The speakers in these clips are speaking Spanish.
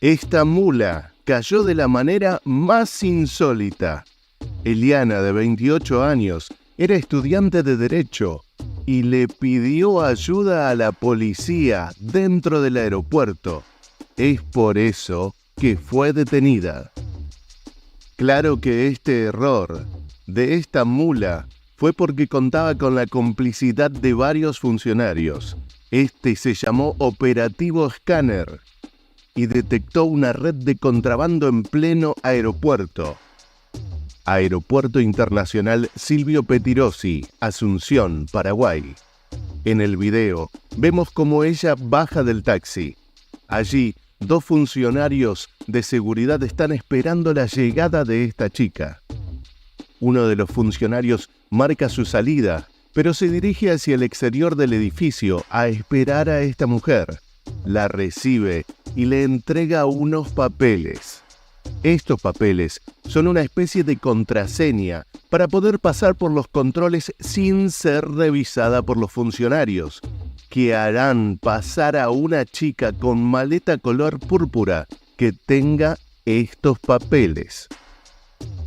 Esta mula cayó de la manera más insólita. Eliana, de 28 años, era estudiante de Derecho y le pidió ayuda a la policía dentro del aeropuerto. Es por eso que fue detenida. Claro que este error de esta mula fue porque contaba con la complicidad de varios funcionarios. Este se llamó Operativo Scanner y detectó una red de contrabando en pleno aeropuerto. Aeropuerto Internacional Silvio Pettirossi, Asunción, Paraguay. En el video vemos cómo ella baja del taxi. Allí, dos funcionarios de seguridad están esperando la llegada de esta chica. Uno de los funcionarios marca su salida, pero se dirige hacia el exterior del edificio a esperar a esta mujer. La recibe y le entrega unos papeles. Estos papeles son una especie de contraseña para poder pasar por los controles sin ser revisada por los funcionarios, que harán pasar a una chica con maleta color púrpura que tenga estos papeles.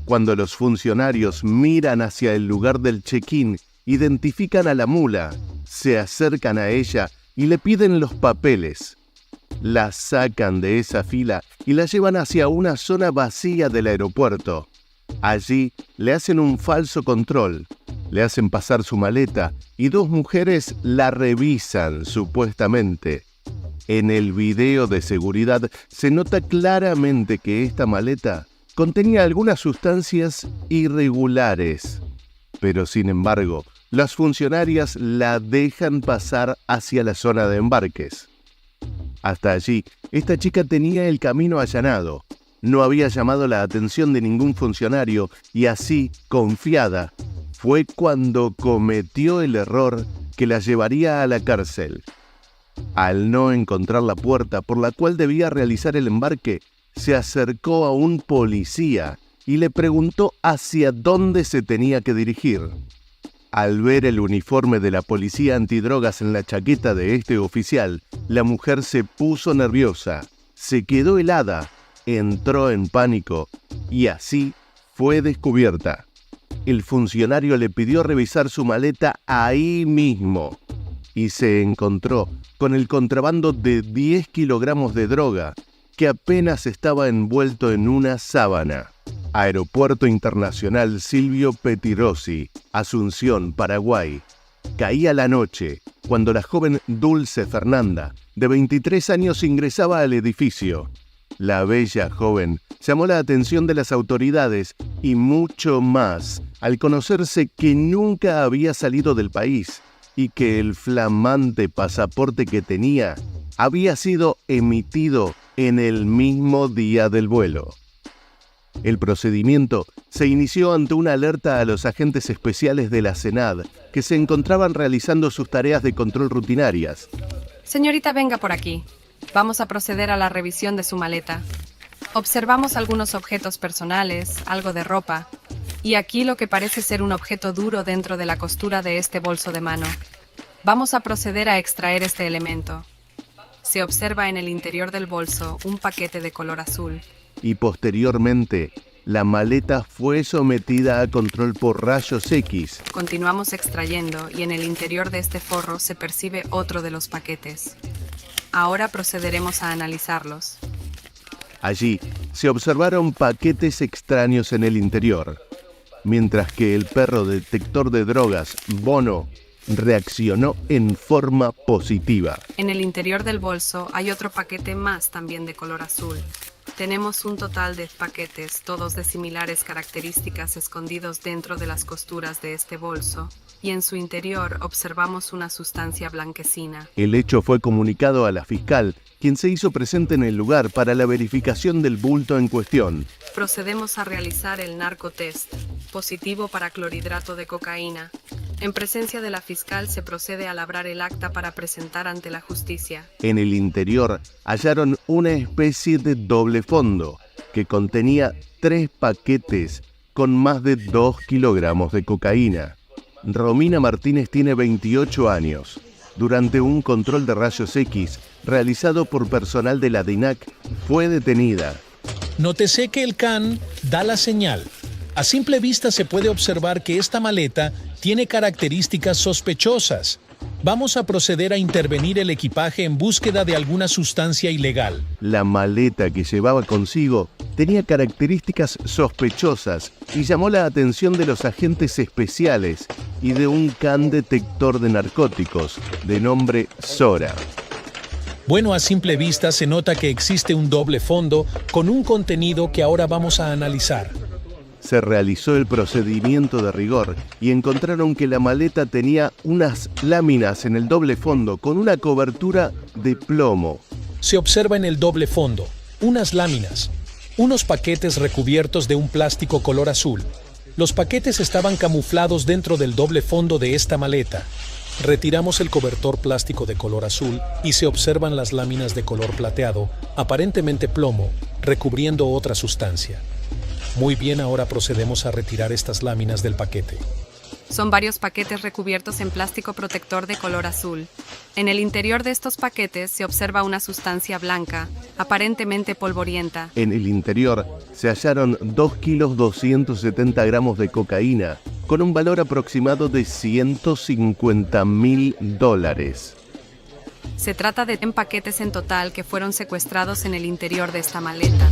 Cuando los funcionarios miran hacia el lugar del check-in, identifican a la mula, se acercan a ella y le piden los papeles. La sacan de esa fila y la llevan hacia una zona vacía del aeropuerto. Allí le hacen un falso control, le hacen pasar su maleta y dos mujeres la revisan supuestamente. En el video de seguridad se nota claramente que esta maleta contenía algunas sustancias irregulares, pero sin embargo, las funcionarias la dejan pasar hacia la zona de embarques. Hasta allí, esta chica tenía el camino allanado. No había llamado la atención de ningún funcionario y así, confiada, fue cuando cometió el error que la llevaría a la cárcel. Al no encontrar la puerta por la cual debía realizar el embarque, se acercó a un policía y le preguntó hacia dónde se tenía que dirigir. Al ver el uniforme de la policía antidrogas en la chaqueta de este oficial, la mujer se puso nerviosa, se quedó helada, entró en pánico y así fue descubierta. El funcionario le pidió revisar su maleta ahí mismo y se encontró con el contrabando de 10 kilogramos de droga que apenas estaba envuelto en una sábana. Aeropuerto Internacional Silvio Pettirossi, Asunción, Paraguay. Caía la noche cuando la joven Dulce Fernanda, de 23 años, ingresaba al edificio. La bella joven llamó la atención de las autoridades y mucho más al conocerse que nunca había salido del país y que el flamante pasaporte que tenía había sido emitido en el mismo día del vuelo. El procedimiento se inició ante una alerta a los agentes especiales de la SENAD que se encontraban realizando sus tareas de control rutinarias. Señorita, venga por aquí. Vamos a proceder a la revisión de su maleta. Observamos algunos objetos personales, algo de ropa, y aquí lo que parece ser un objeto duro dentro de la costura de este bolso de mano. Vamos a proceder a extraer este elemento. Se observa en el interior del bolso un paquete de color azul. Y posteriormente, la maleta fue sometida a control por rayos X. Continuamos extrayendo y en el interior de este forro se percibe otro de los paquetes. Ahora procederemos a analizarlos. Allí se observaron paquetes extraños en el interior, mientras que el perro detector de drogas, Bono, reaccionó en forma positiva. En el interior del bolso hay otro paquete más también de color azul. Tenemos un total de paquetes, todos de similares características, escondidos dentro de las costuras de este bolso, y en su interior observamos una sustancia blanquecina. El hecho fue comunicado a la fiscal, quien se hizo presente en el lugar para la verificación del bulto en cuestión. Procedemos a realizar el narcotest, positivo para clorhidrato de cocaína. En presencia de la fiscal se procede a labrar el acta para presentar ante la justicia. En el interior hallaron una especie de doble fondo que contenía 3 paquetes con más de 2 kilogramos de cocaína. Romina Martínez tiene 28 años. durante un control de rayos X realizado por personal de la DINAC, fue detenida. Nótese que el can da la señal. A simple vista se puede observar que esta maleta tiene características sospechosas. Vamos a proceder a intervenir el equipaje en búsqueda de alguna sustancia ilegal. La maleta que llevaba consigo tenía características sospechosas y llamó la atención de los agentes especiales y de un can detector de narcóticos de nombre Zora. Bueno, a simple vista se nota que existe un doble fondo con un contenido que ahora vamos a analizar. Se realizó el procedimiento de rigor y encontraron que la maleta tenía unas láminas en el doble fondo con una cobertura de plomo. Se observa en el doble fondo unas láminas, unos paquetes recubiertos de un plástico color azul. Los paquetes estaban camuflados dentro del doble fondo de esta maleta. Retiramos el cobertor plástico de color azul y se observan las láminas de color plateado, aparentemente plomo, recubriendo otra sustancia. Muy bien, ahora procedemos a retirar estas láminas del paquete. Son varios paquetes recubiertos en plástico protector de color azul. En el interior de estos paquetes se observa una sustancia blanca, aparentemente polvorienta. En el interior se hallaron 2,270 kilos de cocaína, con un valor aproximado de $150.000. Se trata de 10 paquetes en total que fueron secuestrados en el interior de esta maleta.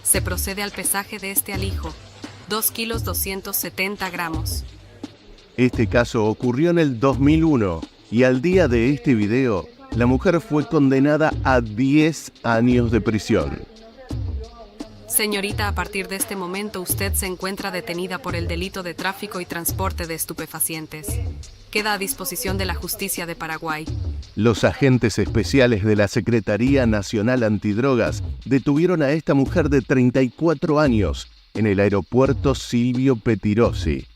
Se procede al pesaje de este alijo, 2,270 kilos. Este caso ocurrió en el 2001 y al día de este video, la mujer fue condenada a 10 años de prisión. Señorita, a partir de este momento usted se encuentra detenida por el delito de tráfico y transporte de estupefacientes. Queda a disposición de la justicia de Paraguay. Los agentes especiales de la Secretaría Nacional Antidrogas detuvieron a esta mujer de 34 años en el aeropuerto Silvio Pettirossi.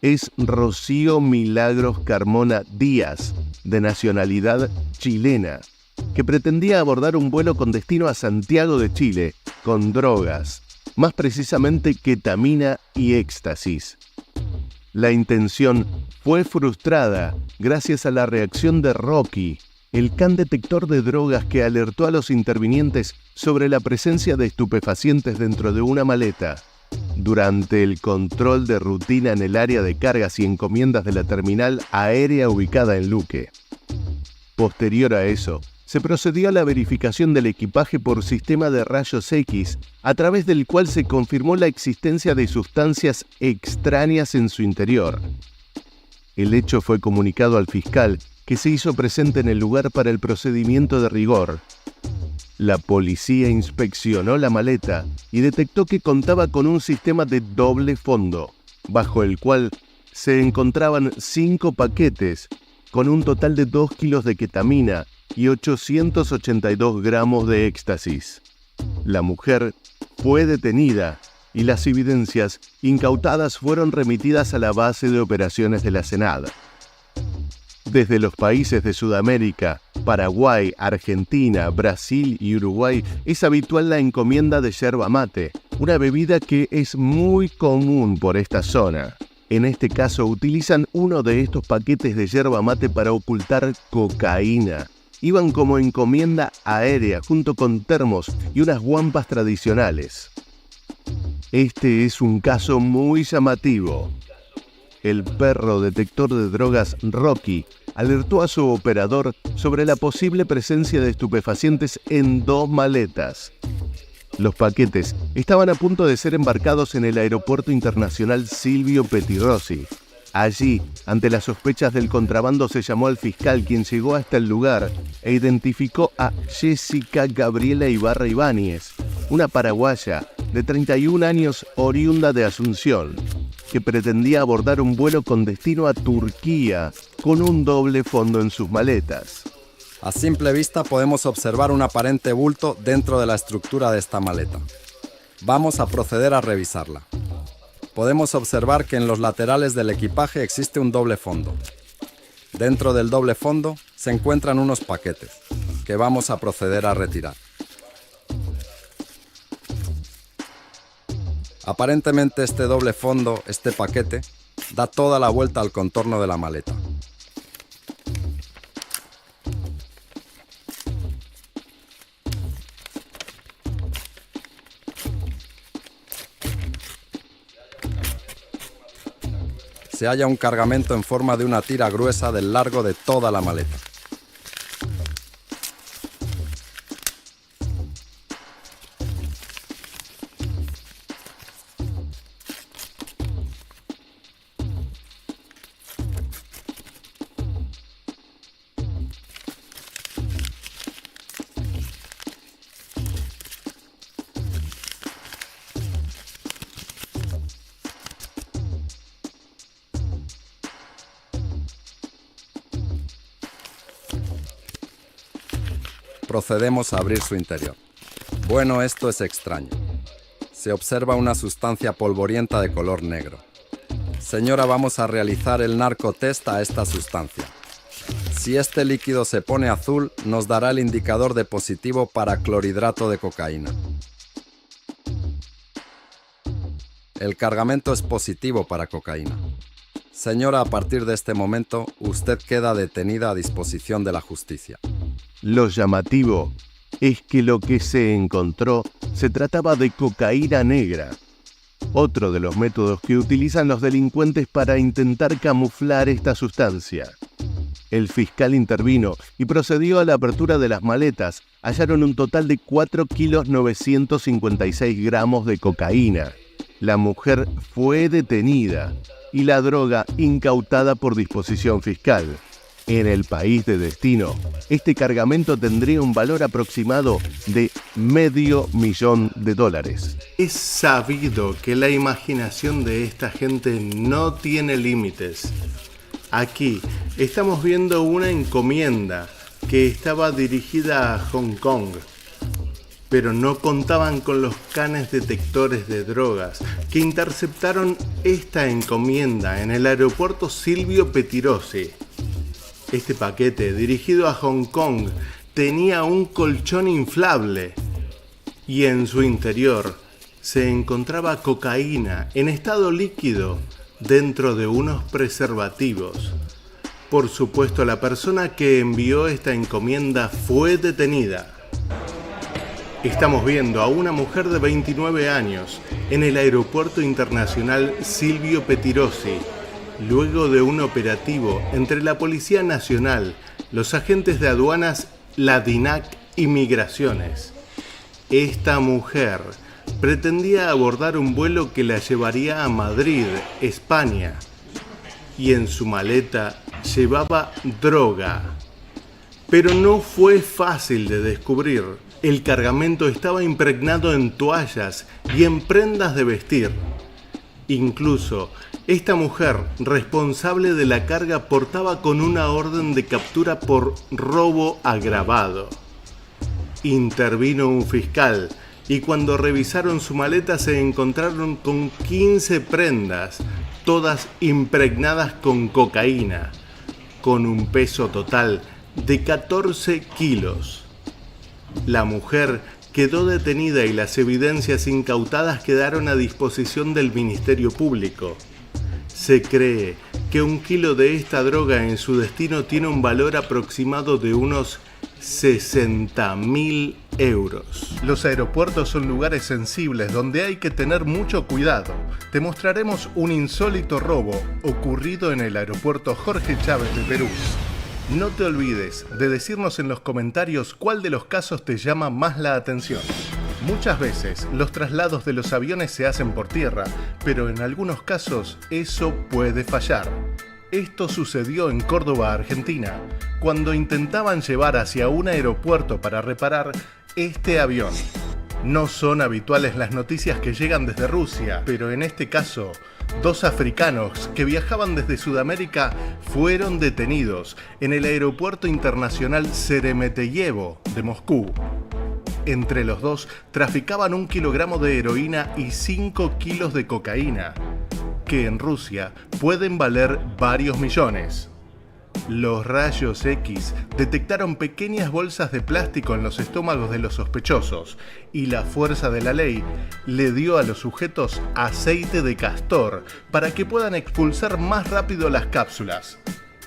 Es Rocío Milagros Carmona Díaz, de nacionalidad chilena, que pretendía abordar un vuelo con destino a Santiago de Chile con drogas, más precisamente ketamina y éxtasis. La intención fue frustrada gracias a la reacción de Rocky, el can detector de drogas que alertó a los intervinientes sobre la presencia de estupefacientes dentro de una maleta. Durante el control de rutina en el área de cargas y encomiendas de la terminal aérea ubicada en Luque. Posterior a eso, se procedió a la verificación del equipaje por sistema de rayos X, a través del cual se confirmó la existencia de sustancias extrañas en su interior. El hecho fue comunicado al fiscal, que se hizo presente en el lugar para el procedimiento de rigor. La policía inspeccionó la maleta y detectó que contaba con un sistema de doble fondo, bajo el cual se encontraban 5 paquetes, con un total de 2 kilos de ketamina y 882 gramos de éxtasis. La mujer fue detenida y las evidencias incautadas fueron remitidas a la base de operaciones de la SENAD. Desde los países de Sudamérica, Paraguay, Argentina, Brasil y Uruguay es habitual la encomienda de yerba mate, una bebida que es muy común por esta zona. En este caso utilizan uno de estos paquetes de yerba mate para ocultar cocaína. Iban como encomienda aérea junto con termos y unas guampas tradicionales. Este es un caso muy llamativo. El perro detector de drogas Rocky alertó a su operador sobre la posible presencia de estupefacientes en 2 maletas. Los paquetes estaban a punto de ser embarcados en el Aeropuerto Internacional Silvio Pettirossi. Allí, ante las sospechas del contrabando, se llamó al fiscal, quien llegó hasta el lugar e identificó a Jessica Gabriela Ibarra Ibáñez, una paraguaya de 31 años oriunda de Asunción, que pretendía abordar un vuelo con destino a Turquía con un doble fondo en sus maletas. A simple vista podemos observar un aparente bulto dentro de la estructura de esta maleta. Vamos a proceder a revisarla. Podemos observar que en los laterales del equipaje existe un doble fondo. Dentro del doble fondo se encuentran unos paquetes, que vamos a proceder a retirar. Aparentemente este doble fondo, este paquete, da toda la vuelta al contorno de la maleta. Se halla un cargamento en forma de una tira gruesa del largo de toda la maleta. Procedemos a abrir su interior. Bueno, esto es extraño. Se observa una sustancia polvorienta de color negro. Señora, vamos a realizar el narcotest a esta sustancia. Si este líquido se pone azul, nos dará el indicador de positivo para clorhidrato de cocaína. El cargamento es positivo para cocaína. Señora, a partir de este momento, usted queda detenida a disposición de la justicia. Lo llamativo es que lo que se encontró se trataba de cocaína negra, otro de los métodos que utilizan los delincuentes para intentar camuflar esta sustancia. El fiscal intervino y procedió a la apertura de las maletas. Hallaron un total de 4 kilos 956 gramos de cocaína. La mujer fue detenida y la droga incautada por disposición fiscal. En el país de destino, este cargamento tendría un valor aproximado de $500,000. Es sabido que la imaginación de esta gente no tiene límites. Aquí estamos viendo una encomienda que estaba dirigida a Hong Kong, pero no contaban con los canes detectores de drogas que interceptaron esta encomienda en el aeropuerto Silvio Pettirossi. Este paquete, dirigido a Hong Kong, tenía un colchón inflable y en su interior se encontraba cocaína en estado líquido dentro de unos preservativos. Por supuesto, la persona que envió esta encomienda fue detenida. Estamos viendo a una mujer de 29 años en el Aeropuerto Internacional Silvio Pettirossi, luego de un operativo entre la Policía Nacional, los agentes de aduanas, la DINAC y Migraciones. Esta mujer pretendía abordar un vuelo que la llevaría a Madrid, España, y en su maleta llevaba droga. Pero no fue fácil de descubrir. El cargamento estaba impregnado en toallas y en prendas de vestir. Incluso, esta mujer, responsable de la carga, portaba con una orden de captura por robo agravado. Intervino un fiscal y cuando revisaron su maleta se encontraron con 15 prendas, todas impregnadas con cocaína, con un peso total de 14 kilos. La mujer quedó detenida y las evidencias incautadas quedaron a disposición del Ministerio Público. Se cree que 1 kilo de esta droga en su destino tiene un valor aproximado de unos 60.000 euros. Los aeropuertos son lugares sensibles donde hay que tener mucho cuidado. Te mostraremos un insólito robo ocurrido en el aeropuerto Jorge Chávez de Perú. No te olvides de decirnos en los comentarios cuál de los casos te llama más la atención. Muchas veces los traslados de los aviones se hacen por tierra, pero en algunos casos eso puede fallar. Esto sucedió en Córdoba, Argentina, cuando intentaban llevar hacia un aeropuerto para reparar este avión. No son habituales las noticias que llegan desde Rusia, pero en este caso 2 africanos que viajaban desde Sudamérica fueron detenidos en el aeropuerto internacional Sheremetyevo de Moscú. Entre los dos traficaban 1 kilogramo de heroína y 5 kilos de cocaína, que en Rusia pueden valer varios millones. Los rayos X detectaron pequeñas bolsas de plástico en los estómagos de los sospechosos y la fuerza de la ley le dio a los sujetos aceite de castor para que puedan expulsar más rápido las cápsulas.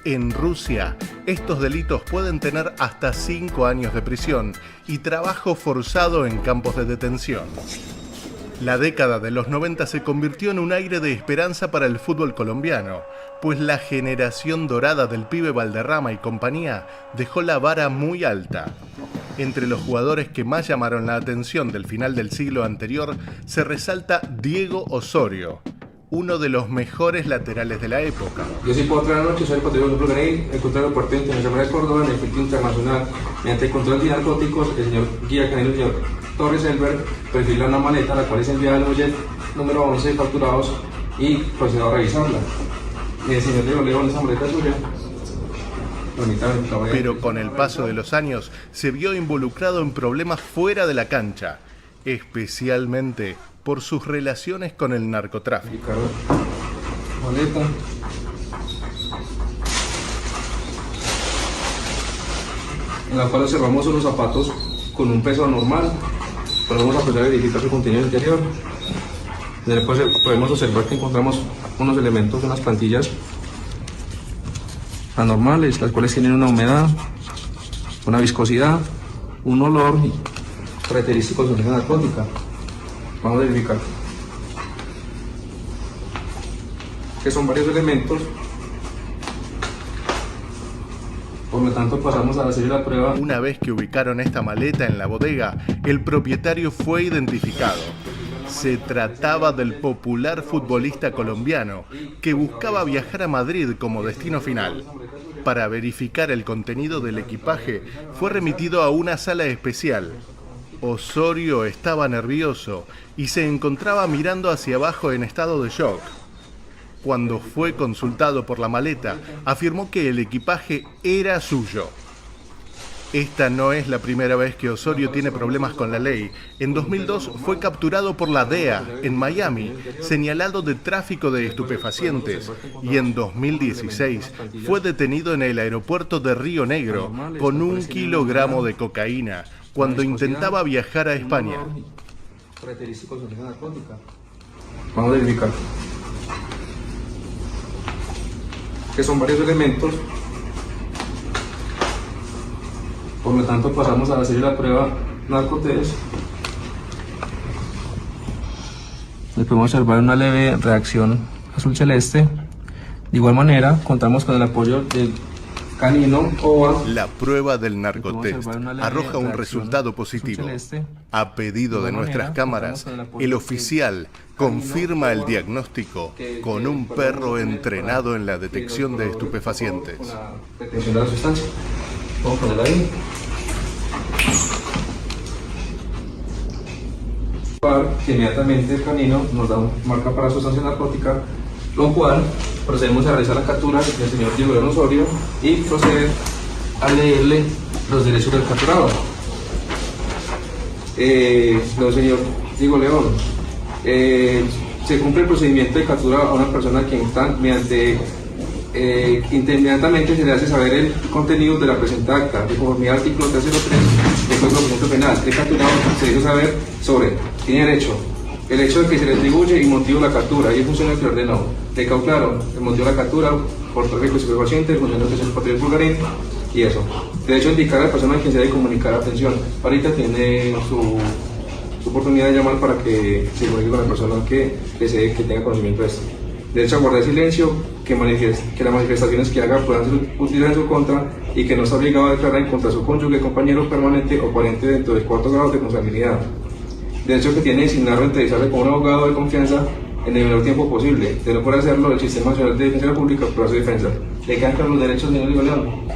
En Rusia, estos delitos pueden tener hasta 5 años de prisión y trabajo forzado en campos de detención. La década de los 90 se convirtió en un aire de esperanza para el fútbol colombiano, pues la generación dorada del pibe Valderrama y compañía dejó la vara muy alta. Entre los jugadores que más llamaron la atención del final del siglo anterior se resalta Diego Osorio, uno de los mejores laterales de la época. Yo soy por otra noche, soy el patrimonio de Bulgaria, el control del partido internacional de Córdoba en el circuito internacional. Mediante el control de narcóticos, el señor Guía Canelo, el señor Torres Elber, perfila una maleta, la cual es enviada al muelle número 11 facturados y procedió a revisarla. El señor Diego León, esa maleta es suya. Pero con el paso de los años se vio involucrado en problemas fuera de la cancha, especialmente por sus relaciones con el narcotráfico. Maleta. En la cual observamos unos zapatos con un peso anormal. Podemos apreciar y verificar su contenido interior. Después podemos observar que encontramos unos elementos, unas plantillas anormales, las cuales tienen una humedad, una viscosidad, un olor característico de sustancia narcótica. Vamos a verificar que son varios elementos. Por lo tanto, pasamos a hacer la prueba. Una vez que ubicaron esta maleta en la bodega, el propietario fue identificado. Se trataba del popular futbolista colombiano que buscaba viajar a Madrid como destino final. Para verificar el contenido del equipaje, fue remitido a una sala especial. Osorio estaba nervioso y se encontraba mirando hacia abajo en estado de shock. Cuando fue consultado por la maleta, afirmó que el equipaje era suyo. Esta no es la primera vez que Osorio tiene problemas con la ley. En 2002 fue capturado por la DEA en Miami, señalado de tráfico de estupefacientes, y en 2016 fue detenido en el aeropuerto de Río Negro con 1 kilogramo de cocaína cuando intentaba viajar a España. Vamos a verificar que son varios elementos. Por lo tanto, pasamos a hacer la prueba narcotest. Le podemos observar una leve reacción azul celeste. De igual manera, contamos con el apoyo del canino OVA. La prueba del narcotest arroja un resultado positivo. A pedido de nuestras cámaras, el oficial confirma el diagnóstico con un perro entrenado en la detección de estupefacientes. Detección de la sustancia. Vamos a ponerla ahí. Que inmediatamente el canino nos da una marca para sustancia narcótica, lo cual procedemos a realizar la captura del señor Diego León Osorio y proceder a leerle los derechos del capturado. Señor Diego León, se cumple el procedimiento de captura a una persona que inmediatamente se le hace saber el contenido de la presente acta, de conformidad al artículo 303 del Código Procesal Penal. El capturado se hizo saber sobre, tiene derecho, el hecho de que se le atribuye y motivo de la captura, y el funcionario que lo ordenó. Le quedó claro el motivo de la captura, por tráfico de estupefacientes, el funcionario que es el patrimonio bulgarín, y eso. Derecho a indicar a la persona a quien se debe comunicar atención. Ahorita tiene su oportunidad de llamar para que se comunique con la persona que desee que tenga conocimiento de esto. Derecho a guardar silencio, que las manifestaciones que haga puedan ser utilizadas en su contra y que no está obligado a declarar en contra de su cónyuge, compañero permanente o pariente dentro del 4º grado de responsabilidad. Derecho que tiene designarlo a entrevistarle con un abogado de confianza en el menor tiempo posible. De no poder hacerlo, el Sistema Nacional de Defensa Pública para su defensa. ¿Le quedan claros los derechos, señor Diego León?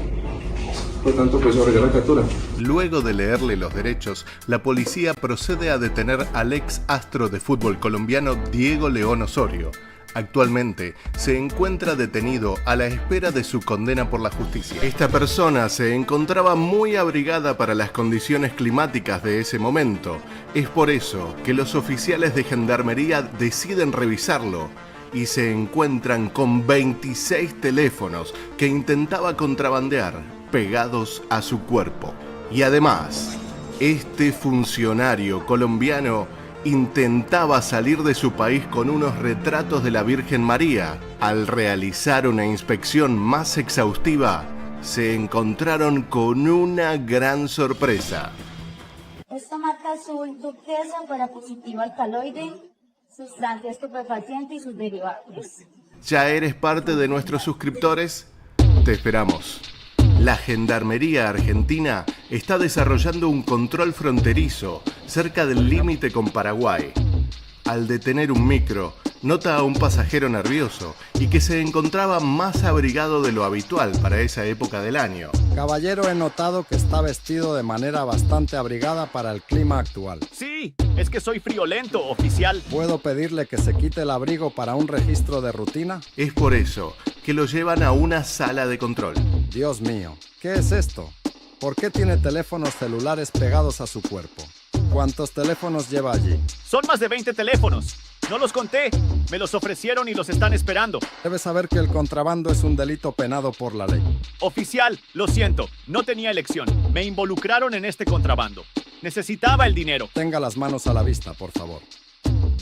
Por tanto, pues sobre la captura. Luego de leerle los derechos, la policía procede a detener al ex astro de fútbol colombiano Diego León Osorio, Actualmente se encuentra detenido a la espera de su condena por la justicia. Esta persona se encontraba muy abrigada para las condiciones climáticas de ese momento. Es por eso que los oficiales de gendarmería deciden revisarlo y se encuentran con 26 teléfonos que intentaba contrabandear pegados a su cuerpo. Y además, este funcionario colombiano intentaba salir de su país con unos retratos de la Virgen María. Al realizar una inspección más exhaustiva, se encontraron con una gran sorpresa. Esta marca azul turquesa para positivo alcaloide, sustancia estupefaciente y sus derivados. ¿Ya eres parte de nuestros suscriptores? Te esperamos. La Gendarmería Argentina está desarrollando un control fronterizo cerca del límite con Paraguay. Al detener un micro, nota a un pasajero nervioso y que se encontraba más abrigado de lo habitual para esa época del año. Caballero, he notado que está vestido de manera bastante abrigada para el clima actual. Sí, es que soy friolento, oficial. ¿Puedo pedirle que se quite el abrigo para un registro de rutina? Es por eso que lo llevan a una sala de control. Dios mío, ¿qué es esto? ¿Por qué tiene teléfonos celulares pegados a su cuerpo? ¿Cuántos teléfonos lleva allí? Son más de 20 teléfonos. No los conté. Me los ofrecieron y los están esperando. Debe saber que el contrabando es un delito penado por la ley. Oficial, lo siento. No tenía elección. Me involucraron en este contrabando. Necesitaba el dinero. Tenga las manos a la vista, por favor.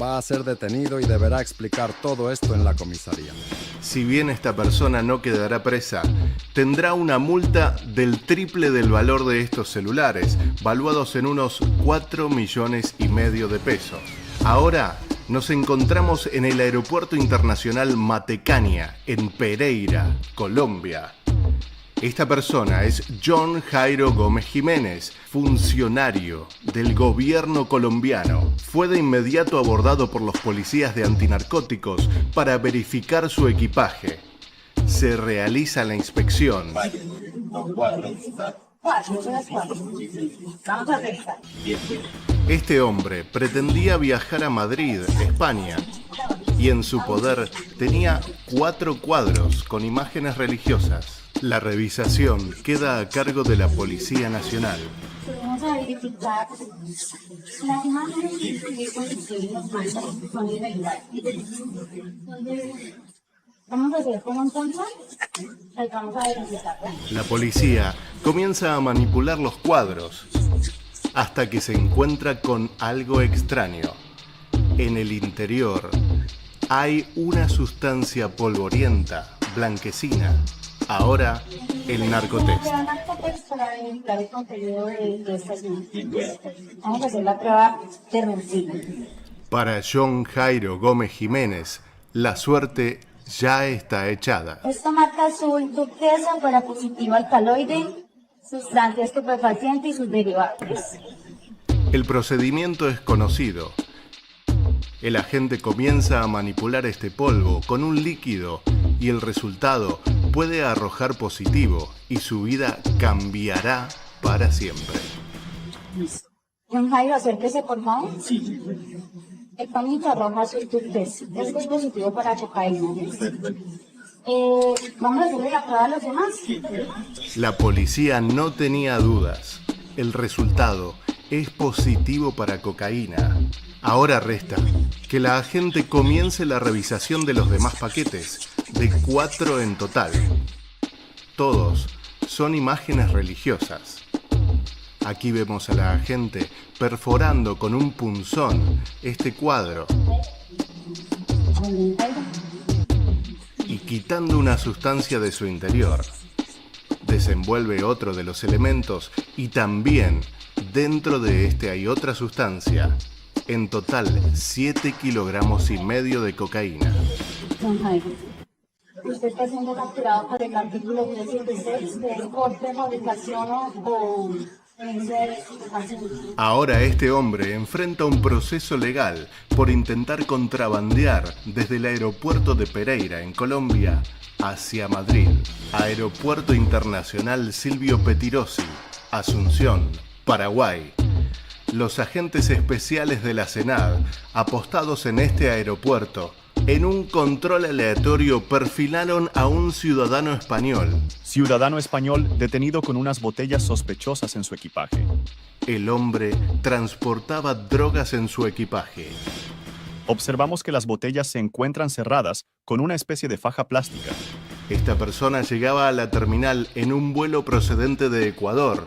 Va a ser detenido y deberá explicar todo esto en la comisaría. Si bien esta persona no quedará presa, tendrá una multa del triple del valor de estos celulares, valuados en unos 4,5 millones de pesos. Ahora nos encontramos en el Aeropuerto Internacional Matecaña, en Pereira, Colombia. Esta persona es John Jairo Gómez Jiménez, funcionario del gobierno colombiano. Fue de inmediato abordado por los policías de antinarcóticos para verificar su equipaje. Se realiza la inspección. Este hombre pretendía viajar a Madrid, España, y en su poder tenía 4 cuadros con imágenes religiosas. La revisación queda a cargo de la Policía Nacional. Vamos a verificar las imágenes que nos mandan son irregulares. Vamos a hacer como entonces, vamos a verificarla. La policía comienza a manipular los cuadros hasta que se encuentra con algo extraño. En el interior hay una sustancia polvorienta, blanquecina. Ahora, el narcotest. El narcotest para verificar el contenido de estas imágenes. Vamos a hacer la prueba de rencilla. Para John Jairo Gómez Jiménez, la suerte ya está echada. Esta marca azul turquesa para positivo alcaloide, sustancia estupefaciente y sus derivados. El procedimiento es conocido. El agente comienza a manipular este polvo con un líquido y el resultado puede arrojar positivo y su vida cambiará para siempre. John Jairo, acérquese por favor. Sí. El panito arroja azul turquesa. Este es positivo para cocaína. ¿Vamos a hacerle la prueba a los demás? La policía no tenía dudas. El resultado es positivo para cocaína. Ahora resta que la agente comience la revisación de los demás paquetes, de 4 en total. Todos son imágenes religiosas. Aquí vemos a la agente perforando con un punzón este cuadro y quitando una sustancia de su interior. Desenvuelve otro de los elementos y también dentro de este hay otra sustancia. En total, 7,5 kilogramos de cocaína. John Jairo, usted está siendo capturado por el artículo 376 de porte, fabricación o Ahora este hombre enfrenta un proceso legal por intentar contrabandear desde el aeropuerto de Pereira, en Colombia, hacia Madrid. Aeropuerto Internacional Silvio Pettirossi, Asunción, Paraguay. Los agentes especiales de la CENAD, apostados en este aeropuerto, En un control aleatorio perfilaron a un ciudadano español. Ciudadano español detenido con unas botellas sospechosas en su equipaje. El hombre transportaba drogas en su equipaje. Observamos que las botellas se encuentran cerradas con una especie de faja plástica. Esta persona llegaba a la terminal en un vuelo procedente de Ecuador,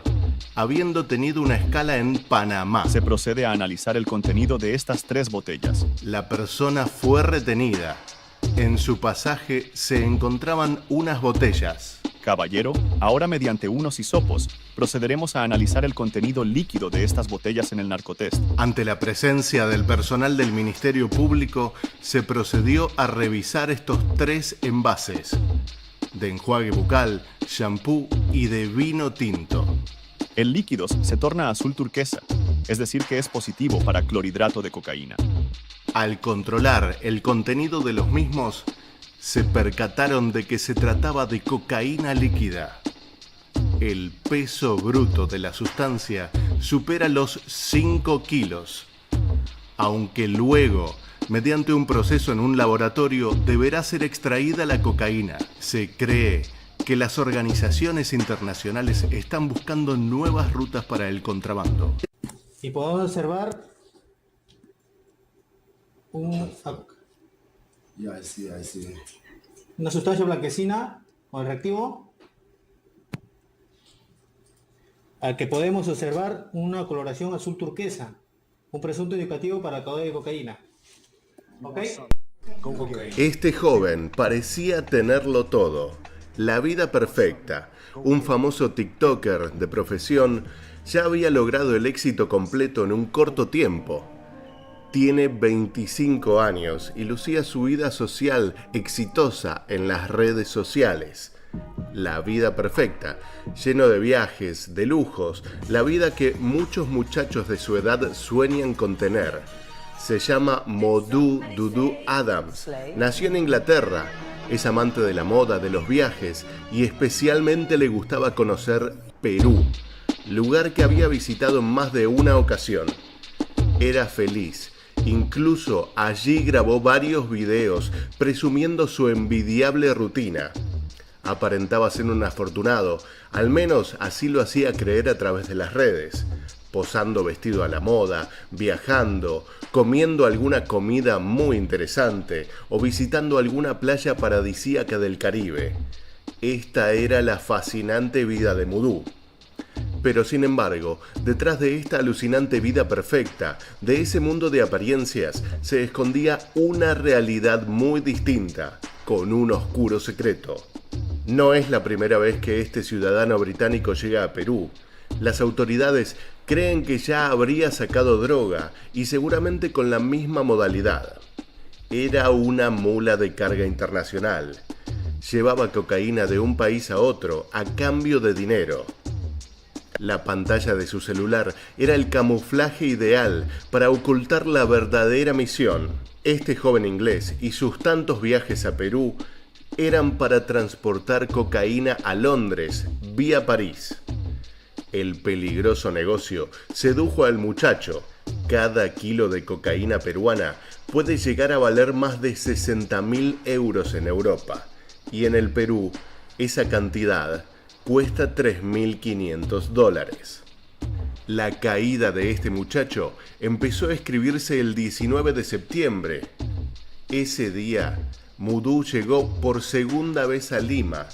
habiendo tenido una escala en Panamá. Se procede a analizar el contenido de estas 3 botellas. La persona fue retenida. En su pasaje se encontraban unas botellas. Caballero, ahora mediante unos hisopos, procederemos a analizar el contenido líquido de estas botellas en el narcotest. Ante la presencia del personal del Ministerio Público, se procedió a revisar estos 3 envases: de enjuague bucal, shampoo y de vino tinto. El líquido se torna azul turquesa, es decir que es positivo para clorhidrato de cocaína. Al controlar el contenido de los mismos, se percataron de que se trataba de cocaína líquida. El peso bruto de la sustancia supera los 5 kilos, aunque luego, mediante un proceso en un laboratorio, deberá ser extraída la cocaína. Se cree que las organizaciones internacionales están buscando nuevas rutas para el contrabando. Y podemos observar una sustancia blanquecina con el reactivo, al que podemos observar una coloración azul turquesa, un presunto indicativo para caudal de cocaína. ¿Ok? Este joven parecía tenerlo todo. La vida perfecta. Un famoso TikToker de profesión ya había logrado el éxito completo en un corto tiempo. Tiene 25 años y lucía su vida social exitosa en las redes sociales. La vida perfecta, lleno de viajes, de lujos, la vida que muchos muchachos de su edad sueñan con tener. Se llama Modou Doudou Adams. Nació en Inglaterra. Es amante de la moda, de los viajes y especialmente le gustaba conocer Perú, lugar que había visitado en más de una ocasión. Era feliz. Incluso allí grabó varios videos presumiendo su envidiable rutina. Aparentaba ser un afortunado, al menos así lo hacía creer a través de las redes, posando vestido a la moda, viajando, comiendo alguna comida muy interesante o visitando alguna playa paradisíaca del Caribe. Esta era la fascinante vida de Modou. Pero sin embargo, detrás de esta alucinante vida perfecta, de ese mundo de apariencias, se escondía una realidad muy distinta, con un oscuro secreto. No es la primera vez que este ciudadano británico llega a Perú. Las autoridades creen que ya habría sacado droga y seguramente con la misma modalidad. Era una mula de carga internacional. Llevaba cocaína de un país a otro a cambio de dinero. La pantalla de su celular era el camuflaje ideal para ocultar la verdadera misión. Este joven inglés y sus tantos viajes a Perú eran para transportar cocaína a Londres, vía París. El peligroso negocio sedujo al muchacho. Cada kilo de cocaína peruana puede llegar a valer más de 60.000 euros en Europa. Y en el Perú, esa cantidad cuesta $3.500. La caída de este muchacho empezó a escribirse el 19 de septiembre. Ese día, Modou llegó por segunda vez a Lima.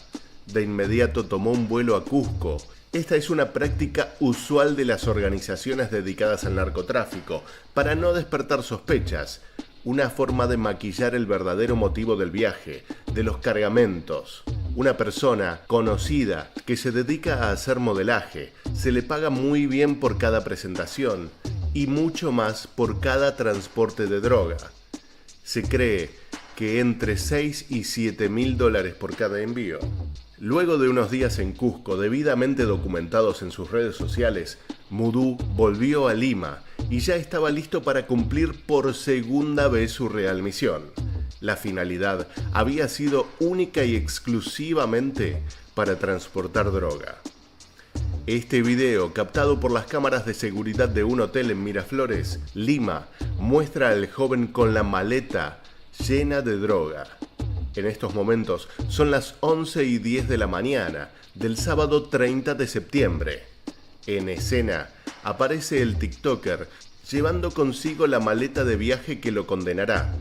De inmediato tomó un vuelo a Cusco. Esta es una práctica usual de las organizaciones dedicadas al narcotráfico, para no despertar sospechas. Una forma de maquillar el verdadero motivo del viaje, de los cargamentos. Una persona conocida que se dedica a hacer modelaje, se le paga muy bien por cada presentación y mucho más por cada transporte de droga. Se cree que entre 6 y 7.000 dólares por cada envío. Luego de unos días en Cusco, debidamente documentados en sus redes sociales, Modou volvió a Lima y ya estaba listo para cumplir por segunda vez su real misión. La finalidad había sido única y exclusivamente para transportar droga. Este video, captado por las cámaras de seguridad de un hotel en Miraflores, Lima, muestra al joven con la maleta llena de droga. En estos momentos son las 11:10 de la mañana del sábado 30 de septiembre. En escena aparece el TikToker llevando consigo la maleta de viaje que lo condenará.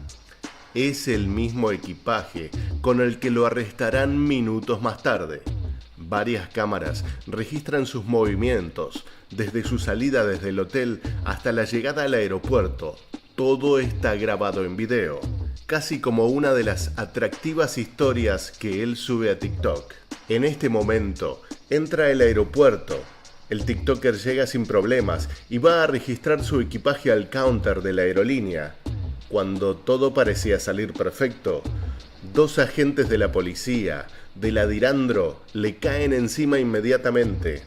Es el mismo equipaje con el que lo arrestarán minutos más tarde. Varias cámaras registran sus movimientos, desde su salida desde el hotel hasta la llegada al aeropuerto. Todo está grabado en video, casi como una de las atractivas historias que él sube a TikTok. En este momento, entra al aeropuerto. El TikToker llega sin problemas y va a registrar su equipaje al counter de la aerolínea. Cuando todo parecía salir perfecto, 2 agentes de la policía, de la Dirandro, le caen encima inmediatamente.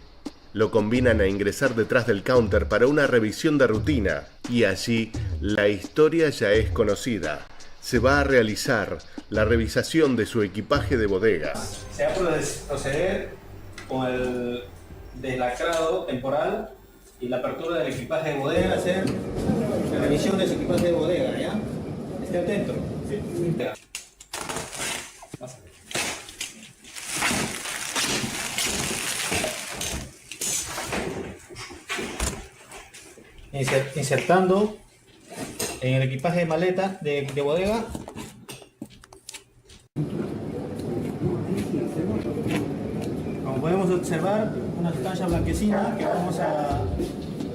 Lo combinan a ingresar detrás del counter para una revisión de rutina y allí la historia ya es conocida. Se va a realizar la revisación de su equipaje de bodega. Se va a proceder con el deslacrado temporal y la apertura del equipaje de bodega, hacer la revisión de su equipaje de bodega, ¿ya? Esté atento. Sí. Insertando en el equipaje de maleta de bodega. Como podemos observar, una sustancia blanquecina que vamos a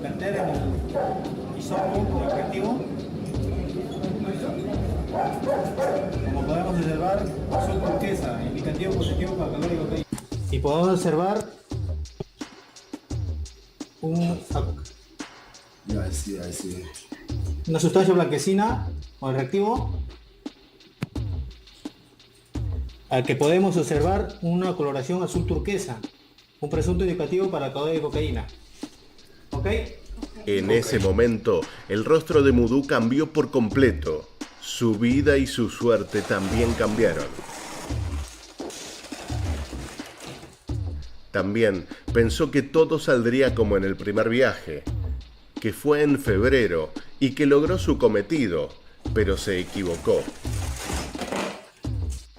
verter en el hisopo respectivo. Como podemos observar, azul turquesa, indicativo positivo para calor y cocaína. Y podemos observar una sustancia blanquecina o reactivo al que podemos observar una coloración azul turquesa, un presunto indicativo para caudal de cocaína. ¿Ok? En ese momento, el rostro de Mudú cambió por completo. Su vida y su suerte también cambiaron. También pensó que todo saldría como en el primer viaje, que fue en febrero y que logró su cometido, pero se equivocó.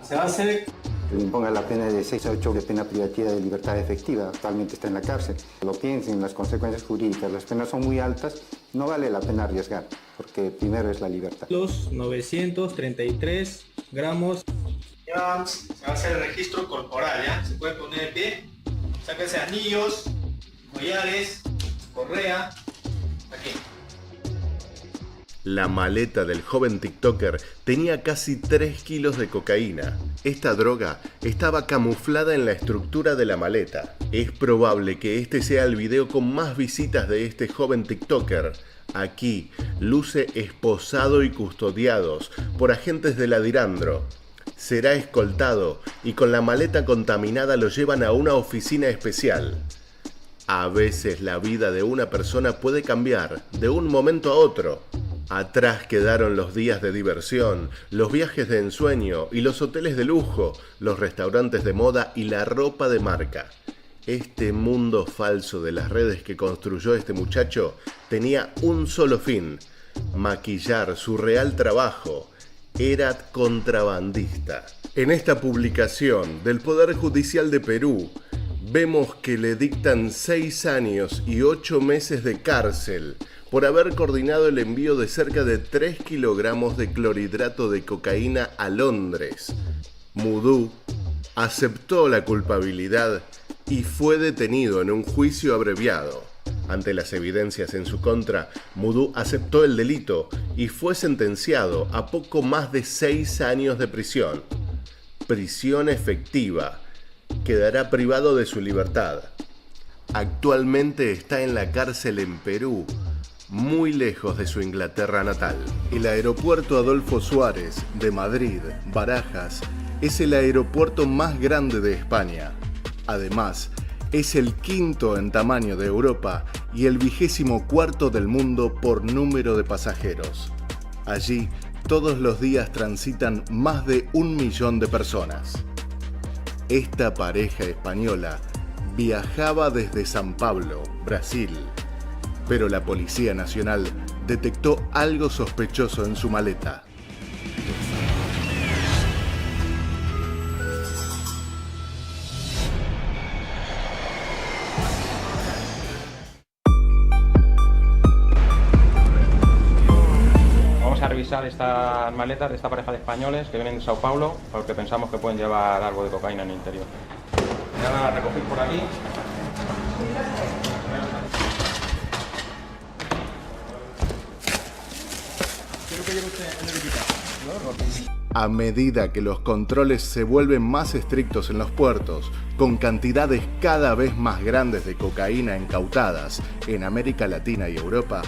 Se va a hacer que le imponga la pena de 6 a 8 de pena privativa de libertad efectiva. Actualmente está en la cárcel. Lo piensen en las consecuencias jurídicas. Las penas son muy altas. No vale la pena arriesgar, porque primero es la libertad. Los 933 gramos. Ya se va a hacer el registro corporal, ¿ya? Se puede poner de pie. Sáquense anillos, collares, correa. Aquí. La maleta del joven TikToker tenía casi 3 kilos de cocaína. Esta droga estaba camuflada en la estructura de la maleta. Es probable que este sea el video con más visitas de este joven TikToker. Aquí luce esposado y custodiados por agentes de la Dirandro. Será escoltado y con la maleta contaminada lo llevan a una oficina especial. A veces la vida de una persona puede cambiar de un momento a otro. Atrás quedaron los días de diversión, los viajes de ensueño y los hoteles de lujo, los restaurantes de moda y la ropa de marca. Este mundo falso de las redes que construyó este muchacho tenía un solo fin: maquillar su real trabajo. Era contrabandista. En esta publicación del Poder Judicial de Perú, vemos que le dictan 6 años y 8 meses de cárcel por haber coordinado el envío de cerca de 3 kilogramos de clorhidrato de cocaína a Londres. Mudú aceptó la culpabilidad y fue detenido en un juicio abreviado. Ante las evidencias en su contra, Mudú aceptó el delito y fue sentenciado a poco más de 6 años de prisión. Prisión efectiva. Quedará privado de su libertad. Actualmente está en la cárcel en Perú, muy lejos de su Inglaterra natal. El aeropuerto Adolfo Suárez de Madrid, Barajas, es el aeropuerto más grande de España. Además, es el 5º en tamaño de Europa y el 24º del mundo por número de pasajeros. Allí, todos los días transitan más de 1 millón de personas. Esta pareja española viajaba desde San Pablo, Brasil, pero la Policía Nacional detectó algo sospechoso en su maleta. revisar estas maletas de esta pareja de españoles que vienen de Sao Paulo, porque pensamos que pueden llevar algo de cocaína en el interior. Ya van a recoger por aquí. A medida que los controles se vuelven más estrictos en los puertos, con cantidades cada vez más grandes de cocaína incautadas en América Latina y Europa,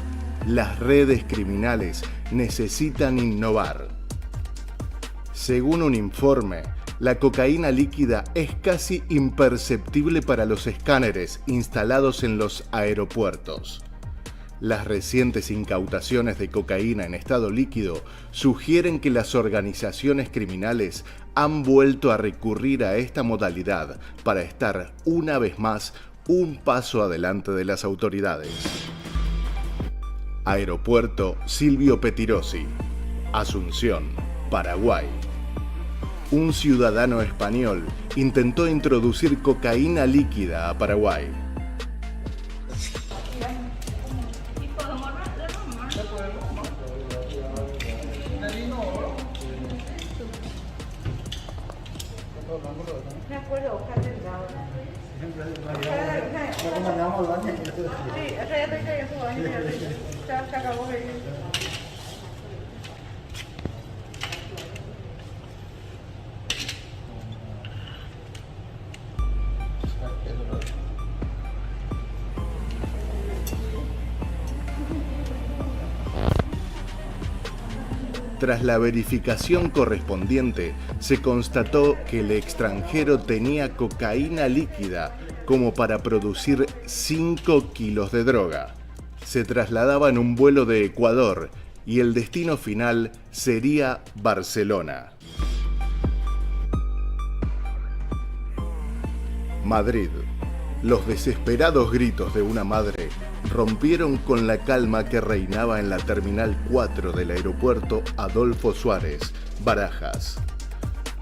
las redes criminales necesitan innovar. Según un informe, la cocaína líquida es casi imperceptible para los escáneres instalados en los aeropuertos. Las recientes incautaciones de cocaína en estado líquido sugieren que las organizaciones criminales han vuelto a recurrir a esta modalidad para estar una vez más un paso adelante de las autoridades. Aeropuerto Silvio Pettirossi, Asunción, Paraguay. Un ciudadano español intentó introducir cocaína líquida a Paraguay. Tras la verificación correspondiente, se constató que el extranjero tenía cocaína líquida como para producir 5 kilos de droga. Se trasladaba en un vuelo de Ecuador y el destino final sería Barcelona. Madrid. Los desesperados gritos de una madre rompieron con la calma que reinaba en la Terminal 4 del aeropuerto Adolfo Suárez, Barajas.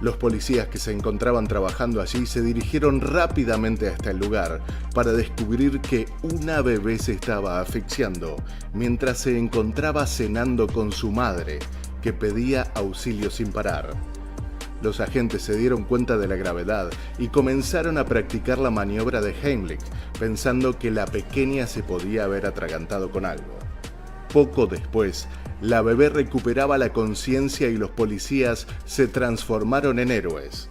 Los policías que se encontraban trabajando allí se dirigieron rápidamente hasta el lugar para descubrir que una bebé se estaba asfixiando mientras se encontraba cenando con su madre, que pedía auxilio sin parar. Los agentes se dieron cuenta de la gravedad y comenzaron a practicar la maniobra de Heimlich, pensando que la pequeña se podía haber atragantado con algo. Poco después, la bebé recuperaba la conciencia y los policías se transformaron en héroes.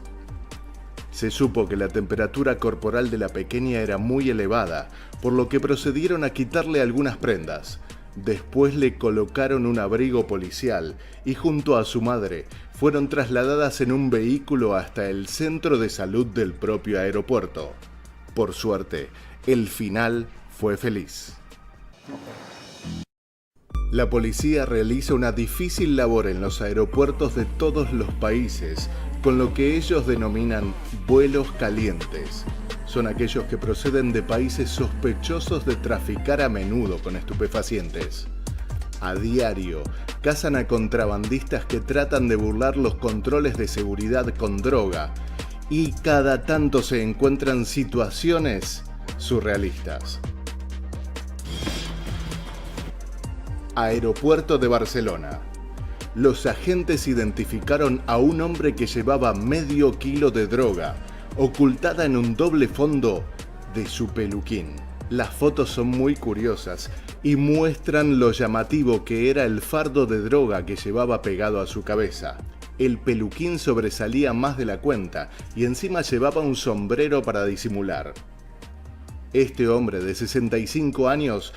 Se supo que la temperatura corporal de la pequeña era muy elevada, por lo que procedieron a quitarle algunas prendas. Después le colocaron un abrigo policial y junto a su madre fueron trasladadas en un vehículo hasta el centro de salud del propio aeropuerto. Por suerte, el final fue feliz. La policía realiza una difícil labor en los aeropuertos de todos los países, con lo que ellos denominan vuelos calientes. Son aquellos que proceden de países sospechosos de traficar a menudo con estupefacientes. A diario, cazan a contrabandistas que tratan de burlar los controles de seguridad con droga y cada tanto se encuentran situaciones surrealistas. Aeropuerto de Barcelona. Los agentes identificaron a un hombre que llevaba medio kilo de droga, ocultada en un doble fondo de su peluquín. Las fotos son muy curiosas y muestran lo llamativo que era el fardo de droga que llevaba pegado a su cabeza. El peluquín sobresalía más de la cuenta y encima llevaba un sombrero para disimular. Este hombre de 65 años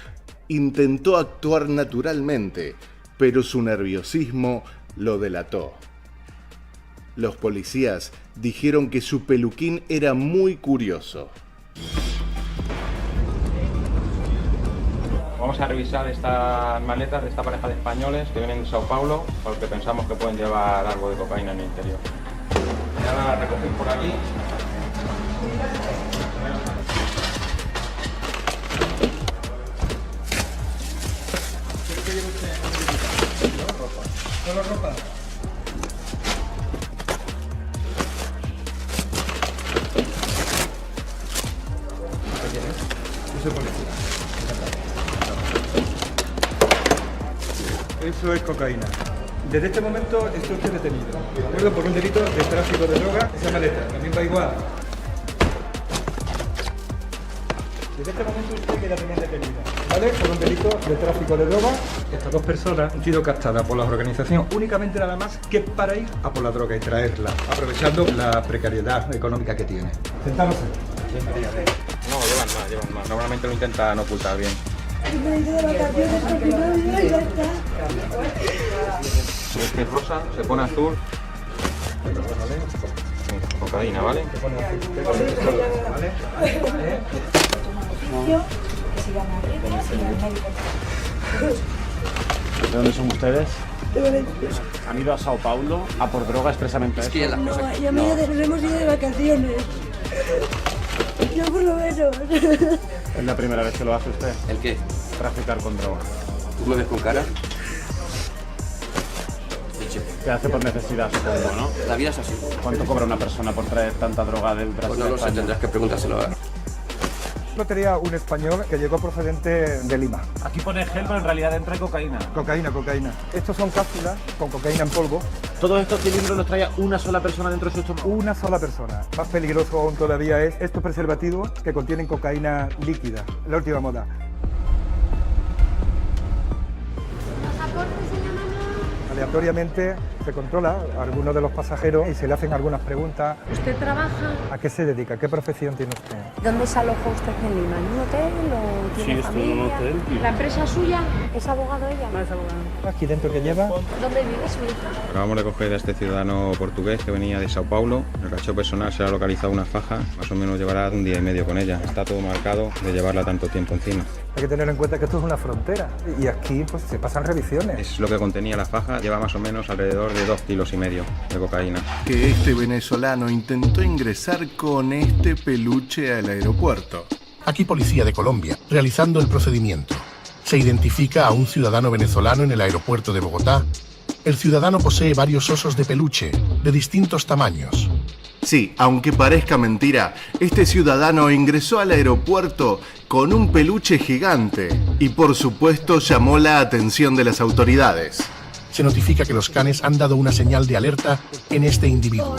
intentó actuar naturalmente, pero su nerviosismo lo delató. Los policías dijeron que su peluquín era muy curioso. Vamos a revisar estas maletas de esta pareja de españoles que vienen de Sao Paulo, porque pensamos que pueden llevar algo de cocaína en el interior. Ya van a recoger por aquí. ¿Solo ropa? Eso es cocaína. Desde este momento está usted detenido, ¿de acuerdo? Por un delito de tráfico de droga. Esa maleta también va igual. Desde este momento usted queda también detenida, ¿vale? Por un delito de tráfico de droga. Estas dos personas han sido captadas por la organización únicamente nada más que para ir a por la droga y traerla, aprovechando la precariedad económica que tiene. Sentaros. No, llevan más. Normalmente lo intentan ocultar bien. Este es rosa, se pone azul. Cocaína, ¿vale? ¿De dónde son ustedes? De Valencia. ¿Han ido a Sao Paulo a por droga expresamente? No, ya nos hemos ido de vacaciones. No por lo menos. ¿Es la primera vez que lo hace usted? ¿El qué? Traficar con droga. ¿Tú me ves con cara? Se hace por necesidad, supongo, ¿no? La vida es así. ¿Cuánto cobra una persona por traer tanta droga del Brasil? Pues no lo sé, tendrás que preguntárselo a ver. Yo tenía un español que llegó procedente de Lima. Aquí pone gel, pero en realidad entra cocaína. Cocaína. Estos son cápsulas con cocaína en polvo. ¿Todos estos cilindros los traía una sola persona dentro de su estómago? Una sola persona. Más peligroso aún todavía es estos preservativos que contienen cocaína líquida, la última moda. Aleatoriamente se controla a algunos de los pasajeros y se le hacen algunas preguntas. ¿Usted trabaja? ¿A qué se dedica? ¿Qué profesión tiene usted? ¿Dónde se aloja usted en Lima? ¿En un hotel o tiene familia? Sí, estoy en un hotel. ¿La empresa suya? ¿Es abogado ella? No es abogado. ¿Aquí dentro que lleva? ¿Dónde vive su hija? Acabamos de coger a este ciudadano portugués que venía de Sao Paulo. En el cacho personal se le ha localizado una faja, más o menos llevará 1 día y medio con ella. Está todo marcado de llevarla tanto tiempo encima. Hay que tener en cuenta que esto es una frontera y aquí pues se pasan revisiones. Es lo que contenía la faja, lleva más o menos alrededor de 2,5 kilos de cocaína. Que este venezolano intentó ingresar con este peluche al aeropuerto. Aquí Policía de Colombia, realizando el procedimiento. Se identifica a un ciudadano venezolano en el aeropuerto de Bogotá. El ciudadano posee varios osos de peluche, de distintos tamaños. Sí, aunque parezca mentira, este ciudadano ingresó al aeropuerto con un peluche gigante y por supuesto llamó la atención de las autoridades. Se notifica que los canes han dado una señal de alerta en este individuo.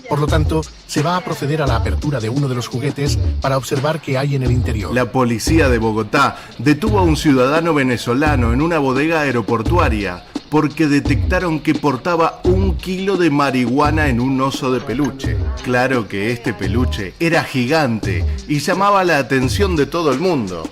Por lo tanto, se va a proceder a la apertura de uno de los juguetes para observar qué hay en el interior. La policía de Bogotá detuvo a un ciudadano venezolano en una bodega aeroportuaria porque detectaron que portaba 1 kilo de marihuana en un oso de peluche. Claro que este peluche era gigante y llamaba la atención de todo el mundo.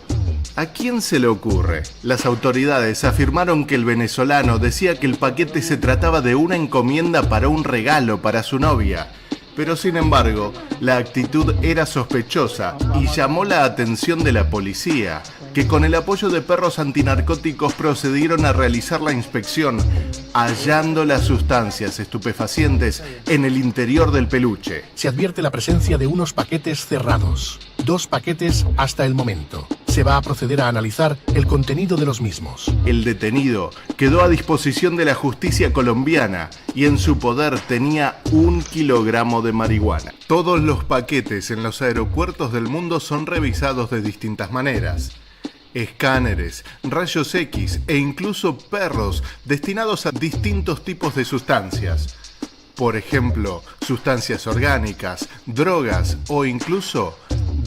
¿A quién se le ocurre? Las autoridades afirmaron que el venezolano decía que el paquete se trataba de una encomienda para un regalo para su novia. Pero sin embargo, la actitud era sospechosa y llamó la atención de la policía, que con el apoyo de perros antinarcóticos procedieron a realizar la inspección, hallando las sustancias estupefacientes en el interior del peluche. Se advierte la presencia de unos paquetes cerrados. 2 paquetes hasta el momento. Se va a proceder a analizar el contenido de los mismos. El detenido quedó a disposición de la justicia colombiana y en su poder tenía 1 kilogramo de marihuana. Todos los paquetes en los aeropuertos del mundo son revisados de distintas maneras. Escáneres, rayos X e incluso perros destinados a distintos tipos de sustancias. Por ejemplo, sustancias orgánicas, drogas o incluso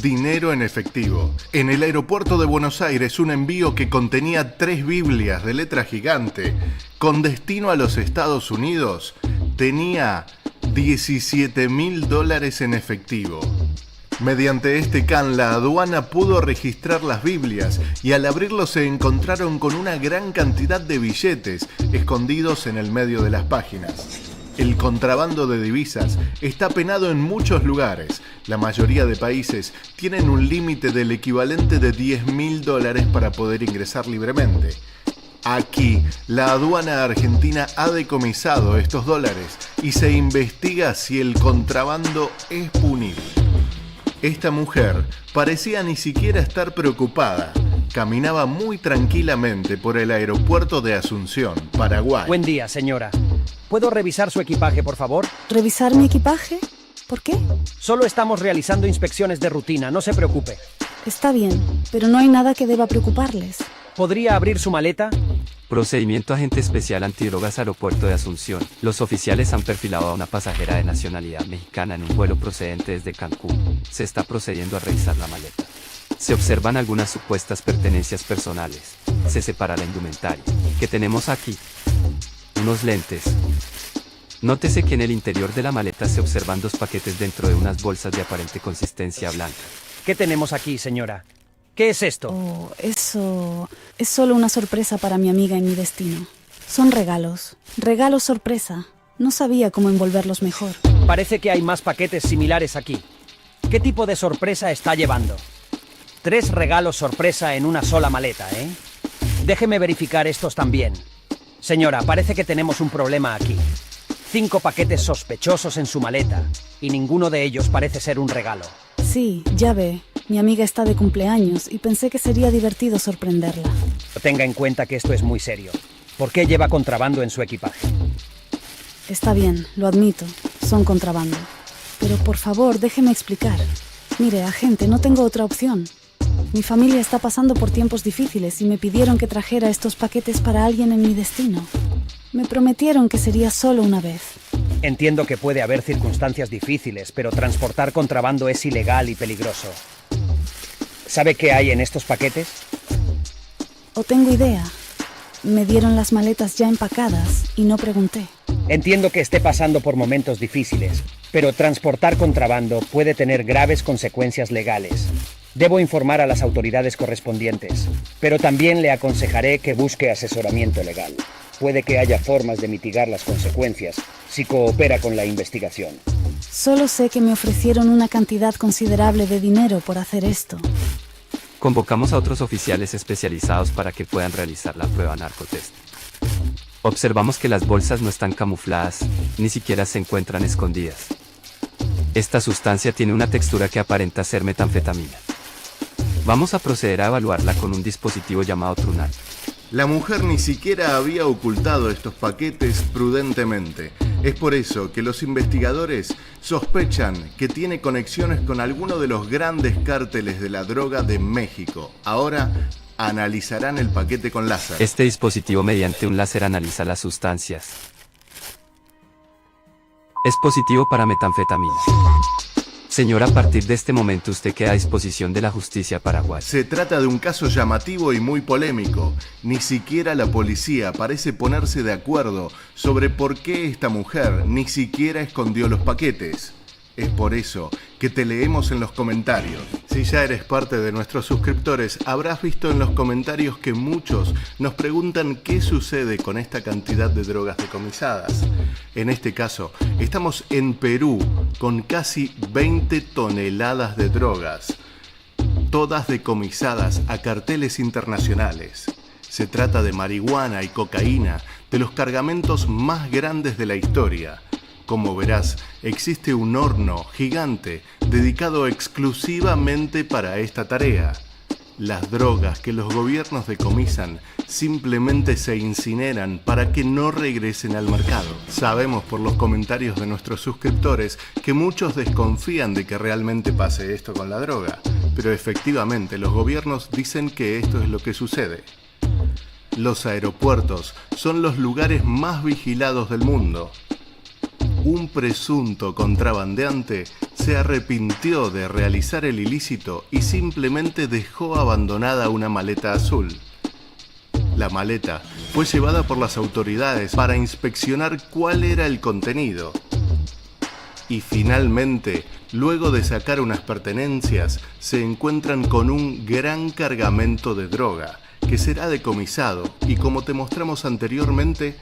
dinero en efectivo. En el aeropuerto de Buenos Aires, un envío que contenía 3 Biblias de letra gigante con destino a los Estados Unidos tenía $17.000 en efectivo. Mediante este CAN, la aduana pudo registrar las Biblias y al abrirlos se encontraron con una gran cantidad de billetes escondidos en el medio de las páginas. El contrabando de divisas está penado en muchos lugares. La mayoría de países tienen un límite del equivalente de $10.000 para poder ingresar libremente. Aquí, la aduana argentina ha decomisado estos dólares y se investiga si el contrabando es punible. Esta mujer parecía ni siquiera estar preocupada. Caminaba muy tranquilamente por el aeropuerto de Asunción, Paraguay. Buen día, señora. ¿Puedo revisar su equipaje, por favor? ¿Revisar mi equipaje? ¿Por qué? Solo estamos realizando inspecciones de rutina, no se preocupe. Está bien, pero no hay nada que deba preocuparles. ¿Podría abrir su maleta? Procedimiento Agente Especial Antidrogas Aeropuerto de Asunción. Los oficiales han perfilado a una pasajera de nacionalidad mexicana en un vuelo procedente desde Cancún. Se está procediendo a revisar la maleta. Se observan algunas supuestas pertenencias personales. Se separa la indumentaria. ¿Qué tenemos aquí? Unos lentes. Nótese que en el interior de la maleta se observan 2 paquetes dentro de unas bolsas de aparente consistencia blanca. ¿Qué tenemos aquí, señora? ¿Qué es esto? Oh, eso es solo una sorpresa para mi amiga en mi destino. Son regalos. Regalos sorpresa. No sabía cómo envolverlos mejor. Parece que hay más paquetes similares aquí. ¿Qué tipo de sorpresa está llevando? 3 regalos sorpresa en una sola maleta, ¿eh? Déjeme verificar estos también. Señora, parece que tenemos un problema aquí. 5 paquetes sospechosos en su maleta, y ninguno de ellos parece ser un regalo. Sí, ya ve. Mi amiga está de cumpleaños y pensé que sería divertido sorprenderla. Tenga en cuenta que esto es muy serio. ¿Por qué lleva contrabando en su equipaje? Está bien, lo admito. Son contrabando. Pero por favor, déjeme explicar. Mire, agente, no tengo otra opción. Mi familia está pasando por tiempos difíciles y me pidieron que trajera estos paquetes para alguien en mi destino. Me prometieron que sería solo una vez. Entiendo que puede haber circunstancias difíciles, pero transportar contrabando es ilegal y peligroso. ¿Sabe qué hay en estos paquetes? O tengo idea. Me dieron las maletas ya empacadas y no pregunté. Entiendo que esté pasando por momentos difíciles, pero transportar contrabando puede tener graves consecuencias legales. Debo informar a las autoridades correspondientes, pero también le aconsejaré que busque asesoramiento legal. Puede que haya formas de mitigar las consecuencias si coopera con la investigación. Solo sé que me ofrecieron una cantidad considerable de dinero por hacer esto. Convocamos a otros oficiales especializados para que puedan realizar la prueba narcotest. Observamos que las bolsas no están camufladas, ni siquiera se encuentran escondidas. Esta sustancia tiene una textura que aparenta ser metanfetamina. Vamos a proceder a evaluarla con un dispositivo llamado Trunal. La mujer ni siquiera había ocultado estos paquetes prudentemente. Es por eso que los investigadores sospechan que tiene conexiones con alguno de los grandes cárteles de la droga de México. Ahora analizarán el paquete con láser. Este dispositivo mediante un láser analiza las sustancias. Es positivo para metanfetamina. Señora, a partir de este momento usted queda a disposición de la justicia paraguaya. Se trata de un caso llamativo y muy polémico. Ni siquiera la policía parece ponerse de acuerdo sobre por qué esta mujer ni siquiera escondió los paquetes. Es por eso que te leemos en los comentarios. Si ya eres parte de nuestros suscriptores, habrás visto en los comentarios que muchos nos preguntan qué sucede con esta cantidad de drogas decomisadas. En este caso, estamos en Perú con casi 20 toneladas de drogas, todas decomisadas a carteles internacionales. Se trata de marihuana y cocaína, de los cargamentos más grandes de la historia. Como verás, existe un horno gigante dedicado exclusivamente para esta tarea. Las drogas que los gobiernos decomisan simplemente se incineran para que no regresen al mercado. Sabemos por los comentarios de nuestros suscriptores que muchos desconfían de que realmente pase esto con la droga, pero efectivamente los gobiernos dicen que esto es lo que sucede. Los aeropuertos son los lugares más vigilados del mundo. Un presunto contrabandeante se arrepintió de realizar el ilícito y simplemente dejó abandonada una maleta azul. La maleta fue llevada por las autoridades para inspeccionar cuál era el contenido. Y finalmente, luego de sacar unas pertenencias, se encuentran con un gran cargamento de droga que será decomisado y, como te mostramos anteriormente,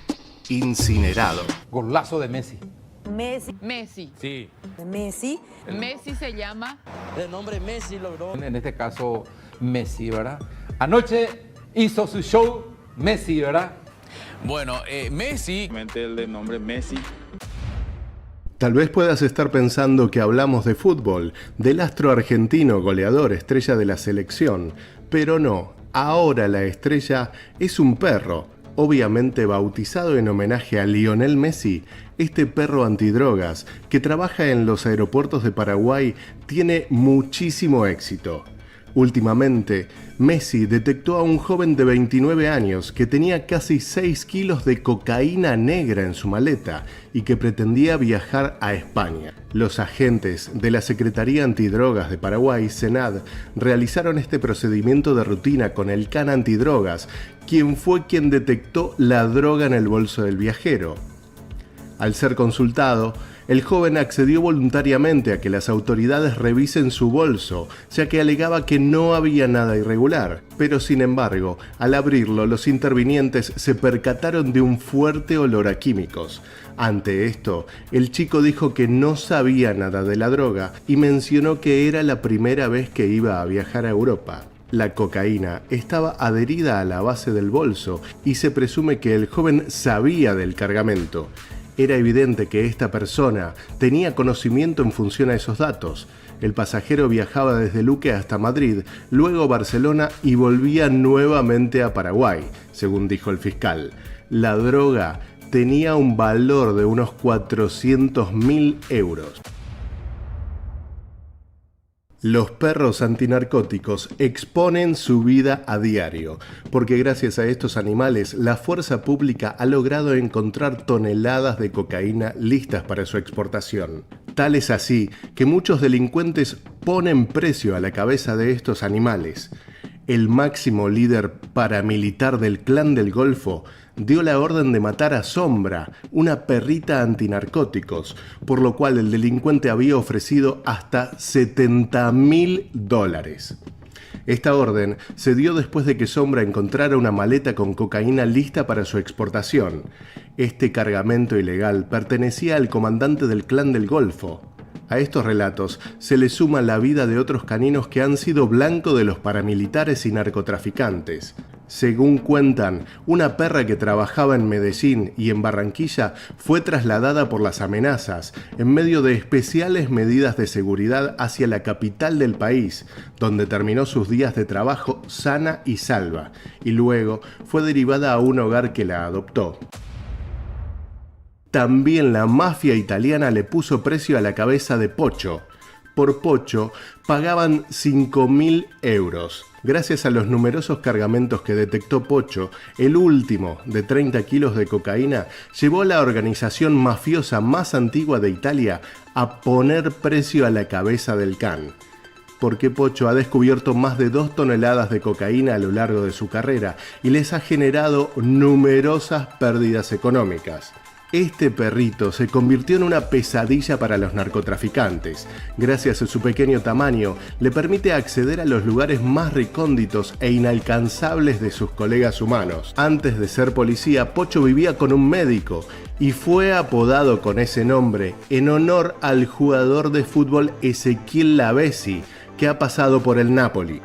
incinerado. Golazo de Messi. Messi. Sí. Messi. Messi se llama. El nombre Messi logró. En este caso, Messi, ¿verdad? Anoche hizo su show Messi, ¿verdad? Bueno, Messi. El de nombre Messi. Tal vez puedas estar pensando que hablamos de fútbol, del astro argentino goleador, estrella de la selección, pero no. Ahora la estrella es un perro, obviamente bautizado en homenaje a Lionel Messi. Este perro antidrogas que trabaja en los aeropuertos de Paraguay tiene muchísimo éxito. Últimamente, Messi detectó a un joven de 29 años que tenía casi 6 kilos de cocaína negra en su maleta y que pretendía viajar a España. Los agentes de la Secretaría Antidrogas de Paraguay, SENAD, realizaron este procedimiento de rutina con el can antidrogas, quien fue quien detectó la droga en el bolso del viajero. Al ser consultado, el joven accedió voluntariamente a que las autoridades revisen su bolso, ya que alegaba que no había nada irregular. Pero sin embargo, al abrirlo, los intervinientes se percataron de un fuerte olor a químicos. Ante esto, el chico dijo que no sabía nada de la droga y mencionó que era la primera vez que iba a viajar a Europa. La cocaína estaba adherida a la base del bolso y se presume que el joven sabía del cargamento. Era evidente que esta persona tenía conocimiento en función a esos datos. El pasajero viajaba desde Luque hasta Madrid, luego Barcelona y volvía nuevamente a Paraguay, según dijo el fiscal. La droga tenía un valor de unos 400.000 euros. Los perros antinarcóticos exponen su vida a diario, porque gracias a estos animales la fuerza pública ha logrado encontrar toneladas de cocaína listas para su exportación. Tal es así que muchos delincuentes ponen precio a la cabeza de estos animales. El máximo líder paramilitar del Clan del Golfo dio la orden de matar a Sombra, una perrita antinarcóticos, por lo cual el delincuente había ofrecido hasta $70.000. Esta orden se dio después de que Sombra encontrara una maleta con cocaína lista para su exportación. Este cargamento ilegal pertenecía al comandante del Clan del Golfo. A estos relatos se le suma la vida de otros caninos que han sido blanco de los paramilitares y narcotraficantes. Según cuentan, una perra que trabajaba en Medellín y en Barranquilla fue trasladada por las amenazas en medio de especiales medidas de seguridad hacia la capital del país, donde terminó sus días de trabajo sana y salva, y luego fue derivada a un hogar que la adoptó. También la mafia italiana le puso precio a la cabeza de Pocho. Por Pocho pagaban 5.000 euros. Gracias a los numerosos cargamentos que detectó Pocho, el último, de 30 kilos de cocaína, llevó a la organización mafiosa más antigua de Italia a poner precio a la cabeza del can. Porque Pocho ha descubierto más de 2 toneladas de cocaína a lo largo de su carrera y les ha generado numerosas pérdidas económicas. Este perrito se convirtió en una pesadilla para los narcotraficantes. Gracias a su pequeño tamaño, le permite acceder a los lugares más recónditos e inalcanzables de sus colegas humanos. Antes de ser policía, Pocho vivía con un médico y fue apodado con ese nombre en honor al jugador de fútbol Ezequiel Lavezzi, que ha pasado por el Napoli.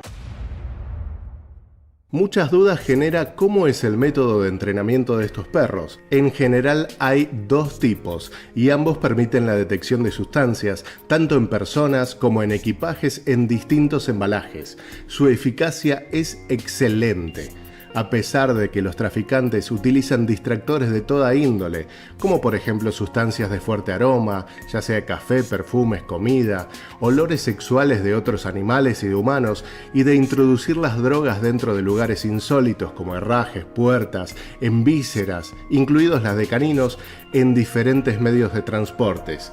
Muchas dudas genera cómo es el método de entrenamiento de estos perros. En general hay 2 tipos y ambos permiten la detección de sustancias, tanto en personas como en equipajes en distintos embalajes. Su eficacia es excelente. A pesar de que los traficantes utilizan distractores de toda índole, como por ejemplo sustancias de fuerte aroma, ya sea café, perfumes, comida, olores sexuales de otros animales y de humanos, y de introducir las drogas dentro de lugares insólitos como herrajes, puertas, en vísceras, incluidos las de caninos, en diferentes medios de transportes.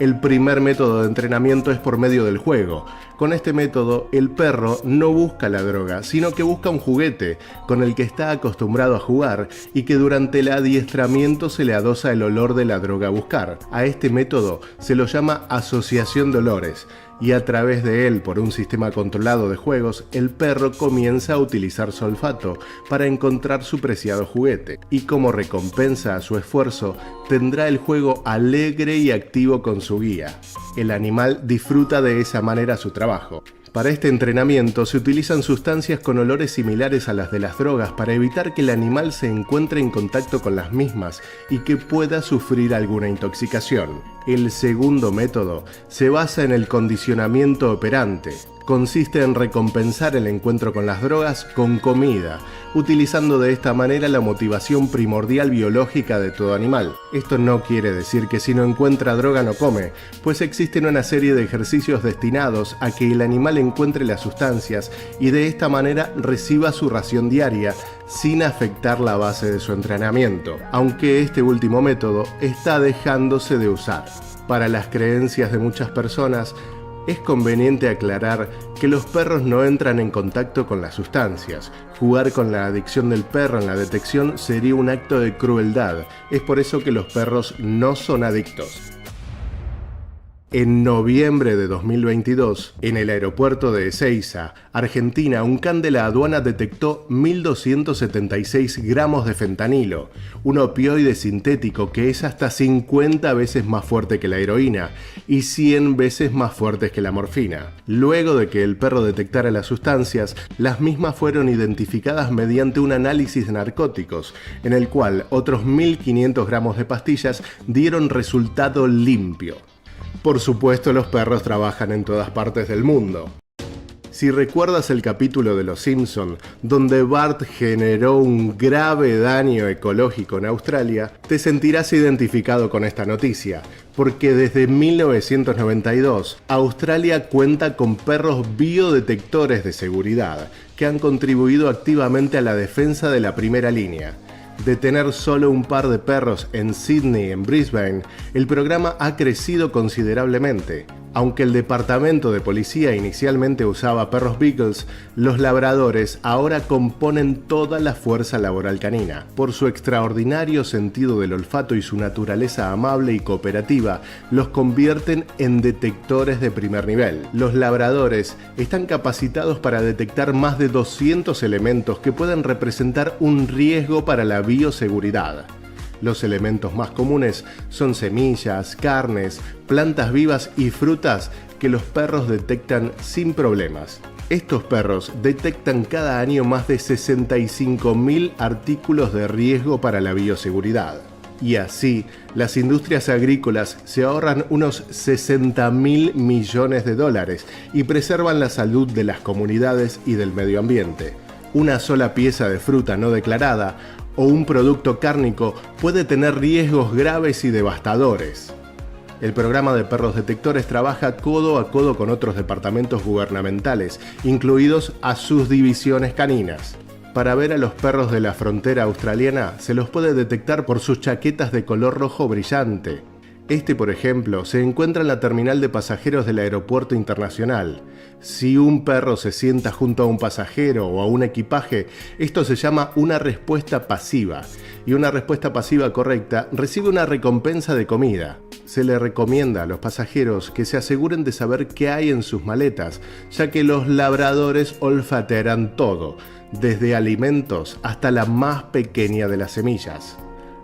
El primer método de entrenamiento es por medio del juego. Con este método, el perro no busca la droga, sino que busca un juguete con el que está acostumbrado a jugar y que durante el adiestramiento se le adosa el olor de la droga a buscar. A este método se lo llama asociación de olores, y a través de él, por un sistema controlado de juegos, el perro comienza a utilizar su olfato para encontrar su preciado juguete, y como recompensa a su esfuerzo, tendrá el juego alegre y activo con su guía. El animal disfruta de esa manera su trabajo. Para este entrenamiento se utilizan sustancias con olores similares a las de las drogas para evitar que el animal se encuentre en contacto con las mismas y que pueda sufrir alguna intoxicación. El segundo método se basa en el condicionamiento operante. consiste en recompensar el encuentro con las drogas con comida, utilizando de esta manera la motivación primordial biológica de todo animal. Esto no quiere decir que si no encuentra droga no come, pues existen una serie de ejercicios destinados a que el animal encuentre las sustancias y de esta manera reciba su ración diaria sin afectar la base de su entrenamiento, aunque este último método está dejándose de usar. Para las creencias de muchas personas, es conveniente aclarar que los perros no entran en contacto con las sustancias. Jugar con la adicción del perro en la detección sería un acto de crueldad. Es por eso que los perros no son adictos. En noviembre de 2022, en el aeropuerto de Ezeiza, Argentina, un can de la aduana detectó 1.276 gramos de fentanilo, un opioide sintético que es hasta 50 veces más fuerte que la heroína y 100 veces más fuerte que la morfina. Luego de que el perro detectara las sustancias, las mismas fueron identificadas mediante un análisis de narcóticos, en el cual otros 1.500 gramos de pastillas dieron resultado limpio. Por supuesto, los perros trabajan en todas partes del mundo. Si recuerdas el capítulo de Los Simpson, donde Bart generó un grave daño ecológico en Australia, te sentirás identificado con esta noticia, porque desde 1992, Australia cuenta con perros biodetectores de seguridad, que han contribuido activamente a la defensa de la primera línea. De tener solo un par de perros en Sydney y en Brisbane, el programa ha crecido considerablemente. Aunque el departamento de policía inicialmente usaba perros beagles, los labradores ahora componen toda la fuerza laboral canina. Por su extraordinario sentido del olfato y su naturaleza amable y cooperativa, los convierten en detectores de primer nivel. Los labradores están capacitados para detectar más de 200 elementos que pueden representar un riesgo para la bioseguridad. Los elementos más comunes son semillas, carnes, plantas vivas y frutas que los perros detectan sin problemas. Estos perros detectan cada año más de 65.000 artículos de riesgo para la bioseguridad. Y así, las industrias agrícolas se ahorran unos 60.000 millones de dólares y preservan la salud de las comunidades y del medio ambiente. Una sola pieza de fruta no declarada o un producto cárnico puede tener riesgos graves y devastadores. El programa de perros detectores trabaja codo a codo con otros departamentos gubernamentales, incluidos a sus divisiones caninas. Para ver a los perros de la frontera australiana se los puede detectar por sus chaquetas de color rojo brillante. Este, por ejemplo, se encuentra en la terminal de pasajeros del aeropuerto internacional. Si un perro se sienta junto a un pasajero o a un equipaje, esto se llama una respuesta pasiva. Y una respuesta pasiva correcta recibe una recompensa de comida. Se le recomienda a los pasajeros que se aseguren de saber qué hay en sus maletas, ya que los labradores olfatearán todo, desde alimentos hasta la más pequeña de las semillas.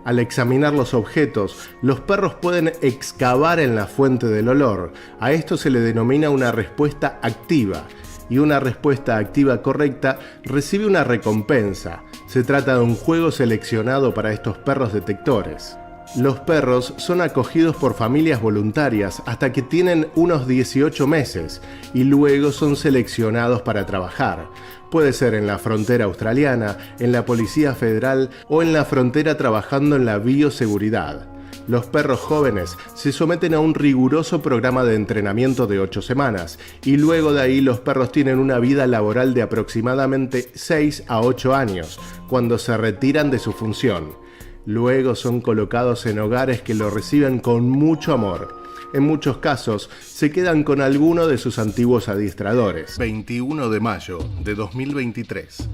Al examinar los objetos, los perros pueden excavar en la fuente del olor. A esto se le denomina una respuesta activa. Y una respuesta activa correcta recibe una recompensa. Se trata de un juego seleccionado para estos perros detectores. Los perros son acogidos por familias voluntarias hasta que tienen unos 18 meses y luego son seleccionados para trabajar. Puede ser en la frontera australiana, en la Policía Federal o en la frontera trabajando en la bioseguridad. Los perros jóvenes se someten a un riguroso programa de entrenamiento de 8 semanas y luego de ahí los perros tienen una vida laboral de aproximadamente 6 a 8 años, cuando se retiran de su función. Luego son colocados en hogares que lo reciben con mucho amor. En muchos casos, se quedan con alguno de sus antiguos adiestradores. 21 de mayo de 2023.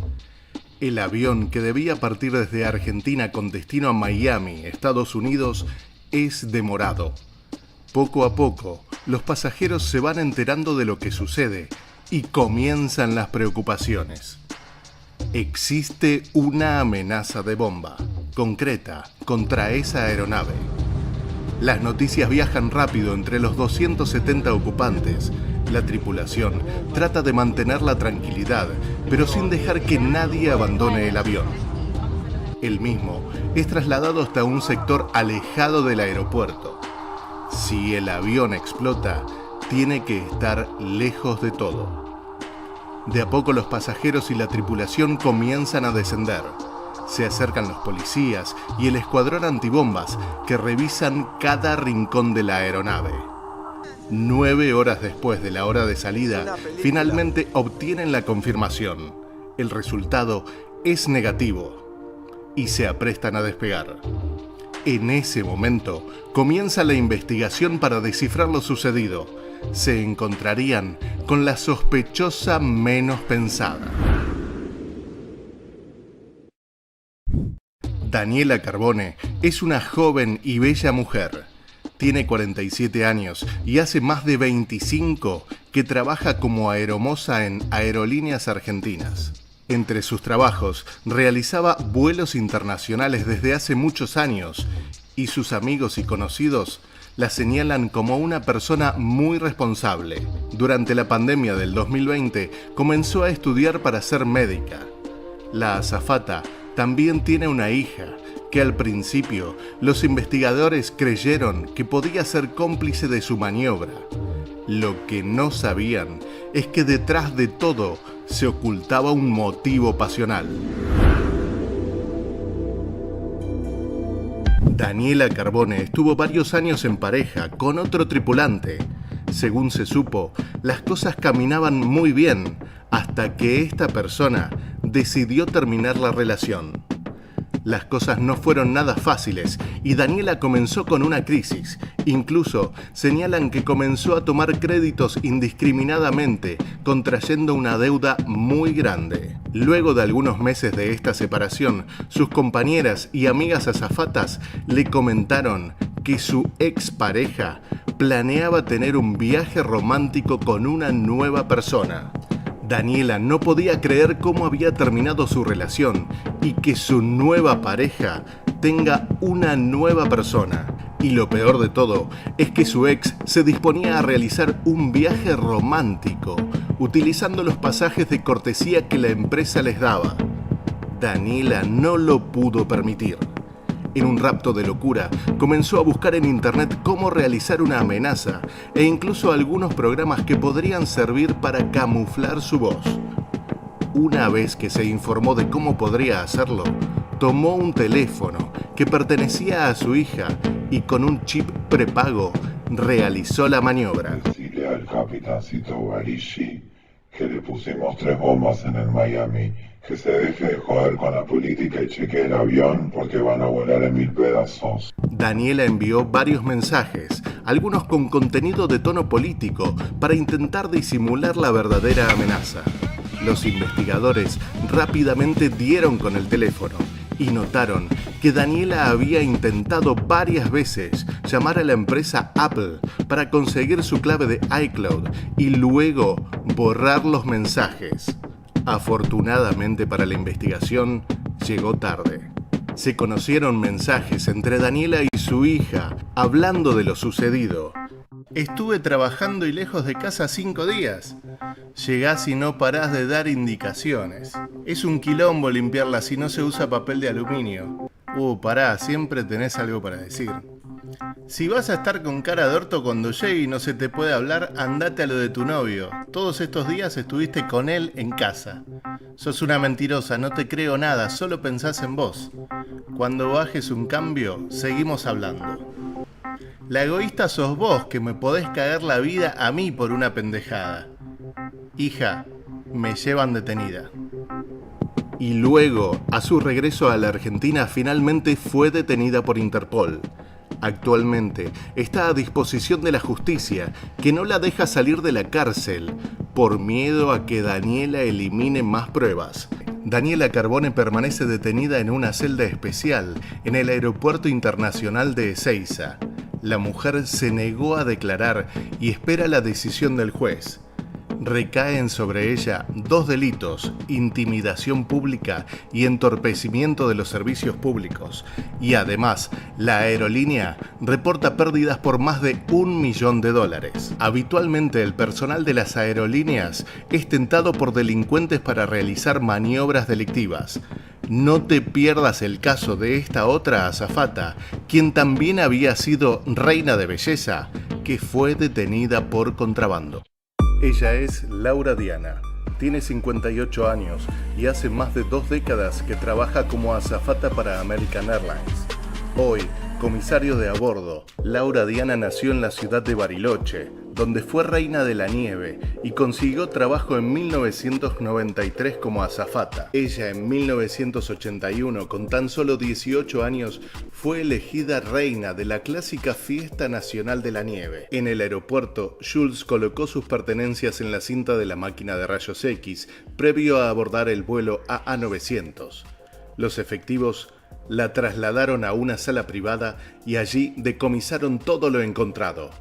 El avión que debía partir desde Argentina con destino a Miami, Estados Unidos, es demorado. Poco a poco, los pasajeros se van enterando de lo que sucede y comienzan las preocupaciones. Existe una amenaza de bomba concreta contra esa aeronave. Las noticias viajan rápido entre los 270 ocupantes. La tripulación trata de mantener la tranquilidad, pero sin dejar que nadie abandone el avión. El mismo es trasladado hasta un sector alejado del aeropuerto. Si el avión explota, tiene que estar lejos de todo. De a poco los pasajeros y la tripulación comienzan a descender. Se acercan los policías y el escuadrón antibombas que revisan cada rincón de la aeronave. 9 horas después de la hora de salida, finalmente obtienen la confirmación. El resultado es negativo y se aprestan a despegar. En ese momento comienza la investigación para descifrar lo sucedido. Se encontrarían con la sospechosa menos pensada. Daniela Carbone es una joven y bella mujer. Tiene 47 años y hace más de 25 que trabaja como aeromoza en Aerolíneas Argentinas. Entre sus trabajos, realizaba vuelos internacionales desde hace muchos años y sus amigos y conocidos la señalan como una persona muy responsable. Durante la pandemia del 2020 comenzó a estudiar para ser médica. La azafata también tiene una hija que al principio los investigadores creyeron que podía ser cómplice de su maniobra. Lo que no sabían es que detrás de todo se ocultaba un motivo pasional. Daniela Carbone estuvo varios años en pareja con otro tripulante. Según se supo, las cosas caminaban muy bien hasta que esta persona decidió terminar la relación. Las cosas no fueron nada fáciles y Daniela comenzó con una crisis. Incluso señalan que comenzó a tomar créditos indiscriminadamente, contrayendo una deuda muy grande. Luego de algunos meses de esta separación, sus compañeras y amigas azafatas le comentaron que su expareja planeaba tener un viaje romántico con una nueva persona. Daniela no podía creer cómo había terminado su relación y que su nueva pareja tenga una nueva persona. Y lo peor de todo es que su ex se disponía a realizar un viaje romántico utilizando los pasajes de cortesía que la empresa les daba. Daniela no lo pudo permitir. En un rapto de locura, comenzó a buscar en internet cómo realizar una amenaza e incluso algunos programas que podrían servir para camuflar su voz. Una vez que se informó de cómo podría hacerlo, tomó un teléfono que pertenecía a su hija y con un chip prepago realizó la maniobra. Decirle al capitancito Barishi que le pusimos 3 bombas en el Miami. Que se deje de joder con la política y chequee el avión porque van a volar en 1000 pedazos. Daniela envió varios mensajes, algunos con contenido de tono político, para intentar disimular la verdadera amenaza. Los investigadores rápidamente dieron con el teléfono y notaron que Daniela había intentado varias veces llamar a la empresa Apple para conseguir su clave de iCloud y luego borrar los mensajes. Afortunadamente para la investigación, llegó tarde. Se conocieron mensajes entre Daniela y su hija, hablando de lo sucedido. Estuve trabajando y lejos de casa 5 días. Llegás y no parás de dar indicaciones. Es un quilombo limpiarla si no se usa papel de aluminio. Pará, siempre tenés algo para decir. Si vas a estar con cara de orto cuando llegue y no se te puede hablar, andate a lo de tu novio. Todos estos días estuviste con él en casa. Sos una mentirosa, no te creo nada, solo pensás en vos. Cuando bajes un cambio, seguimos hablando. La egoísta sos vos, que me podés cagar la vida a mí por una pendejada. Hija, me llevan detenida. Y luego, a su regreso a la Argentina, finalmente fue detenida por Interpol. Actualmente está a disposición de la justicia, que no la deja salir de la cárcel por miedo a que Daniela elimine más pruebas. Daniela Carbone permanece detenida en una celda especial en el Aeropuerto Internacional de Ezeiza. La mujer se negó a declarar y espera la decisión del juez. Recaen sobre ella 2 delitos, intimidación pública y entorpecimiento de los servicios públicos. Y además, la aerolínea reporta pérdidas por más de $1 millón. Habitualmente el personal de las aerolíneas es tentado por delincuentes para realizar maniobras delictivas. No te pierdas el caso de esta otra azafata, quien también había sido reina de belleza, que fue detenida por contrabando. Ella es Laura Diana, tiene 58 años y hace más de 2 décadas que trabaja como azafata para American Airlines. Hoy, comisario de a bordo, Laura Diana nació en la ciudad de Bariloche, donde fue reina de la nieve y consiguió trabajo en 1993 como azafata. Ella en 1981, con tan solo 18 años, fue elegida reina de la clásica Fiesta Nacional de la Nieve. En el aeropuerto, Jules colocó sus pertenencias en la cinta de la máquina de rayos X, previo a abordar el vuelo AA900. Los efectivos la trasladaron a una sala privada y allí decomisaron todo lo encontrado.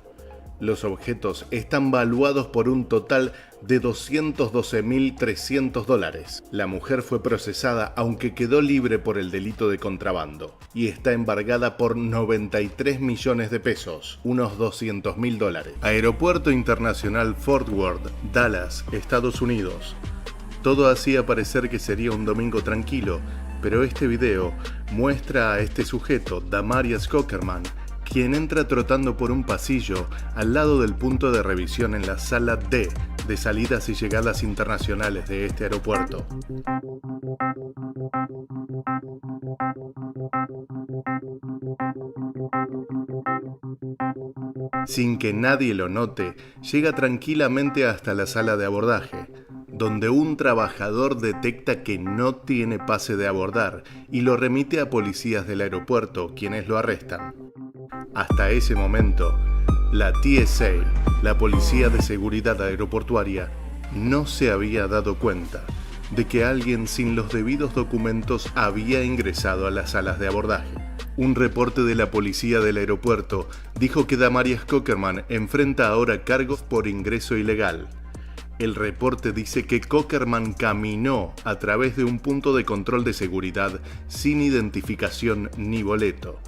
Los objetos están valuados por un total de $212.300. La mujer fue procesada, aunque quedó libre por el delito de contrabando, y está embargada por 93 millones de pesos, unos $200.000. Aeropuerto Internacional Fort Worth, Dallas, Estados Unidos. Todo hacía parecer que sería un domingo tranquilo, pero este video muestra a este sujeto, Damarius Cockerman, quien entra trotando por un pasillo al lado del punto de revisión en la sala D de salidas y llegadas internacionales de este aeropuerto. Sin que nadie lo note, llega tranquilamente hasta la sala de abordaje, donde un trabajador detecta que no tiene pase de abordar y lo remite a policías del aeropuerto, quienes lo arrestan. Hasta ese momento, la TSA, la Policía de Seguridad Aeroportuaria, no se había dado cuenta de que alguien sin los debidos documentos había ingresado a las salas de abordaje. Un reporte de la policía del aeropuerto dijo que Damarius Cockerman enfrenta ahora cargos por ingreso ilegal. El reporte dice que Cockerman caminó a través de un punto de control de seguridad sin identificación ni boleto.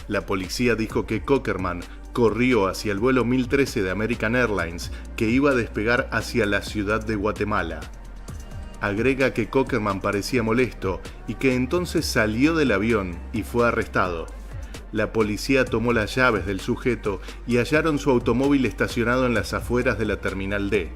La policía dijo que Cockerman corrió hacia el vuelo 1013 de American Airlines que iba a despegar hacia la ciudad de Guatemala. Agrega que Cockerman parecía molesto y que entonces salió del avión y fue arrestado. La policía tomó las llaves del sujeto y hallaron su automóvil estacionado en las afueras de la Terminal D.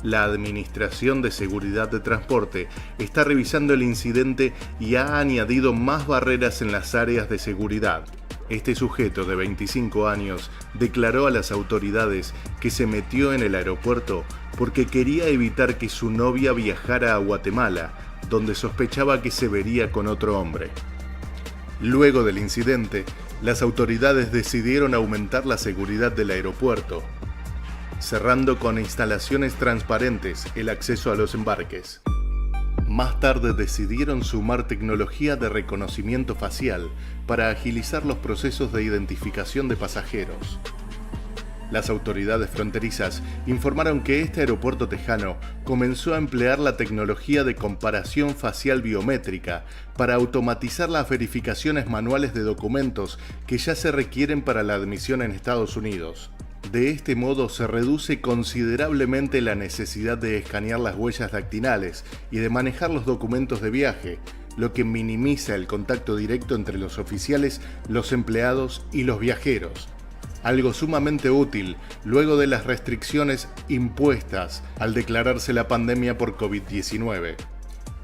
La Administración de Seguridad de Transporte está revisando el incidente y ha añadido más barreras en las áreas de seguridad. Este sujeto de 25 años declaró a las autoridades que se metió en el aeropuerto porque quería evitar que su novia viajara a Guatemala, donde sospechaba que se vería con otro hombre. Luego del incidente, las autoridades decidieron aumentar la seguridad del aeropuerto, cerrando con instalaciones transparentes el acceso a los embarques. Más tarde decidieron sumar tecnología de reconocimiento facial para agilizar los procesos de identificación de pasajeros. Las autoridades fronterizas informaron que este aeropuerto tejano comenzó a emplear la tecnología de comparación facial biométrica para automatizar las verificaciones manuales de documentos que ya se requieren para la admisión en Estados Unidos. De este modo se reduce considerablemente la necesidad de escanear las huellas dactilares y de manejar los documentos de viaje, lo que minimiza el contacto directo entre los oficiales, los empleados y los viajeros. Algo sumamente útil luego de las restricciones impuestas al declararse la pandemia por COVID-19.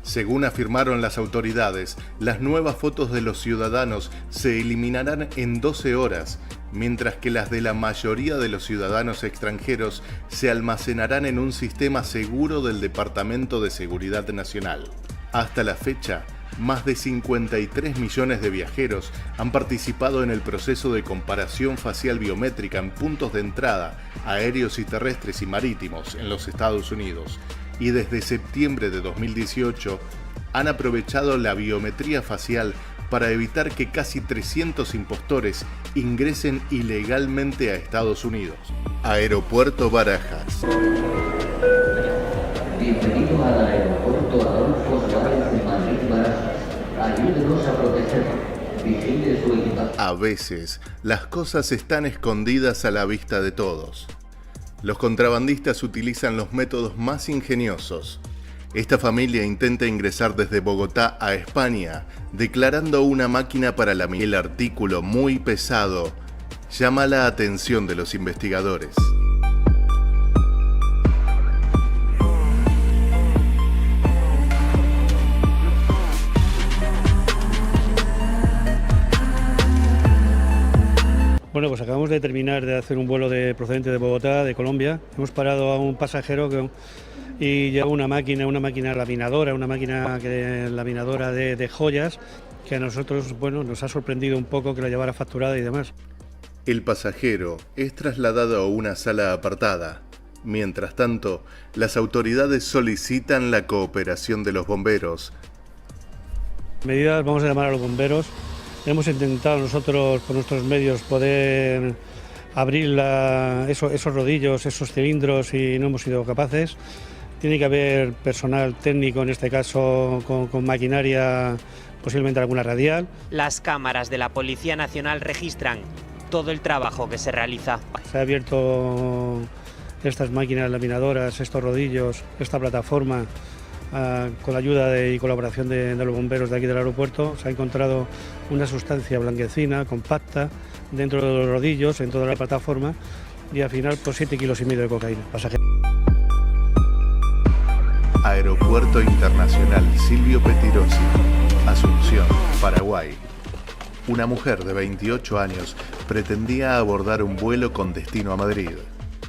Según afirmaron las autoridades, las nuevas fotos de los ciudadanos se eliminarán en 12 horas, mientras que las de la mayoría de los ciudadanos extranjeros se almacenarán en un sistema seguro del Departamento de Seguridad Nacional. Hasta la fecha, más de 53 millones de viajeros han participado en el proceso de comparación facial biométrica en puntos de entrada, aéreos y terrestres y marítimos en los Estados Unidos, y desde septiembre de 2018 han aprovechado la biometría facial para evitar que casi 300 impostores ingresen ilegalmente a Estados Unidos. Aeropuerto Barajas. Bienvenido al aeropuerto Adolfo Suárez de Madrid Barajas. Ayúdenos a protegerlo. Vigile su equipaje. A veces, las cosas están escondidas a la vista de todos. Los contrabandistas utilizan los métodos más ingeniosos. Esta familia intenta ingresar desde Bogotá a España, declarando una máquina para la minería. El artículo, muy pesado, llama la atención de los investigadores. Bueno, pues acabamos de terminar de hacer un vuelo procedente de Bogotá, de Colombia. Hemos parado a un pasajero y lleva una máquina laminadora, laminadora de joyas, que a nosotros, bueno, nos ha sorprendido un poco que la llevara facturada y demás. El pasajero es trasladado a una sala apartada. Mientras tanto, las autoridades solicitan la cooperación de los bomberos. Medidas, vamos a llamar a los bomberos. Hemos intentado nosotros, por nuestros medios, poder abrir esos rodillos, esos cilindros, y no hemos sido capaces. Tiene que haber personal técnico, en este caso con maquinaria, posiblemente alguna radial. Las cámaras de la Policía Nacional registran todo el trabajo que se realiza. Se ha abierto estas máquinas laminadoras, estos rodillos, esta plataforma, con la ayuda y colaboración de los bomberos de aquí del aeropuerto. Se ha encontrado una sustancia blanquecina, compacta, dentro de los rodillos, en toda la plataforma, y al final, pues 7,5 kilos de cocaína. Aeropuerto Internacional Silvio Pettirossi, Asunción, Paraguay. Una mujer de 28 años pretendía abordar un vuelo con destino a Madrid.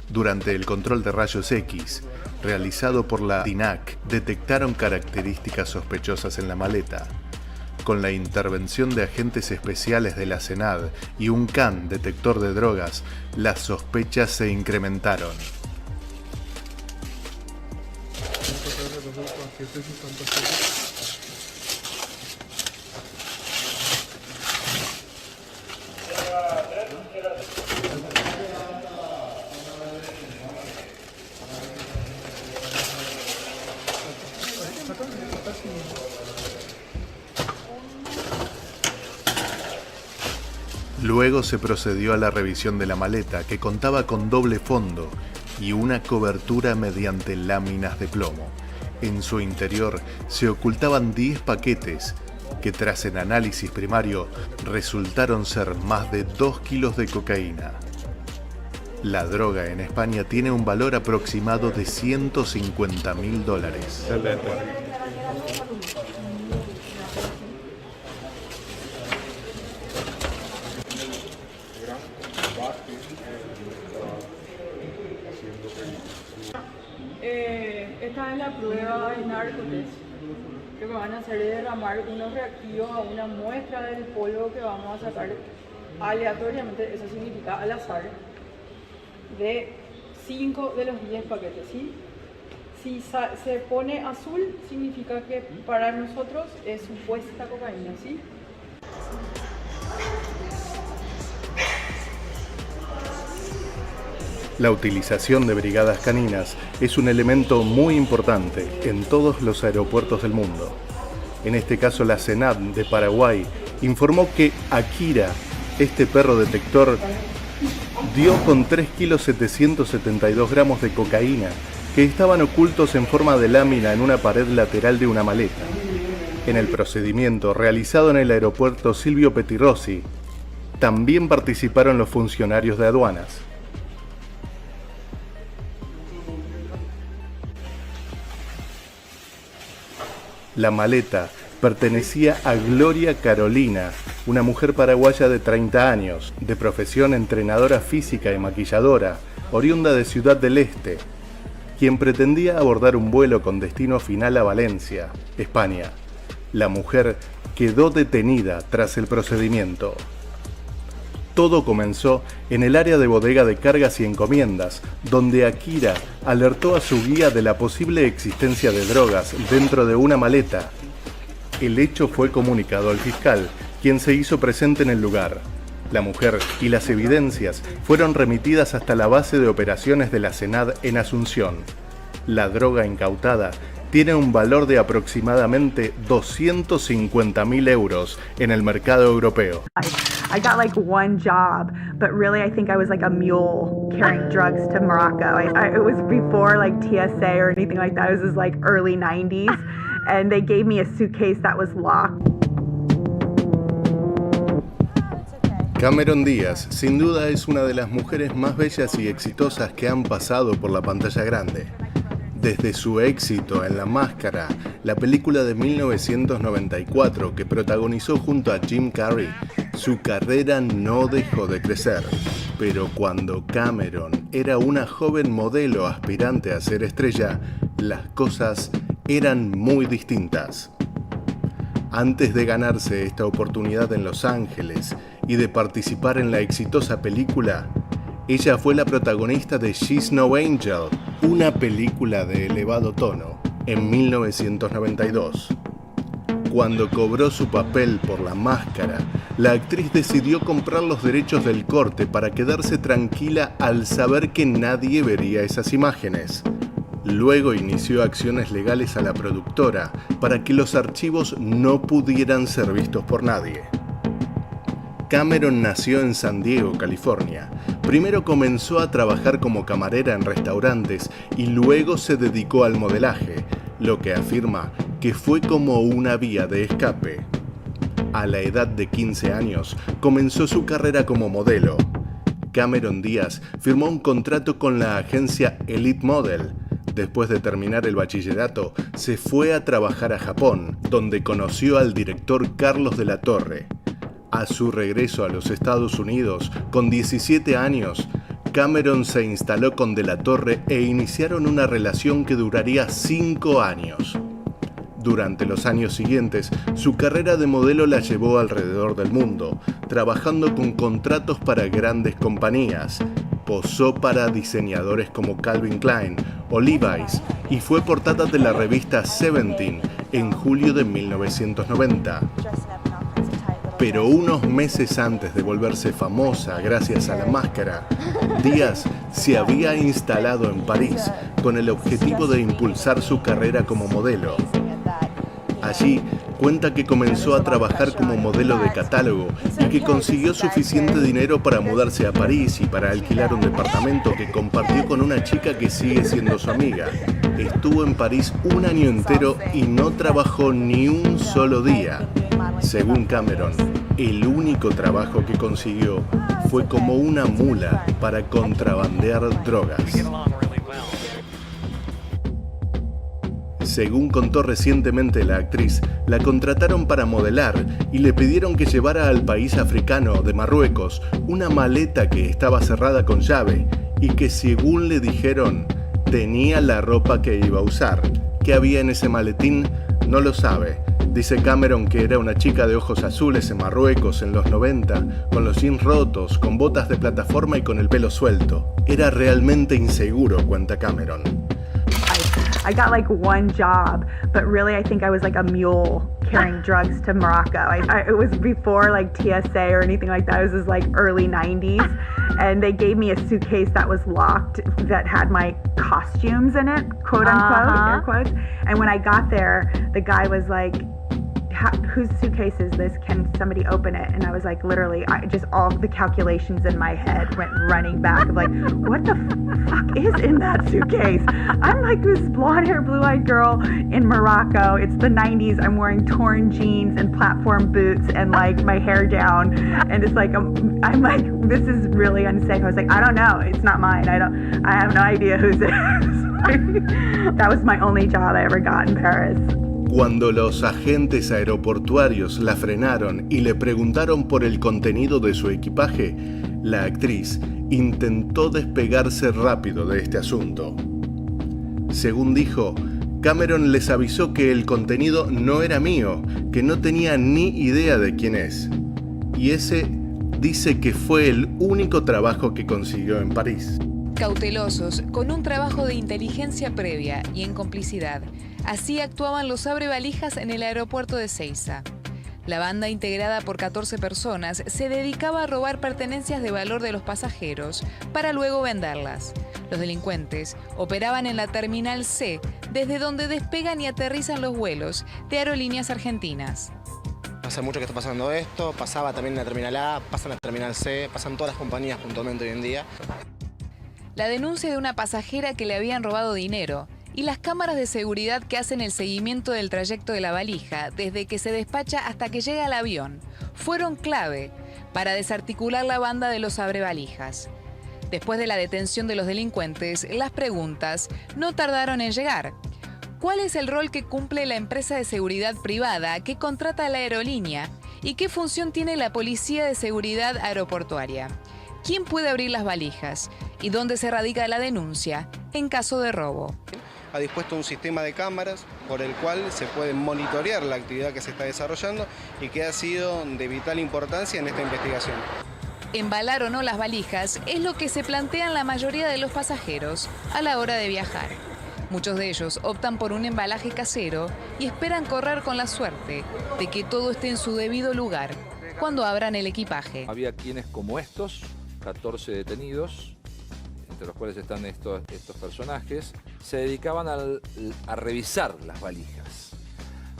Durante el control de rayos X, realizado por la DINAC, detectaron características sospechosas en la maleta. Con la intervención de agentes especiales de la SENAD y un can detector de drogas, las sospechas se incrementaron. Luego se procedió a la revisión de la maleta, que contaba con doble fondo y una cobertura mediante láminas de plomo. En su interior se ocultaban 10 paquetes que, tras el análisis primario, resultaron ser más de 2 kilos de cocaína. La droga en España tiene un valor aproximado de $150.000. Esta es la prueba de narcotest. Lo que van a hacer es derramar unos reactivos a una muestra del polvo que vamos a sacar aleatoriamente, eso significa al azar, de 5 de los 10 paquetes, ¿sí? Si se pone azul, significa que para nosotros es supuesta cocaína, ¿sí? La utilización de brigadas caninas es un elemento muy importante en todos los aeropuertos del mundo. En este caso, la SENAD de Paraguay informó que Akira, este perro detector, dio con 3,772 kilos de cocaína que estaban ocultos en forma de lámina en una pared lateral de una maleta. En el procedimiento realizado en el aeropuerto Silvio Pettirossi, también participaron los funcionarios de aduanas. La maleta pertenecía a Gloria Carolina, una mujer paraguaya de 30 años, de profesión entrenadora física y maquilladora, oriunda de Ciudad del Este, quien pretendía abordar un vuelo con destino final a Valencia, España. La mujer quedó detenida tras el procedimiento. Todo comenzó en el área de bodega de cargas y encomiendas, donde Akira alertó a su guía de la posible existencia de drogas dentro de una maleta. El hecho fue comunicado al fiscal, quien se hizo presente en el lugar. La mujer y las evidencias fueron remitidas hasta la base de operaciones de la SENAD en Asunción. La droga incautada tiene un valor de aproximadamente 250.000 euros en el mercado europeo. I got like one job, but really I think I was like a mule carrying drugs to Morocco. It was before like TSA or anything like that. It was like early 90s, and they gave me a suitcase that was locked. Cameron Díaz, sin duda, es una de las mujeres más bellas y exitosas que han pasado por la pantalla grande. Desde su éxito en La Máscara, la película de 1994 que protagonizó junto a Jim Carrey, Su carrera no dejó de crecer, pero cuando Cameron era una joven modelo aspirante a ser estrella, las cosas eran muy distintas. Antes de ganarse esta oportunidad en Los Ángeles y de participar en la exitosa película, ella fue la protagonista de She's No Angel, una película de elevado tono, en 1992. Cuando cobró su papel por La Máscara, la actriz decidió comprar los derechos del corte para quedarse tranquila al saber que nadie vería esas imágenes. Luego inició acciones legales a la productora para que los archivos no pudieran ser vistos por nadie. Cameron nació en San Diego, California. Primero comenzó a trabajar como camarera en restaurantes y luego se dedicó al modelaje, lo que afirma que fue como una vía de escape. A la edad de 15 años comenzó su carrera como modelo. Cameron Díaz firmó un contrato con la agencia Elite Model. Después de terminar el bachillerato, se fue a trabajar a Japón, donde conoció al director Carlos de la Torre. A su regreso a los Estados Unidos, con 17 años, Cameron se instaló con De la Torre e iniciaron una relación que duraría 5 años. Durante los años siguientes, su carrera de modelo la llevó alrededor del mundo, trabajando con contratos para grandes compañías. Posó para diseñadores como Calvin Klein o Levi's y fue portada de la revista Seventeen en julio de 1990. Pero unos meses antes de volverse famosa gracias a La Máscara, Díaz se había instalado en París con el objetivo de impulsar su carrera como modelo. Allí cuenta que comenzó a trabajar como modelo de catálogo y que consiguió suficiente dinero para mudarse a París y para alquilar un departamento que compartió con una chica que sigue siendo su amiga. Estuvo en París un año entero y no trabajó ni un solo día. Según Cameron, el único trabajo que consiguió fue como una mula para contrabandear drogas. Según contó recientemente la actriz, la contrataron para modelar y le pidieron que llevara al país africano de Marruecos una maleta que estaba cerrada con llave y que, según le dijeron, tenía la ropa que iba a usar. ¿Qué había en ese maletín? No lo sabe. Dice Cameron que era una chica de ojos azules en Marruecos en los 90, con los jeans rotos, con botas de plataforma y con el pelo suelto. Era realmente inseguro, cuenta Cameron. I got like one job, but really I think I was like a mule carrying drugs to Morocco. It was before like TSA or anything like that. It was like early 90s. And they gave me a suitcase that was locked that had my costumes in it, quote unquote, air quotes. And when I got there, the guy was like, whose suitcase is this? Can somebody open it? And I was like, literally, just all the calculations in my head went running back of like, what the fuck is in that suitcase? I'm like this blonde-haired, blue-eyed girl in Morocco. It's the 90s. I'm wearing torn jeans and platform boots and like my hair down. And it's like, I'm like, this is really unsafe. I was like, I don't know. It's not mine. I have no idea whose it is. That was my only job I ever got in Paris. Cuando los agentes aeroportuarios la frenaron y le preguntaron por el contenido de su equipaje, la actriz intentó despegarse rápido de este asunto. Según dijo, Cameron les avisó que el contenido no era mío, que no tenía ni idea de quién es. Y ese dice que fue el único trabajo que consiguió en París. Cautelosos, con un trabajo de inteligencia previa y en complicidad, así actuaban los abrevalijas en el aeropuerto de Ezeiza. La banda, integrada por 14 personas, se dedicaba a robar pertenencias de valor de los pasajeros para luego venderlas. Los delincuentes operaban en la Terminal C, desde donde despegan y aterrizan los vuelos de aerolíneas argentinas. Hace mucho que está pasando esto, pasaba también en la Terminal A, pasa en la Terminal C, pasan todas las compañías puntualmente hoy en día. La denuncia de una pasajera que le habían robado dinero y las cámaras de seguridad que hacen el seguimiento del trayecto de la valija desde que se despacha hasta que llega al avión fueron clave para desarticular la banda de los abrevalijas. Después de la detención de los delincuentes, las preguntas no tardaron en llegar. ¿Cuál es el rol que cumple la empresa de seguridad privada que contrata a la aerolínea? ¿Y qué función tiene la Policía de Seguridad Aeroportuaria? ¿Quién puede abrir las valijas? ¿Y dónde se radica la denuncia en caso de robo? Ha dispuesto un sistema de cámaras por el cual se puede monitorear la actividad que se está desarrollando y que ha sido de vital importancia en esta investigación. Embalar o no las valijas es lo que se plantean la mayoría de los pasajeros a la hora de viajar. Muchos de ellos optan por un embalaje casero y esperan correr con la suerte de que todo esté en su debido lugar cuando abran el equipaje. Había quienes como estos, 14 detenidos, entre los cuales están estos personajes, se dedicaban a revisar las valijas.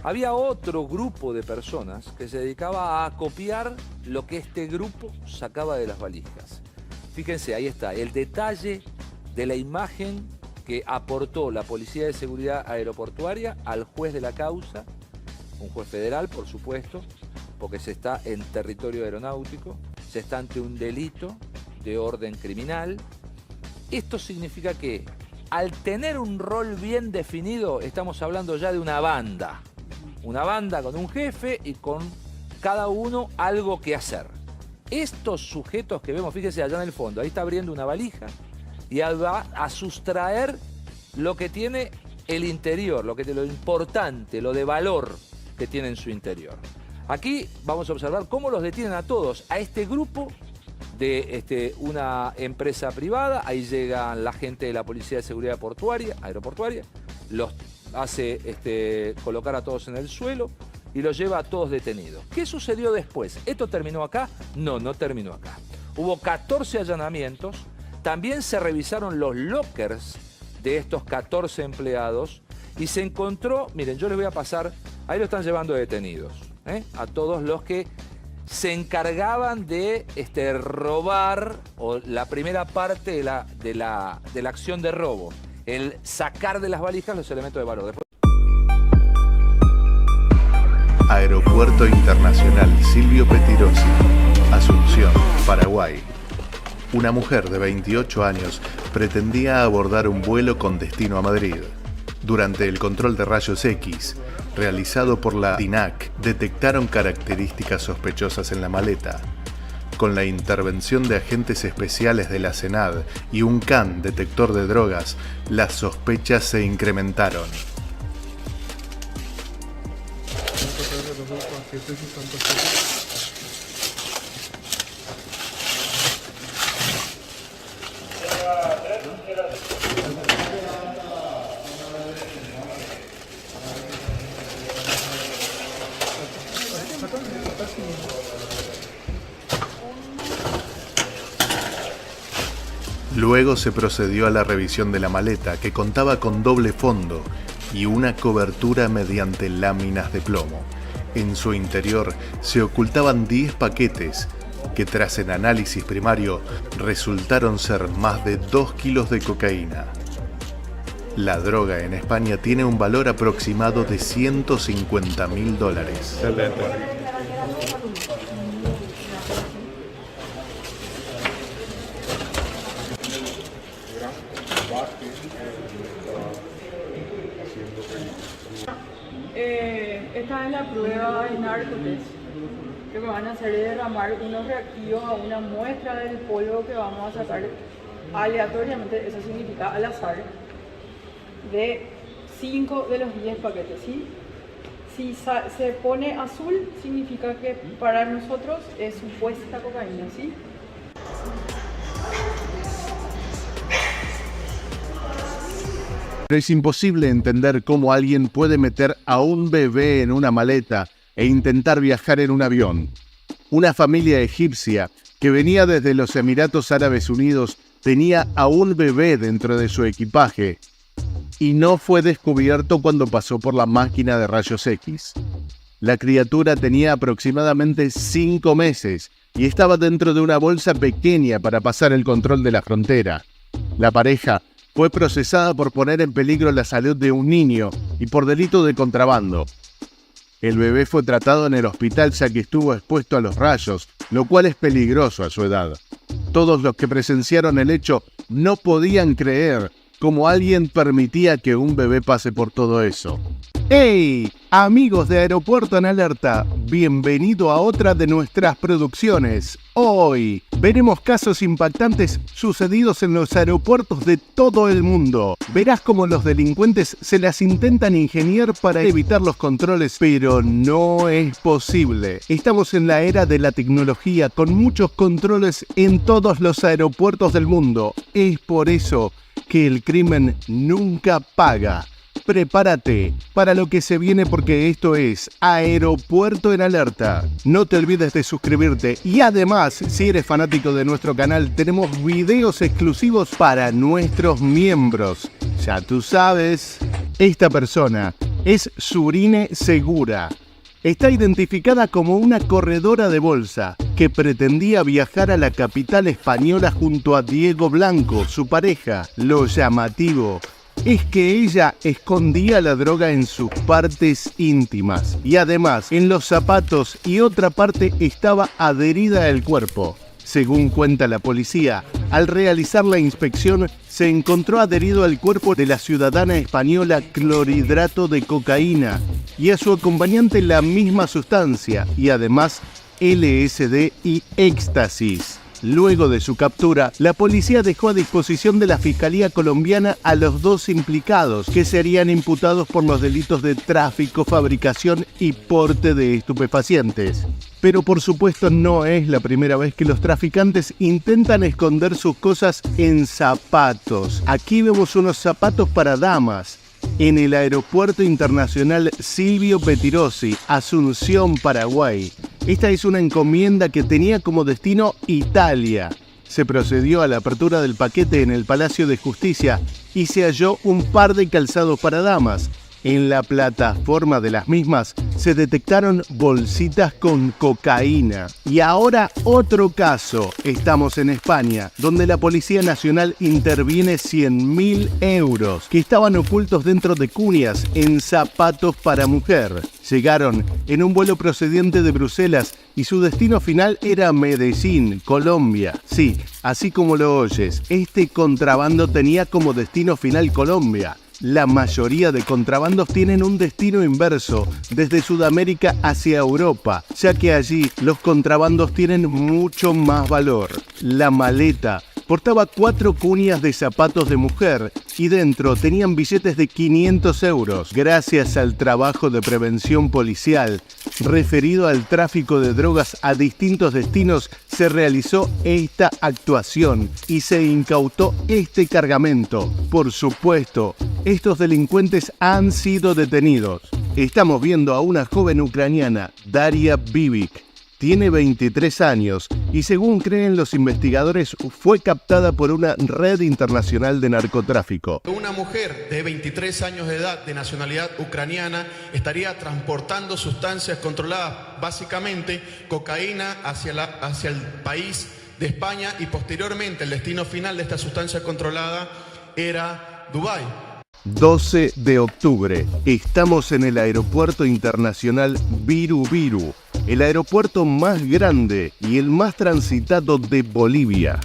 Había otro grupo de personas que se dedicaba a copiar lo que este grupo sacaba de las valijas. Fíjense, ahí está, el detalle de la imagen que aportó la Policía de Seguridad Aeroportuaria al juez de la causa, un juez federal, por supuesto, porque se está en territorio aeronáutico, se está ante un delito de orden criminal. Esto significa que, al tener un rol bien definido, estamos hablando ya de una banda. Una banda con un jefe y con cada uno algo que hacer. Estos sujetos que vemos, fíjense allá en el fondo, ahí está abriendo una valija y va a sustraer lo que tiene el interior, lo importante, lo de valor que tiene en su interior. Aquí vamos a observar cómo los detienen a todos, a este grupo de una empresa privada. Ahí llega la gente de la Policía de Seguridad Aeroportuaria, los hace colocar a todos en el suelo y los lleva a todos detenidos. ¿Qué sucedió después? ¿Esto terminó acá? No, no terminó acá. Hubo 14 allanamientos, también se revisaron los lockers de estos 14 empleados y se encontró, miren, yo les voy a pasar, ahí lo están llevando detenidos, a todos los que se encargaban de robar, o la primera parte de la acción de robo, el sacar de las valijas los elementos de valor. Después... Aeropuerto Internacional Silvio Pettirossi, Asunción, Paraguay. Una mujer de 28 años pretendía abordar un vuelo con destino a Madrid. Durante el control de rayos X, realizado por la DINAC, detectaron características sospechosas en la maleta. Con la intervención de agentes especiales de la CENAD y un can detector de drogas, las sospechas se incrementaron. Luego se procedió a la revisión de la maleta, que contaba con doble fondo y una cobertura mediante láminas de plomo. En su interior se ocultaban 10 paquetes que, tras el análisis primario, resultaron ser más de 2 kilos de cocaína. La droga en España tiene un valor aproximado de $150.000. Esta es la prueba de narcotest. Lo que van a hacer es derramar unos reactivos a una muestra del polvo que vamos a sacar aleatoriamente, eso significa al azar, de 5 de los 10 paquetes, ¿sí? Si se pone azul, significa que para nosotros es supuesta cocaína, ¿sí? Es imposible entender cómo alguien puede meter a un bebé en una maleta e intentar viajar en un avión. Una familia egipcia que venía desde los Emiratos Árabes Unidos tenía a un bebé dentro de su equipaje y no fue descubierto cuando pasó por la máquina de rayos X. La criatura tenía aproximadamente 5 meses y estaba dentro de una bolsa pequeña para pasar el control de la frontera. La pareja fue procesada por poner en peligro la salud de un niño y por delito de contrabando. El bebé fue tratado en el hospital ya que estuvo expuesto a los rayos, lo cual es peligroso a su edad. Todos los que presenciaron el hecho no podían creer cómo alguien permitía que un bebé pase por todo eso. ¡Hey! Amigos de Aeropuerto en Alerta, bienvenido a otra de nuestras producciones. Hoy veremos casos impactantes sucedidos en los aeropuertos de todo el mundo. Verás cómo los delincuentes se las intentan ingeniar para evitar los controles, pero no es posible. Estamos en la era de la tecnología con muchos controles en todos los aeropuertos del mundo. Es por eso que el crimen nunca paga. Prepárate para lo que se viene porque esto es Aeropuerto en Alerta. No te olvides de suscribirte y además, si eres fanático de nuestro canal, tenemos videos exclusivos para nuestros miembros. Ya tú sabes, esta persona es Surine Segura. Está identificada como una corredora de bolsa que pretendía viajar a la capital española junto a Diego Blanco, su pareja. Lo llamativo es que ella escondía la droga en sus partes íntimas y además en los zapatos y otra parte estaba adherida al cuerpo. Según cuenta la policía, al realizar la inspección se encontró adherido al cuerpo de la ciudadana española clorhidrato de cocaína y a su acompañante la misma sustancia y además LSD y éxtasis. Luego de su captura, la policía dejó a disposición de la Fiscalía colombiana a los dos implicados, que serían imputados por los delitos de tráfico, fabricación y porte de estupefacientes. Pero por supuesto no es la primera vez que los traficantes intentan esconder sus cosas en zapatos. Aquí vemos unos zapatos para damas. En el Aeropuerto Internacional Silvio Pettirossi, Asunción, Paraguay. Esta es una encomienda que tenía como destino Italia. Se procedió a la apertura del paquete en el Palacio de Justicia y se halló un par de calzados para damas. En la plataforma de las mismas se detectaron bolsitas con cocaína. Y ahora otro caso. Estamos en España, donde la Policía Nacional interviene 100.000 euros que estaban ocultos dentro de cuñas en zapatos para mujer. Llegaron en un vuelo procedente de Bruselas y su destino final era Medellín, Colombia. Sí, así como lo oyes, este contrabando tenía como destino final Colombia. La mayoría de contrabandos tienen un destino inverso, desde Sudamérica hacia Europa, ya que allí los contrabandos tienen mucho más valor. La maleta portaba 4 cuñas de zapatos de mujer y dentro tenían billetes de 500 euros. Gracias al trabajo de prevención policial referido al tráfico de drogas a distintos destinos, se realizó esta actuación y se incautó este cargamento. Por supuesto, estos delincuentes han sido detenidos. Estamos viendo a una joven ucraniana, Daria Bibik. Tiene 23 años y según creen los investigadores fue captada por una red internacional de narcotráfico. Una mujer de 23 años de edad de nacionalidad ucraniana estaría transportando sustancias controladas, básicamente cocaína hacia el país de España y posteriormente el destino final de esta sustancia controlada era Dubái. 12 de octubre. Estamos en el Aeropuerto Internacional Viru Viru, el aeropuerto más grande y el más transitado de Bolivia.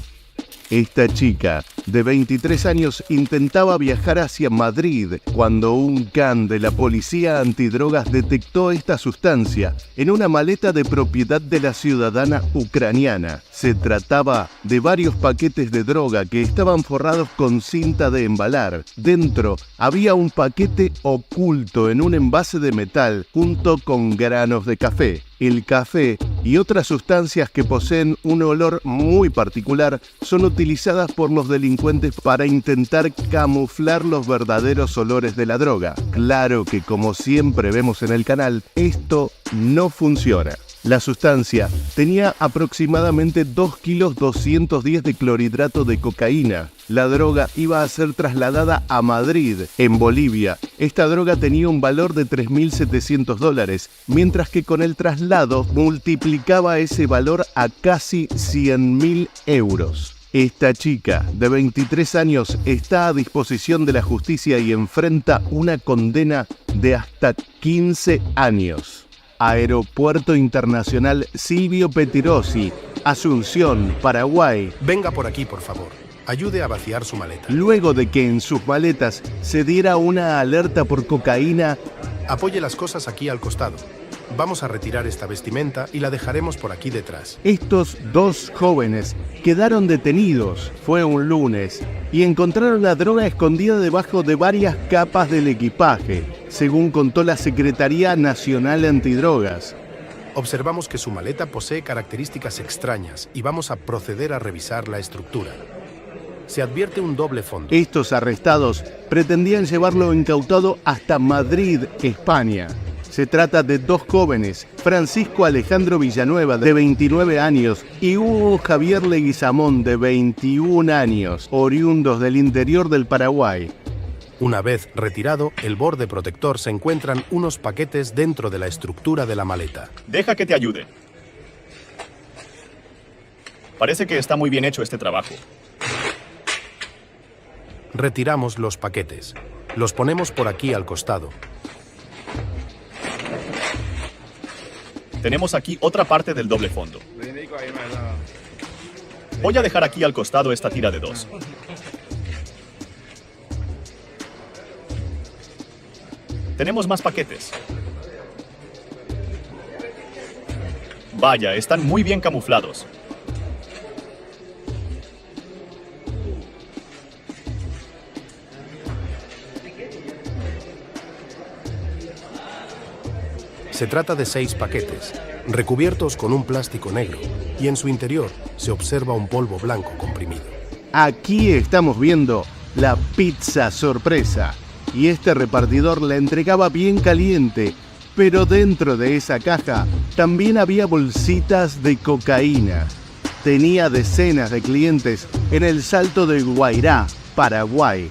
Esta chica, de 23 años, intentaba viajar hacia Madrid cuando un can de la policía antidrogas detectó esta sustancia en una maleta de propiedad de la ciudadana ucraniana. Se trataba de varios paquetes de droga que estaban forrados con cinta de embalar. Dentro había un paquete oculto en un envase de metal junto con granos de café. El café y otras sustancias que poseen un olor muy particular son utilizadas por los delincuentes para intentar camuflar los verdaderos olores de la droga. Claro que, como siempre vemos en el canal, esto no funciona. La sustancia tenía aproximadamente 2 kilos 210 de clorhidrato de cocaína. La droga iba a ser trasladada a Madrid, en Bolivia. Esta droga tenía un valor de $3.700, mientras que con el traslado multiplicaba ese valor a casi 100.000 euros. Esta chica, de 23 años, está a disposición de la justicia y enfrenta una condena de hasta 15 años. Aeropuerto Internacional Silvio Pettirossi, Asunción, Paraguay. Venga por aquí, por favor. Ayude a vaciar su maleta. Luego de que en sus maletas se diera una alerta por cocaína, Apoye las cosas aquí al costado. Vamos a retirar esta vestimenta y la dejaremos por aquí detrás. Estos dos jóvenes quedaron detenidos, fue un lunes, y encontraron la droga escondida debajo de varias capas del equipaje, según contó la Secretaría Nacional Antidrogas. Observamos que su maleta posee características extrañas y vamos a proceder a revisar la estructura. Se advierte un doble fondo. Estos arrestados pretendían llevarlo incautado hasta Madrid, España. Se trata de dos jóvenes, Francisco Alejandro Villanueva, de 29 años, y Hugo Javier Leguizamón, de 21 años, oriundos del interior del Paraguay. Una vez retirado el borde protector, se encuentran unos paquetes dentro de la estructura de la maleta. Deja que te ayude. Parece que está muy bien hecho este trabajo. Retiramos los paquetes. Los ponemos por aquí al costado. Tenemos aquí otra parte del doble fondo. Voy a dejar aquí al costado esta tira de 2. Tenemos más paquetes. Vaya, están muy bien camuflados. Se trata de 6 paquetes, recubiertos con un plástico negro, y en su interior se observa un polvo blanco comprimido. Aquí estamos viendo la pizza sorpresa, y este repartidor la entregaba bien caliente, pero dentro de esa caja también había bolsitas de cocaína. Tenía decenas de clientes en el Salto de Guairá, Paraguay.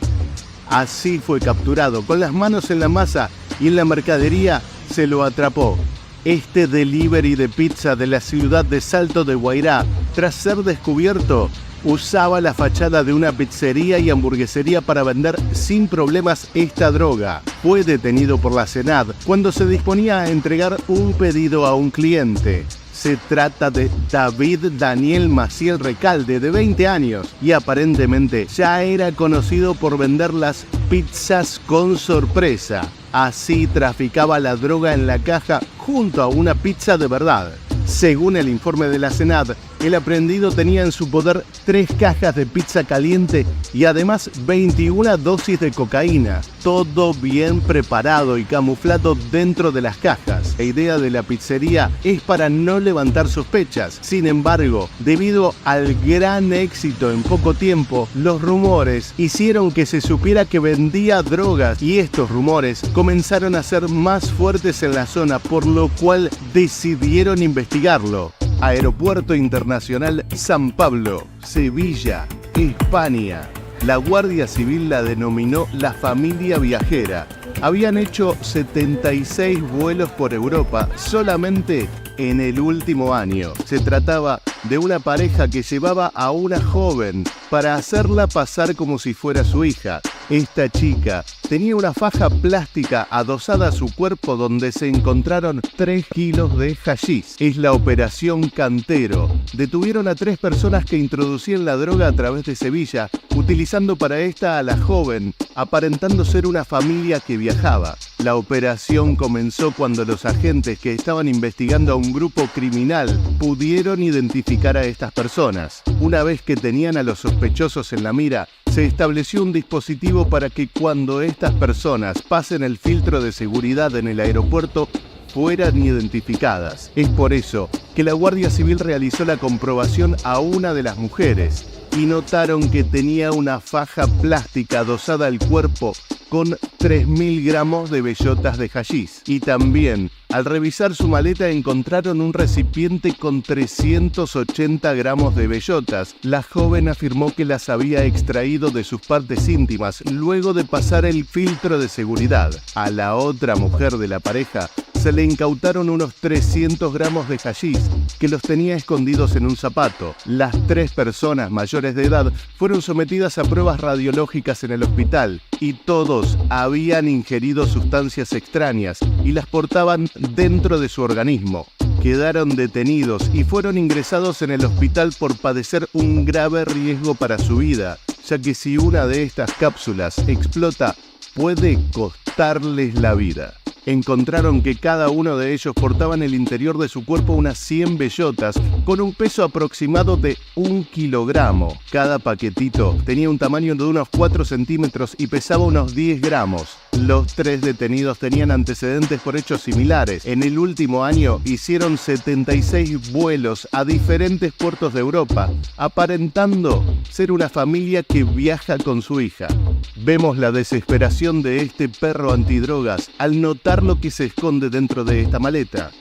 Así fue capturado, con las manos en la masa y en la mercadería se lo atrapó. Este delivery de pizza de la ciudad de Salto de Guairá, tras ser descubierto, usaba la fachada de una pizzería y hamburguesería para vender sin problemas esta droga. Fue detenido por la SENAD cuando se disponía a entregar un pedido a un cliente. Se trata de David Daniel Maciel Recalde, de 20 años, y aparentemente ya era conocido por vender las pizzas con sorpresa. Así traficaba la droga en la caja junto a una pizza de verdad. Según el informe de la SENAD, el aprehendido tenía en su poder 3 cajas de pizza caliente y además 21 dosis de cocaína, todo bien preparado y camuflado dentro de las cajas. La idea de la pizzería es para no levantar sospechas. Sin embargo, debido al gran éxito en poco tiempo, los rumores hicieron que se supiera que vendía drogas, y estos rumores comenzaron a ser más fuertes en la zona, por lo cual decidieron investigarlo. Aeropuerto Internacional San Pablo, Sevilla, España. La Guardia Civil la denominó la familia viajera. Habían hecho 76 vuelos por Europa solamente en el último año. Se trataba de una pareja que llevaba a una joven para hacerla pasar como si fuera su hija. Esta chica tenía una faja plástica adosada a su cuerpo donde se encontraron 3 kilos de hachís. Es la Operación Cantero. Detuvieron a 3 personas que introducían la droga a través de Sevilla, utilizando para esta a la joven, aparentando ser una familia que viajaba. La operación comenzó cuando los agentes que estaban investigando a un grupo criminal pudieron identificar a estas personas. Una vez que tenían a los sospechosos en la mira, se estableció un dispositivo para que cuando estas personas pasen el filtro de seguridad en el aeropuerto fueran identificadas. Es por eso que la Guardia Civil realizó la comprobación a una de las mujeres y notaron que tenía una faja plástica adosada al cuerpo con 3.000 gramos de bellotas de hachís. Y también, al revisar su maleta, encontraron un recipiente con 380 gramos de bellotas. La joven afirmó que las había extraído de sus partes íntimas luego de pasar el filtro de seguridad. A la otra mujer de la pareja se le incautaron unos 300 gramos de hachís que los tenía escondidos en un zapato. Las 3 personas mayores de edad fueron sometidas a pruebas radiológicas en el hospital y todos habían ingerido sustancias extrañas y las portaban dentro de su organismo. Quedaron detenidos y fueron ingresados en el hospital por padecer un grave riesgo para su vida, ya que si una de estas cápsulas explota, puede costarles la vida. encontraron que cada uno de ellos portaba en el interior de su cuerpo unas 100 bellotas con un peso aproximado de 1 kilogramo. Cada paquetito tenía un tamaño de unos 4 centímetros y pesaba unos 10 gramos. Los 3 detenidos tenían antecedentes por hechos similares. En el último año hicieron 76 vuelos a diferentes puertos de Europa, aparentando ser una familia que viaja con su hija. Vemos la desesperación de este perro antidrogas al notar lo que se esconde dentro de esta maleta.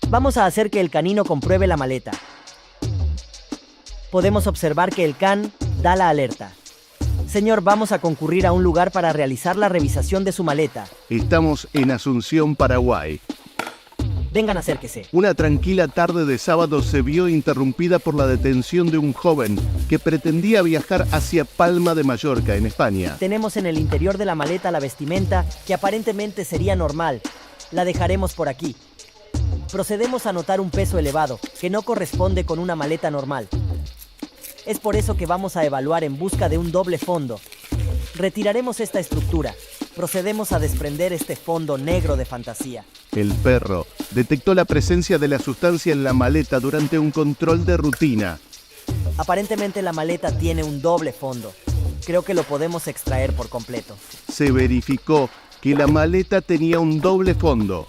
Vamos a hacer que el canino compruebe la maleta. Podemos observar que el can da la alerta. Señor, vamos a concurrir a un lugar para realizar la revisación de su maleta. Estamos en Asunción, Paraguay. Vengan, acérquese. Una tranquila tarde de sábado se vio interrumpida por la detención de un joven que pretendía viajar hacia Palma de Mallorca, en España. Tenemos en el interior de la maleta la vestimenta que aparentemente sería normal. La dejaremos por aquí. Procedemos a notar un peso elevado, que no corresponde con una maleta normal. Es por eso que vamos a evaluar en busca de un doble fondo. Retiraremos esta estructura. Procedemos a desprender este fondo negro de fantasía. El perro detectó la presencia de la sustancia en la maleta durante un control de rutina. Aparentemente la maleta tiene un doble fondo. Creo que lo podemos extraer por completo. Se verificó que la maleta tenía un doble fondo.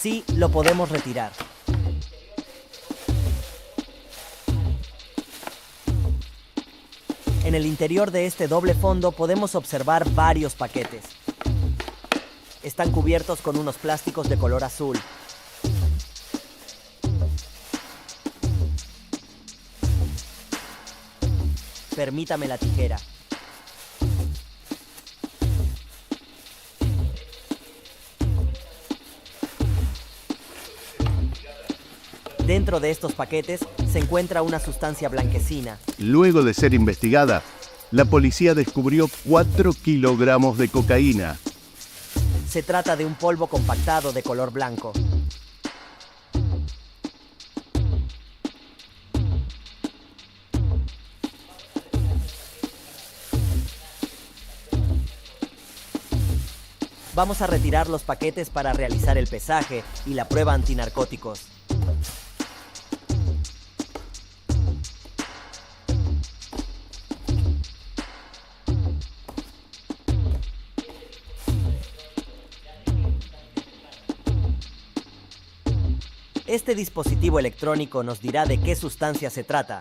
Sí, lo podemos retirar. En el interior de este doble fondo podemos observar varios paquetes. Están cubiertos con unos plásticos de color azul. Permítame la tijera. Dentro de estos paquetes se encuentra una sustancia blanquecina. Luego de ser investigada, la policía descubrió 4 kilogramos de cocaína. Se trata de un polvo compactado de color blanco. Vamos a retirar los paquetes para realizar el pesaje y la prueba antinarcóticos. Este dispositivo electrónico nos dirá de qué sustancia se trata.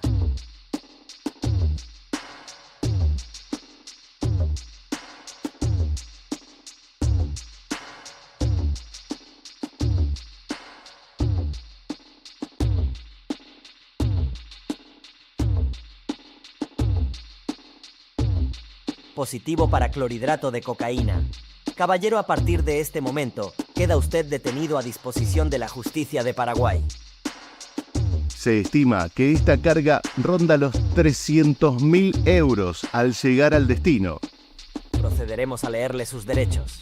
Positivo para clorhidrato de cocaína. Caballero, a partir de este momento, queda usted detenido a disposición de la justicia de Paraguay. Se estima que esta carga ronda los 300.000 euros al llegar al destino. Procederemos a leerle sus derechos.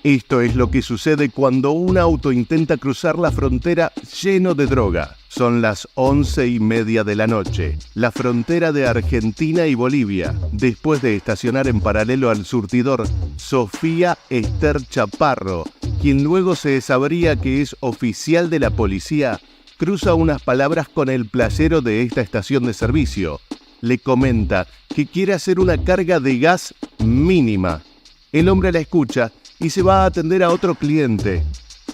Esto es lo que sucede cuando un auto intenta cruzar la frontera lleno de droga. Son las 11:30 de la noche, la frontera de Argentina y Bolivia. Después de estacionar en paralelo al surtidor Sofía Esther Chaparro, quien luego se sabría que es oficial de la policía, cruza unas palabras con el playero de esta estación de servicio. Le comenta que quiere hacer una carga de gas mínima. El hombre la escucha y se va a atender a otro cliente.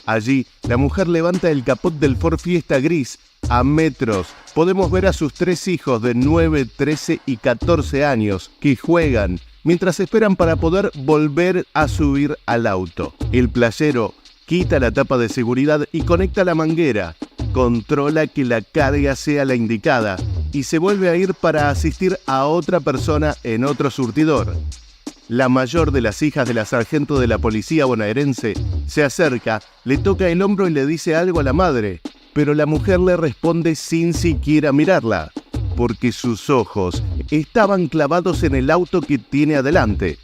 Allí, la mujer levanta el capot del Ford Fiesta gris. A metros podemos ver a sus 3 hijos de 9, 13 y 14 años que juegan mientras esperan para poder volver a subir al auto. El playero quita la tapa de seguridad y conecta la manguera. Controla que la carga sea la indicada y se vuelve a ir para asistir a otra persona en otro surtidor. La mayor de las hijas de la sargento de la policía bonaerense se acerca, le toca el hombro y le dice algo a la madre, pero la mujer le responde sin siquiera mirarla, porque sus ojos estaban clavados en el auto que tiene adelante.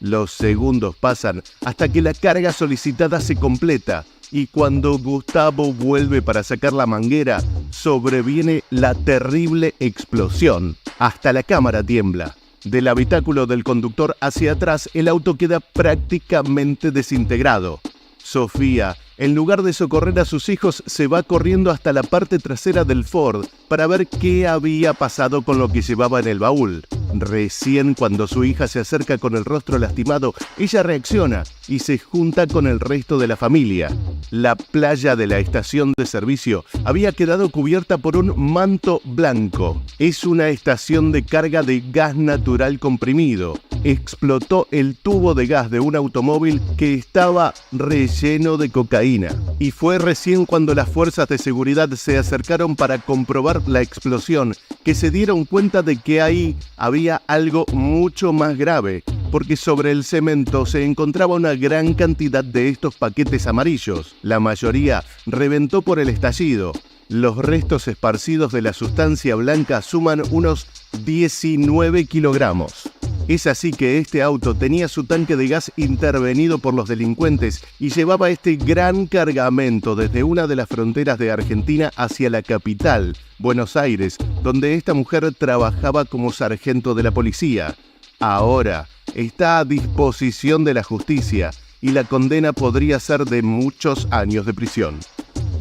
Los segundos pasan hasta que la carga solicitada se completa y cuando Gustavo vuelve para sacar la manguera, sobreviene la terrible explosión. Hasta la cámara tiembla. Del habitáculo del conductor hacia atrás, el auto queda prácticamente desintegrado. Sofía, en lugar de socorrer a sus hijos, se va corriendo hasta la parte trasera del Ford para ver qué había pasado con lo que llevaba en el baúl. Recién cuando su hija se acerca con el rostro lastimado, ella reacciona y se junta con el resto de la familia. La playa de la estación de servicio había quedado cubierta por un manto blanco. Es una estación de carga de gas natural comprimido. Explotó el tubo de gas de un automóvil que estaba relleno de cocaína. Y fue recién cuando las fuerzas de seguridad se acercaron para comprobar la explosión que se dieron cuenta de que ahí había algo mucho más grave, porque sobre el cemento se encontraba una gran cantidad de estos paquetes amarillos. La mayoría reventó por el estallido. Los restos esparcidos de la sustancia blanca suman unos 19 kilogramos. Es así que este auto tenía su tanque de gas intervenido por los delincuentes y llevaba este gran cargamento desde una de las fronteras de Argentina hacia la capital, Buenos Aires, donde esta mujer trabajaba como sargento de la policía. Ahora está a disposición de la justicia y la condena podría ser de muchos años de prisión.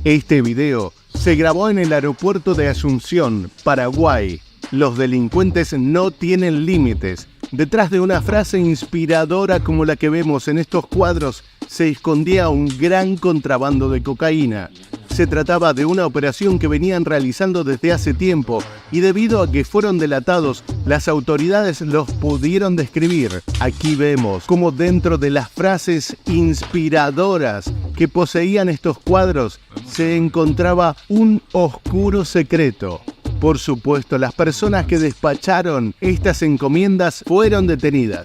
Este video se grabó en el aeropuerto de Asunción, Paraguay. Los delincuentes no tienen límites. Detrás de una frase inspiradora como la que vemos en estos cuadros, se escondía un gran contrabando de cocaína. Se trataba de una operación que venían realizando desde hace tiempo y debido a que fueron delatados, las autoridades los pudieron describir. Aquí vemos cómo dentro de las frases inspiradoras que poseían estos cuadros se encontraba un oscuro secreto. Por supuesto, las personas que despacharon estas encomiendas fueron detenidas.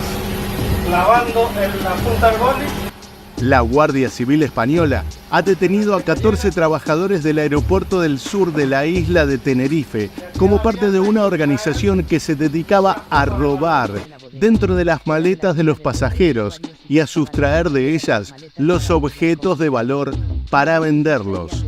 Clavando en la punta del boli. La Guardia Civil Española ha detenido a 14 trabajadores del aeropuerto del sur de la isla de Tenerife como parte de una organización que se dedicaba a robar dentro de las maletas de los pasajeros y a sustraer de ellas los objetos de valor para venderlos.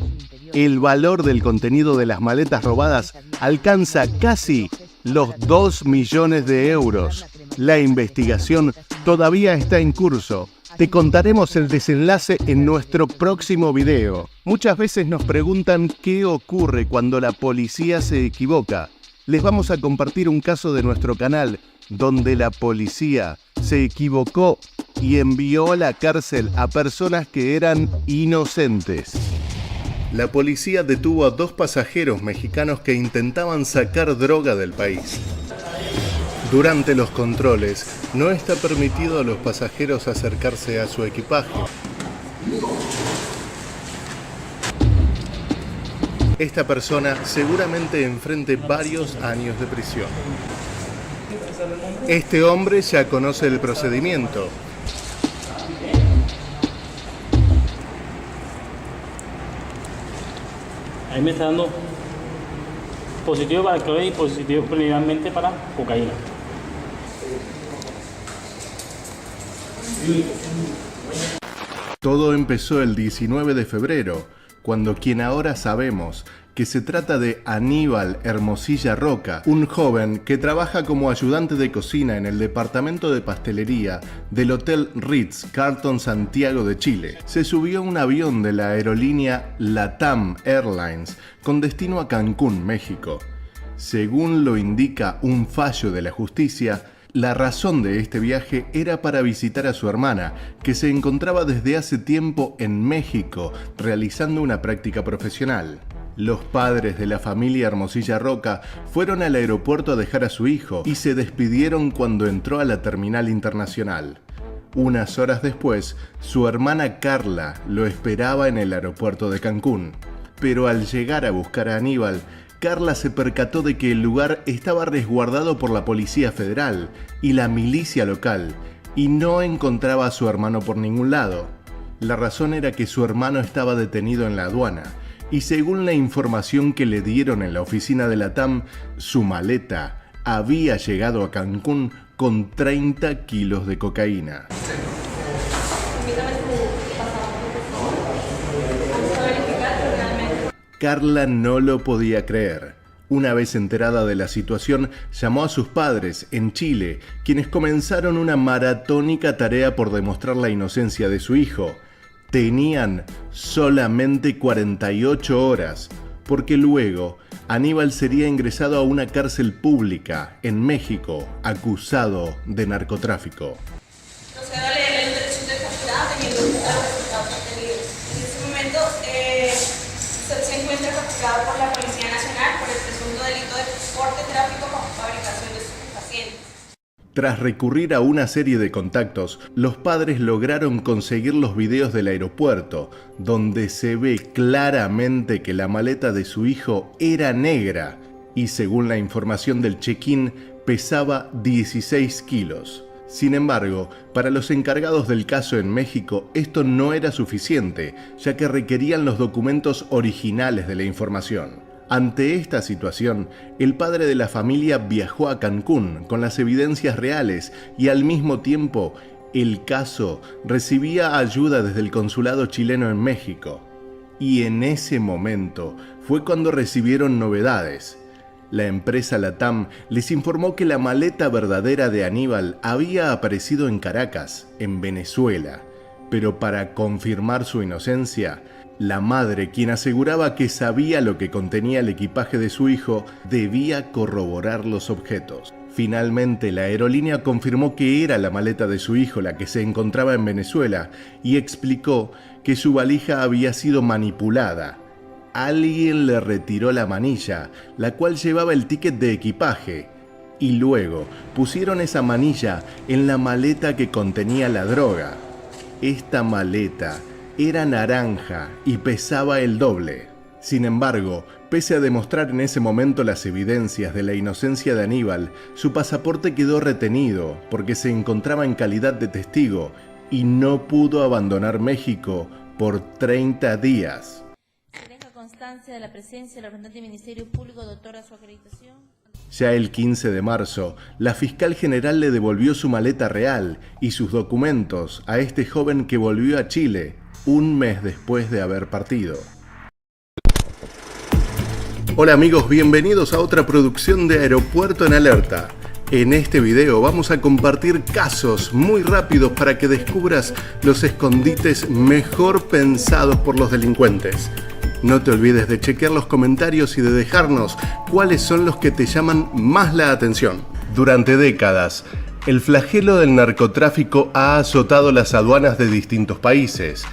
El valor del contenido de las maletas robadas alcanza casi los 2 millones de euros. La investigación todavía está en curso. Te contaremos el desenlace en nuestro próximo video. Muchas veces nos preguntan qué ocurre cuando la policía se equivoca. Les vamos a compartir un caso de nuestro canal donde la policía se equivocó y envió a la cárcel a personas que eran inocentes. La policía detuvo a 2 pasajeros mexicanos que intentaban sacar droga del país. Durante los controles, no está permitido a los pasajeros acercarse a su equipaje. Esta persona seguramente enfrente varios años de prisión. Este hombre ya conoce el procedimiento. Ahí me está dando positivo para clorhidrato y positivo preliminarmente para cocaína. Todo empezó el 19 de febrero, cuando quien ahora sabemos que se trata de Aníbal Hermosilla Roca, un joven que trabaja como ayudante de cocina en el departamento de pastelería del Hotel Ritz-Carlton Santiago de Chile. Se subió a un avión de la aerolínea LATAM Airlines con destino a Cancún, México. Según lo indica un fallo de la justicia, la razón de este viaje era para visitar a su hermana, que se encontraba desde hace tiempo en México realizando una práctica profesional. Los padres de la familia Hermosilla Roca fueron al aeropuerto a dejar a su hijo y se despidieron cuando entró a la terminal internacional. Unas horas después, su hermana Carla lo esperaba en el aeropuerto de Cancún. Pero al llegar a buscar a Aníbal, Carla se percató de que el lugar estaba resguardado por la Policía Federal y la milicia local y no encontraba a su hermano por ningún lado. La razón era que su hermano estaba detenido en la aduana y según la información que le dieron en la oficina de la TAM, su maleta había llegado a Cancún con 30 kilos de cocaína. Carla no lo podía creer. Una vez enterada de la situación, llamó a sus padres en Chile, quienes comenzaron una maratónica tarea por demostrar la inocencia de su hijo. Tenían solamente 48 horas, porque luego Aníbal sería ingresado a una cárcel pública en México, acusado de narcotráfico. Procedo a leer el derecho del capturado teniendo en cuenta los resultados obtenidos. En este momento, usted se encuentra capturado por la Policía Nacional por el presunto delito de porte, tráfico con fabricación de estupefacientes. Tras recurrir a una serie de contactos, los padres lograron conseguir los videos del aeropuerto, donde se ve claramente que la maleta de su hijo era negra y, según la información del check-in, pesaba 16 kilos. Sin embargo, para los encargados del caso en México, esto no era suficiente, ya que requerían los documentos originales de la información. Ante esta situación, el padre de la familia viajó a Cancún con las evidencias reales y al mismo tiempo el caso recibía ayuda desde el consulado chileno en México. Y en ese momento fue cuando recibieron novedades. La empresa LATAM les informó que la maleta verdadera de Aníbal había aparecido en Caracas, en Venezuela, pero para confirmar su inocencia, la madre, quien aseguraba que sabía lo que contenía el equipaje de su hijo, debía corroborar los objetos. Finalmente, la aerolínea confirmó que era la maleta de su hijo la que se encontraba en Venezuela y explicó que su valija había sido manipulada. Alguien le retiró la manilla, la cual llevaba el ticket de equipaje, y luego pusieron esa manilla en la maleta que contenía la droga. Esta maleta era naranja y pesaba el doble. Sin embargo, pese a demostrar en ese momento las evidencias de la inocencia de Aníbal, su pasaporte quedó retenido porque se encontraba en calidad de testigo y no pudo abandonar México por 30 días. Deja constancia de la presencia del representante del Ministerio Público, doctora, su acreditación. Ya el 15 de marzo, la fiscal general le devolvió su maleta real y sus documentos a este joven que volvió a Chile un mes después de haber partido. Hola amigos, bienvenidos a otra producción de Aeropuerto en Alerta. En este video vamos a compartir casos muy rápidos para que descubras los escondites mejor pensados por los delincuentes. No te olvides de chequear los comentarios y de dejarnos cuáles son los que te llaman más la atención. Durante décadas, el flagelo del narcotráfico ha azotado las aduanas de distintos países.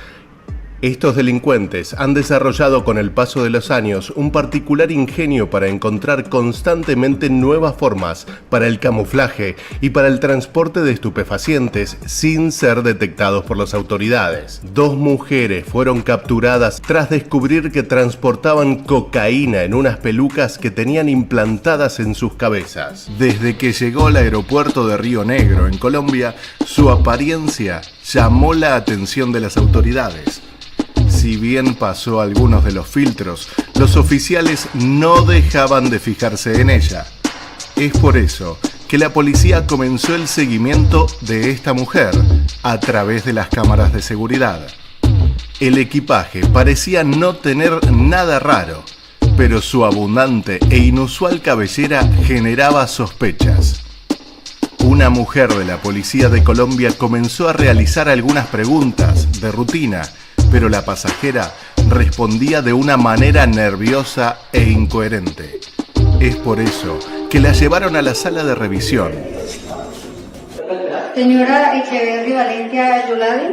Estos delincuentes han desarrollado con el paso de los años un particular ingenio para encontrar constantemente nuevas formas para el camuflaje y para el transporte de estupefacientes sin ser detectados por las autoridades. 2 mujeres fueron capturadas tras descubrir que transportaban cocaína en unas pelucas que tenían implantadas en sus cabezas. Desde que llegó al aeropuerto de Río Negro, en Colombia, su apariencia llamó la atención de las autoridades. Si bien pasó algunos de los filtros, los oficiales no dejaban de fijarse en ella. Es por eso que la policía comenzó el seguimiento de esta mujer a través de las cámaras de seguridad. El equipaje parecía no tener nada raro, pero su abundante e inusual cabellera generaba sospechas. Una mujer de la policía de Colombia comenzó a realizar algunas preguntas de rutina, pero la pasajera respondía de una manera nerviosa e incoherente. Es por eso que la llevaron a la sala de revisión. Señora Echeverri Valencia Yuladi,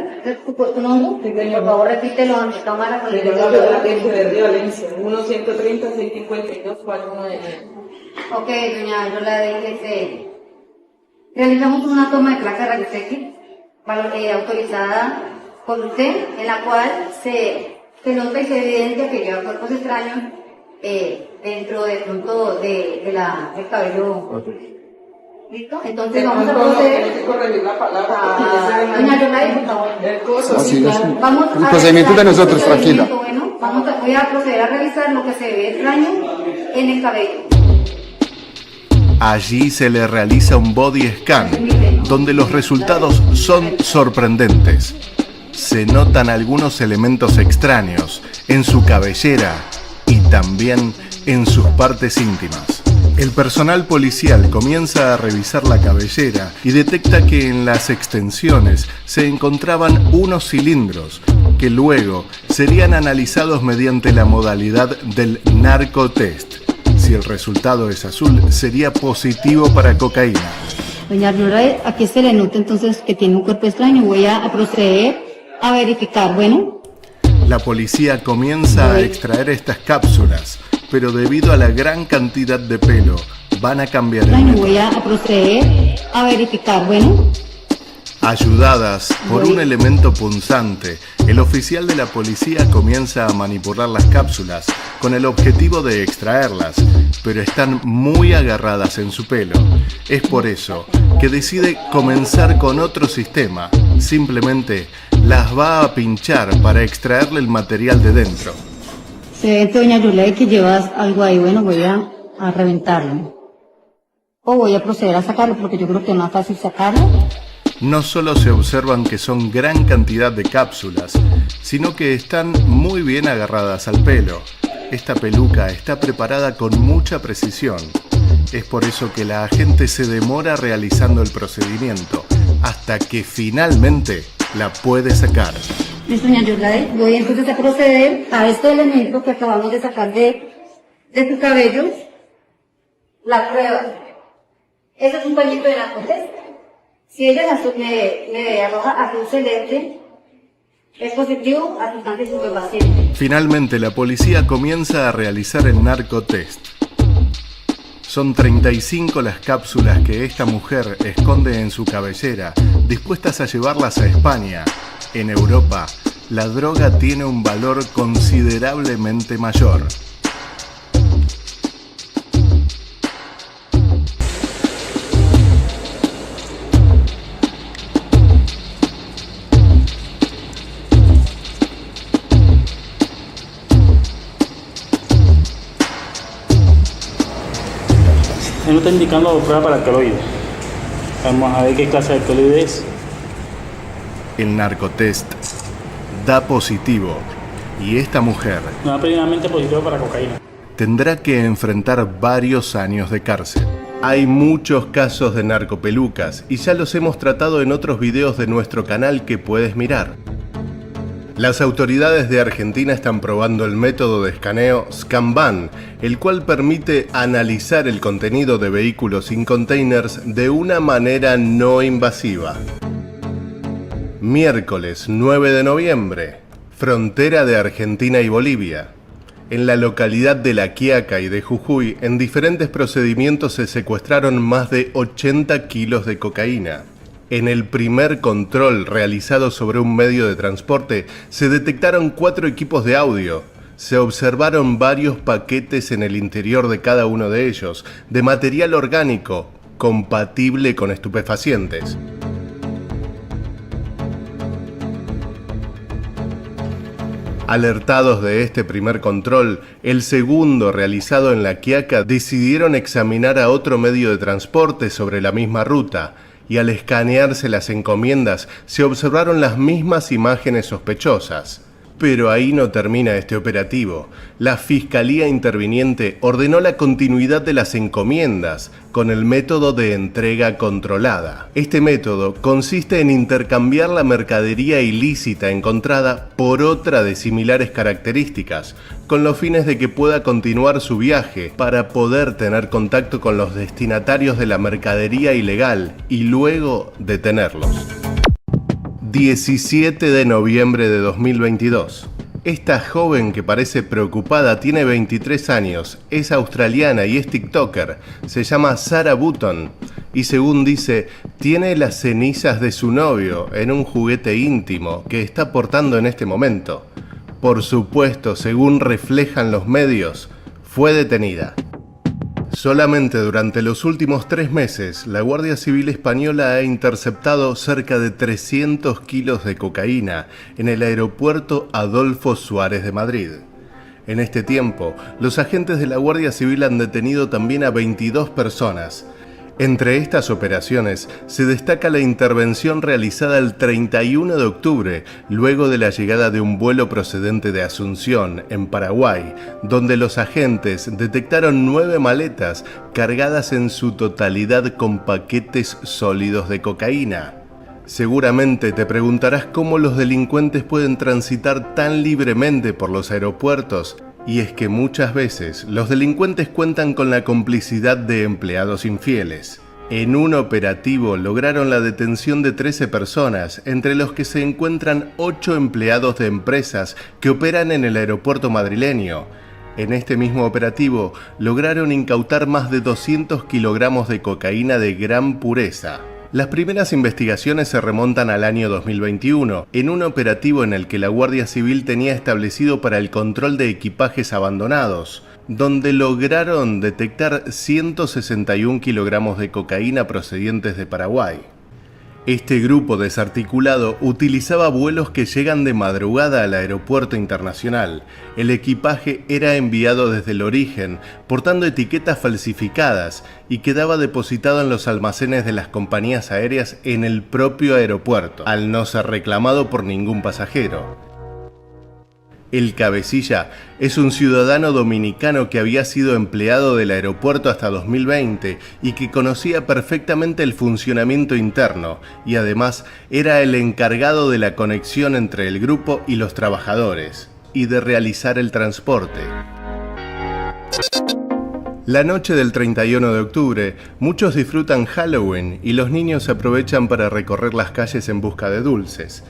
¿tu nombre? Por favor, repítelo ante cámara. Señora Echeverri Valencia, 1-130-652-419. Ok, doña Yuladi, realizamos una toma de placa de rayos X autorizada por usted, en la cual se nota y se evidencia que lleva cuerpos extraños dentro del cabello. ¿Listo? Entonces vamos a proceder. Doña Yolanda, por favor. Vamos a procedimiento de nosotros, tranquila. Bueno, voy a proceder a revisar lo que se ve extraño en el cabello. Allí se le realiza un body scan, donde los resultados son sorprendentes. Se notan algunos elementos extraños en su cabellera y también en sus partes íntimas. El personal policial comienza a revisar la cabellera y detecta que en las extensiones se encontraban unos cilindros que luego serían analizados mediante la modalidad del narcotest. Si el resultado es azul, sería positivo para cocaína. Doña Aurora, aquí se le nota entonces que tiene un cuerpo extraño. Voy a proceder a verificar, bueno. La policía comienza a extraer estas cápsulas, pero debido a la gran cantidad de pelo, van a cambiar el método. Voy a proceder a verificar, bueno. Ayudadas por un elemento punzante, el oficial de la policía comienza a manipular las cápsulas con el objetivo de extraerlas, pero están muy agarradas en su pelo. Es por eso que decide comenzar con otro sistema. Simplemente las va a pinchar para extraerle el material de dentro. Se ve, doña Yulei, que llevas algo ahí. Bueno, voy a reventarlo. O voy a proceder a sacarlo porque yo creo que es más fácil sacarlo. No solo se observan que son gran cantidad de cápsulas, sino que están muy bien agarradas al pelo. Esta peluca está preparada con mucha precisión. Es por eso que la agente se demora realizando el procedimiento, hasta que finalmente la puede sacar. Listo, doña Yulei, voy entonces a proceder a este elemento que acabamos de sacar de tu cabello. La prueba. Ese es un pañito de narcotest. Si ella me arroja azul celeste, es positivo a sustancia estupefaciente. Finalmente, la policía comienza a realizar el narcotest. Son 35 las cápsulas que esta mujer esconde en su cabellera, dispuestas a llevarlas a España. En Europa, la droga tiene un valor considerablemente mayor. Él no está indicando prueba para alcaloides. Vamos a ver qué clase de alcaloide es. El narcotest da positivo y esta mujer No da plenamente positivo para cocaína. tendrá que enfrentar varios años de cárcel. Hay muchos casos de narcopelucas y ya los hemos tratado en otros videos de nuestro canal que puedes mirar. Las autoridades de Argentina están probando el método de escaneo ScanBan, el cual permite analizar el contenido de vehículos sin containers de una manera no invasiva. Miércoles 9 de noviembre, frontera de Argentina y Bolivia. En la localidad de La Quiaca y de Jujuy, en diferentes procedimientos se secuestraron más de 80 kilos de cocaína. En el primer control realizado sobre un medio de transporte, se detectaron 4 equipos de audio. Se observaron varios paquetes en el interior de cada uno de ellos, de material orgánico, compatible con estupefacientes. Alertados de este primer control, el segundo realizado en La Quiaca decidieron examinar a otro medio de transporte sobre la misma ruta, y al escanearse las encomiendas se observaron las mismas imágenes sospechosas. Pero ahí no termina este operativo. La Fiscalía Interviniente ordenó la continuidad de las encomiendas con el método de entrega controlada. Este método consiste en intercambiar la mercadería ilícita encontrada por otra de similares características, con los fines de que pueda continuar su viaje para poder tener contacto con los destinatarios de la mercadería ilegal y luego detenerlos. 17 de noviembre de 2022. Esta joven que parece preocupada tiene 23 años, es australiana y es TikToker. Se llama Sarah Button y según dice, tiene las cenizas de su novio en un juguete íntimo que está portando en este momento. Por supuesto, según reflejan los medios, fue detenida. Solamente durante los últimos 3 meses, la Guardia Civil Española ha interceptado cerca de 300 kilos de cocaína en el aeropuerto Adolfo Suárez de Madrid. En este tiempo, los agentes de la Guardia Civil han detenido también a 22 personas. Entre estas operaciones se destaca la intervención realizada el 31 de octubre, luego de la llegada de un vuelo procedente de Asunción, en Paraguay, donde los agentes detectaron 9 maletas cargadas en su totalidad con paquetes sólidos de cocaína. Seguramente te preguntarás cómo los delincuentes pueden transitar tan libremente por los aeropuertos. Y es que muchas veces los delincuentes cuentan con la complicidad de empleados infieles. En un operativo lograron la detención de 13 personas, entre los que se encuentran 8 empleados de empresas que operan en el aeropuerto madrileño. En este mismo operativo lograron incautar más de 200 kilogramos de cocaína de gran pureza. Las primeras investigaciones se remontan al año 2021, en un operativo en el que la Guardia Civil tenía establecido para el control de equipajes abandonados, donde lograron detectar 161 kilogramos de cocaína procedentes de Paraguay. Este grupo desarticulado utilizaba vuelos que llegan de madrugada al aeropuerto internacional. El equipaje era enviado desde el origen, portando etiquetas falsificadas, y quedaba depositado en los almacenes de las compañías aéreas en el propio aeropuerto, al no ser reclamado por ningún pasajero. El cabecilla es un ciudadano dominicano que había sido empleado del aeropuerto hasta 2020 y que conocía perfectamente el funcionamiento interno, y además era el encargado de la conexión entre el grupo y los trabajadores, y de realizar el transporte. La noche del 31 de octubre, muchos disfrutan Halloween y los niños aprovechan para recorrer las calles en busca de dulces.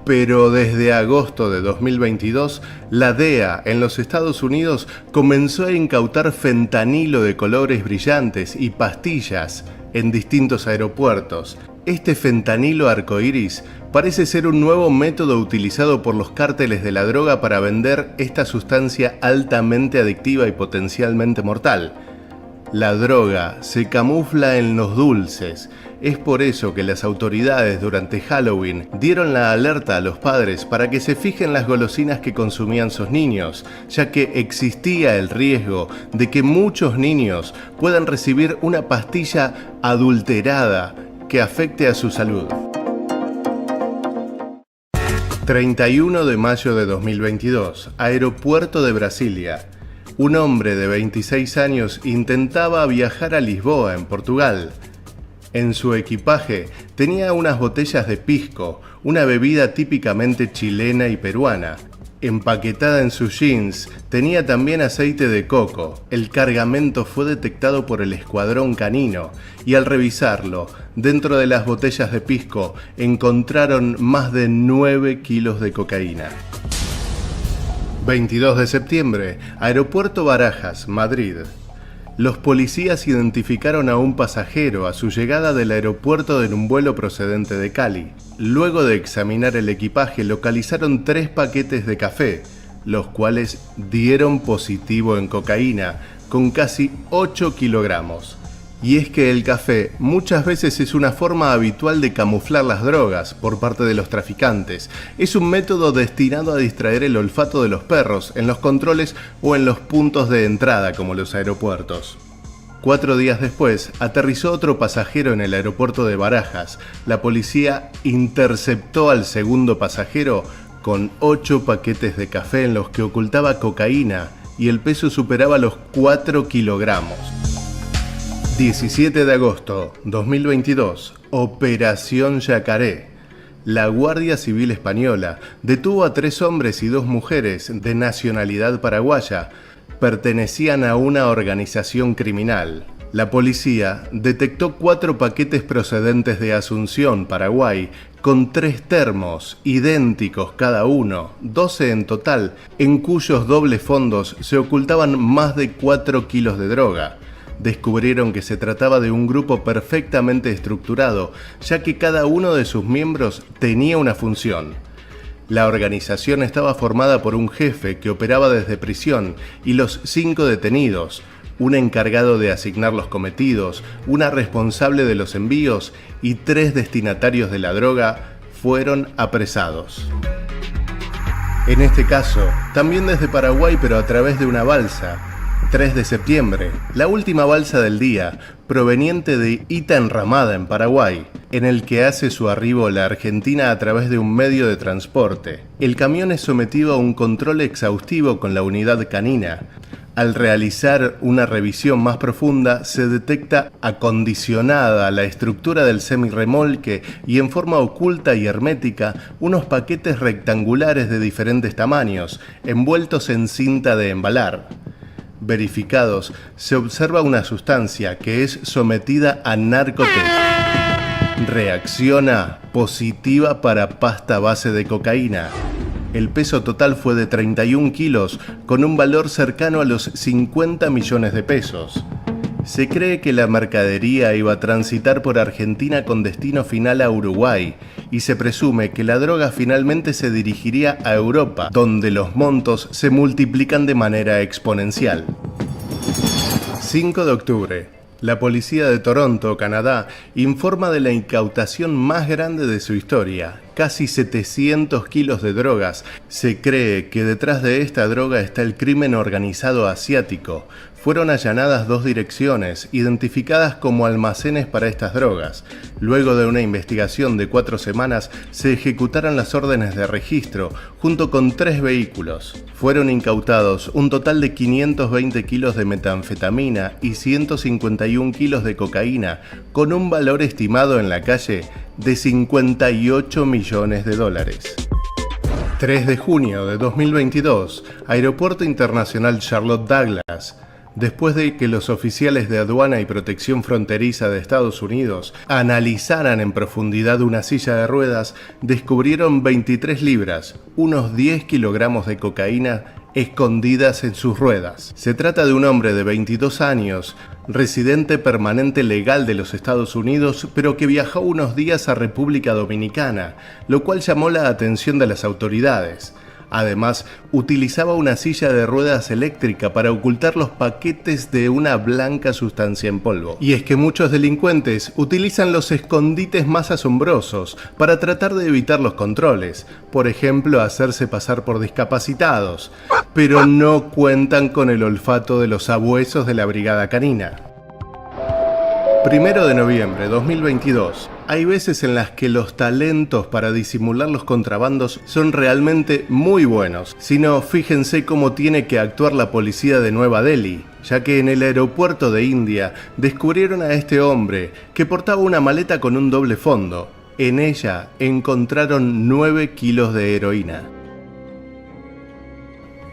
Pero desde agosto de 2022, la DEA en los Estados Unidos comenzó a incautar fentanilo de colores brillantes y pastillas en distintos aeropuertos. Este fentanilo arcoíris parece ser un nuevo método utilizado por los cárteles de la droga para vender esta sustancia altamente adictiva y potencialmente mortal. La droga se camufla en los dulces. Es por eso que las autoridades durante Halloween dieron la alerta a los padres para que se fijen las golosinas que consumían sus niños, ya que existía el riesgo de que muchos niños puedan recibir una pastilla adulterada que afecte a su salud. 31 de mayo de 2022, aeropuerto de Brasilia. Un hombre de 26 años intentaba viajar a Lisboa, en Portugal. En su equipaje tenía unas botellas de pisco, una bebida típicamente chilena y peruana. Empaquetada en sus jeans, tenía también aceite de coco. El cargamento fue detectado por el escuadrón canino y al revisarlo, dentro de las botellas de pisco encontraron más de 9 kilos de cocaína. 22 de septiembre, Aeropuerto Barajas, Madrid. Los policías identificaron a un pasajero a su llegada del aeropuerto en un vuelo procedente de Cali. Luego de examinar el equipaje, localizaron 3 paquetes de café, los cuales dieron positivo en cocaína, con casi 8 kilogramos. Y es que el café muchas veces es una forma habitual de camuflar las drogas por parte de los traficantes. Es un método destinado a distraer el olfato de los perros en los controles o en los puntos de entrada como los aeropuertos. 4 días después, aterrizó otro pasajero en el aeropuerto de Barajas. La policía interceptó al segundo pasajero con 8 paquetes de café en los que ocultaba cocaína y el peso superaba los 4 kilogramos. 17 de agosto 2022, Operación Yacaré. La Guardia Civil Española detuvo a 3 hombres y 2 mujeres de nacionalidad paraguaya. Pertenecían a una organización criminal. La policía detectó 4 paquetes procedentes de Asunción, Paraguay, con 3 termos, idénticos cada uno, 12 en total, en cuyos dobles fondos se ocultaban más de 4 kilos de droga. Descubrieron que se trataba de un grupo perfectamente estructurado, ya que cada uno de sus miembros tenía una función. La organización estaba formada por un jefe que operaba desde prisión y los 5 detenidos, un encargado de asignar los cometidos, una responsable de los envíos y 3 destinatarios de la droga fueron apresados. En este caso, también desde Paraguay, pero a través de una balsa. 3 de septiembre, la última balsa del día, proveniente de Ita Enramada en Paraguay, en el que hace su arribo la Argentina a través de un medio de transporte. El camión es sometido a un control exhaustivo con la unidad canina. Al realizar una revisión más profunda, se detecta acondicionada la estructura del semirremolque y en forma oculta y hermética unos paquetes rectangulares de diferentes tamaños, envueltos en cinta de embalar. Verificados, se observa una sustancia que es sometida a narcotest. Reacciona positiva para pasta base de cocaína. El peso total fue de 31 kilos, con un valor cercano a los 50 millones de pesos. Se cree que la mercadería iba a transitar por Argentina con destino final a Uruguay, y se presume que la droga finalmente se dirigiría a Europa, donde los montos se multiplican de manera exponencial. 5 de octubre. La policía de Toronto, Canadá, informa de la incautación más grande de su historia, casi 700 kilos de drogas. Se cree que detrás de esta droga está el crimen organizado asiático. Fueron allanadas 2 direcciones, identificadas como almacenes para estas drogas. Luego de una investigación de 4 semanas, se ejecutaron las órdenes de registro, junto con 3 vehículos. Fueron incautados un total de 520 kilos de metanfetamina y 151 kilos de cocaína, con un valor estimado en la calle de 58 millones de dólares. 3 de junio de 2022, Aeropuerto Internacional Charlotte Douglas. Después de que los oficiales de aduana y protección fronteriza de Estados Unidos analizaran en profundidad una silla de ruedas, descubrieron 23 libras, unos 10 kilogramos de cocaína escondidas en sus ruedas. Se trata de un hombre de 22 años, residente permanente legal de los Estados Unidos, pero que viajó unos días a República Dominicana, lo cual llamó la atención de las autoridades. Además, utilizaba una silla de ruedas eléctrica para ocultar los paquetes de una blanca sustancia en polvo. Y es que muchos delincuentes utilizan los escondites más asombrosos para tratar de evitar los controles, por ejemplo, hacerse pasar por discapacitados, pero no cuentan con el olfato de los sabuesos de la brigada canina. 1 de noviembre de 2022. Hay veces en las que los talentos para disimular los contrabandos son realmente muy buenos. Si no, fíjense cómo tiene que actuar la policía de Nueva Delhi, ya que en el aeropuerto de India descubrieron a este hombre que portaba una maleta con un doble fondo. En ella encontraron 9 kilos de heroína.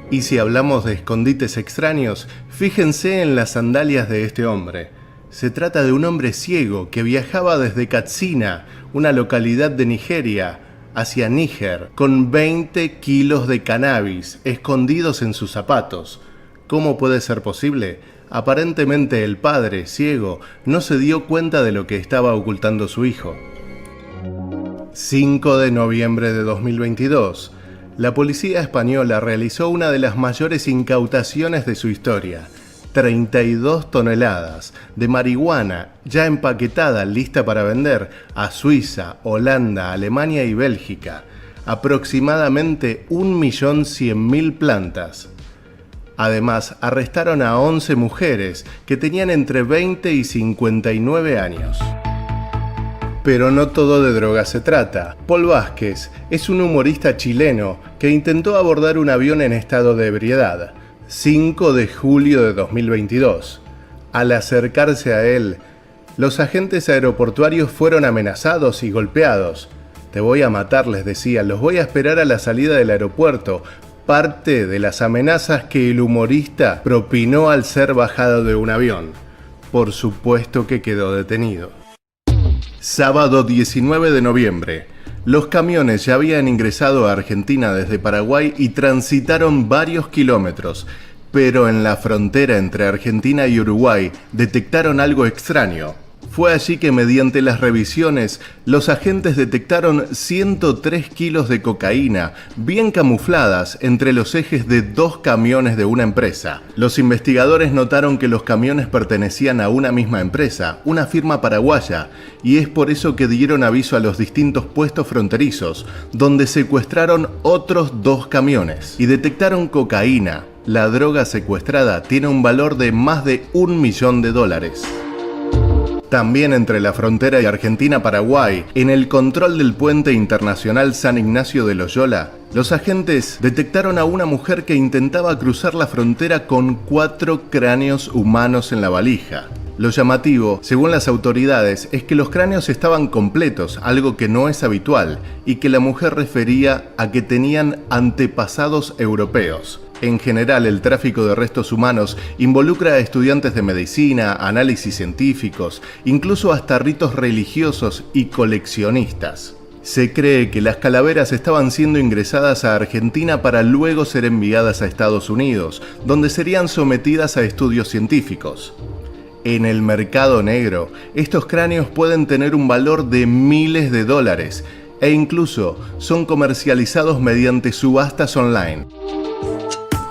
Y si hablamos de escondites extraños, fíjense en las sandalias de este hombre. Se trata de un hombre ciego que viajaba desde Katsina, una localidad de Nigeria, hacia Níger, con 20 kilos de cannabis escondidos en sus zapatos. ¿Cómo puede ser posible? Aparentemente el padre, ciego, no se dio cuenta de lo que estaba ocultando su hijo. 5 de noviembre de 2022. La policía española realizó una de las mayores incautaciones de su historia. 32 toneladas de marihuana ya empaquetada, lista para vender a Suiza, Holanda, Alemania y Bélgica. Aproximadamente 1.100.000 plantas. Además, arrestaron a 11 mujeres que tenían entre 20 y 59 años. Pero no todo de drogas se trata. Paul Vázquez es un humorista chileno que intentó abordar un avión en estado de ebriedad. 5 de julio de 2022. Al acercarse a él, los agentes aeroportuarios fueron amenazados y golpeados. «Te voy a matar», les decía, «los voy a esperar a la salida del aeropuerto». Parte de las amenazas que el humorista propinó al ser bajado de un avión. Por supuesto que quedó detenido. Sábado 19 de noviembre. Los camiones ya habían ingresado a Argentina desde Paraguay y transitaron varios kilómetros, pero en la frontera entre Argentina y Uruguay detectaron algo extraño. Fue allí que mediante las revisiones, los agentes detectaron 103 kilos de cocaína, bien camufladas entre los ejes de 2 camiones de una empresa. Los investigadores notaron que los camiones pertenecían a una misma empresa, una firma paraguaya, y es por eso que dieron aviso a los distintos puestos fronterizos, donde secuestraron otros 2 camiones y detectaron cocaína. La droga secuestrada tiene un valor de más de $1 millón. También entre la frontera de Argentina-Paraguay, en el control del puente internacional San Ignacio de Loyola, los agentes detectaron a una mujer que intentaba cruzar la frontera con 4 cráneos humanos en la valija. Lo llamativo, según las autoridades, es que los cráneos estaban completos, algo que no es habitual, y que la mujer refería a que tenían antepasados europeos. En general, el tráfico de restos humanos involucra a estudiantes de medicina, análisis científicos, incluso hasta ritos religiosos y coleccionistas. Se cree que las calaveras estaban siendo ingresadas a Argentina para luego ser enviadas a Estados Unidos, donde serían sometidas a estudios científicos. En el mercado negro, estos cráneos pueden tener un valor de miles de dólares e incluso son comercializados mediante subastas online.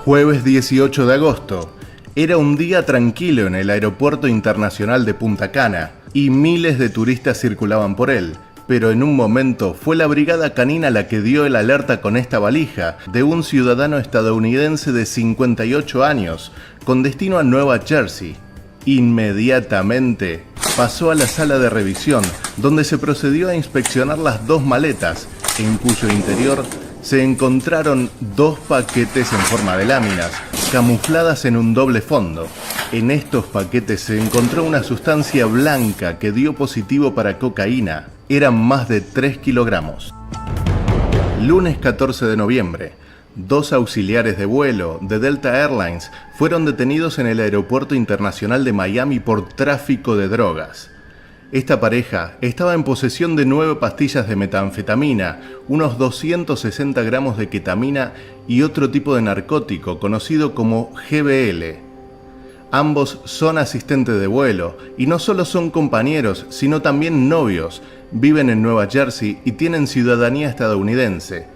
Jueves 18 de agosto. Era un día tranquilo en el Aeropuerto Internacional de Punta Cana y miles de turistas circulaban por él, pero en un momento fue la brigada canina la que dio el alerta con esta valija de un ciudadano estadounidense de 58 años con destino a Nueva Jersey. Inmediatamente pasó a la sala de revisión, donde se procedió a inspeccionar las 2 maletas, en cuyo interior se encontraron 2 paquetes en forma de láminas, camufladas en un doble fondo. En estos paquetes se encontró una sustancia blanca que dio positivo para cocaína. Eran más de 3 kilogramos. Lunes 14 de noviembre. 2 auxiliares de vuelo de Delta Airlines fueron detenidos en el Aeropuerto Internacional de Miami por tráfico de drogas. Esta pareja estaba en posesión de 9 pastillas de metanfetamina, unos 260 gramos de ketamina y otro tipo de narcótico conocido como GBL. Ambos son asistentes de vuelo y no solo son compañeros, sino también novios. Viven en Nueva Jersey y tienen ciudadanía estadounidense.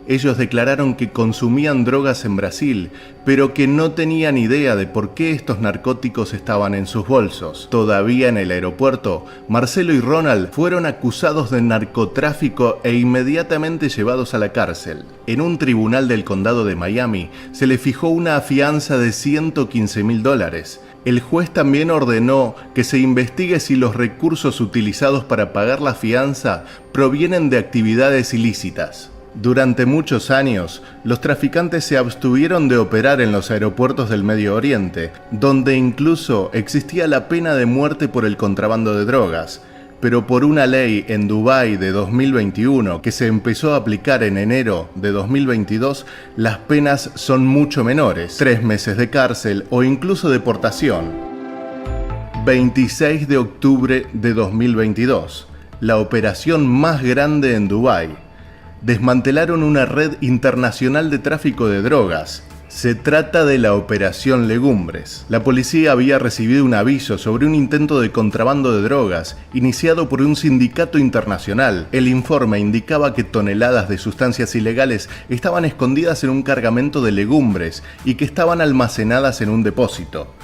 Ellos declararon que consumían drogas en Brasil, pero que no tenían idea de por qué estos narcóticos estaban en sus bolsos. Todavía en el aeropuerto, Marcelo y Ronald fueron acusados de narcotráfico e inmediatamente llevados a la cárcel. En un tribunal del condado de Miami se le fijó una fianza de $115.000. El juez también ordenó que se investigue si los recursos utilizados para pagar la fianza provienen de actividades ilícitas. Durante muchos años, los traficantes se abstuvieron de operar en los aeropuertos del Medio Oriente, donde incluso existía la pena de muerte por el contrabando de drogas. Pero por una ley en Dubái de 2021 que se empezó a aplicar en enero de 2022, las penas son mucho menores, 3 meses de cárcel o incluso deportación. 26 de octubre de 2022, la operación más grande en Dubái. Desmantelaron una red internacional de tráfico de drogas. Se trata de la Operación Legumbres. La policía había recibido un aviso sobre un intento de contrabando de drogas iniciado por un sindicato internacional. El informe indicaba que toneladas de sustancias ilegales estaban escondidas en un cargamento de legumbres y que estaban almacenadas en un depósito.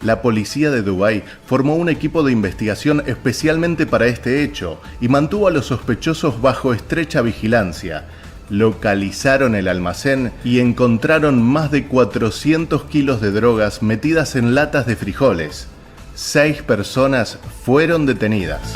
La policía de Dubái formó un equipo de investigación especialmente para este hecho y mantuvo a los sospechosos bajo estrecha vigilancia. Localizaron el almacén y encontraron más de 400 kilos de drogas metidas en latas de frijoles. 6 personas fueron detenidas.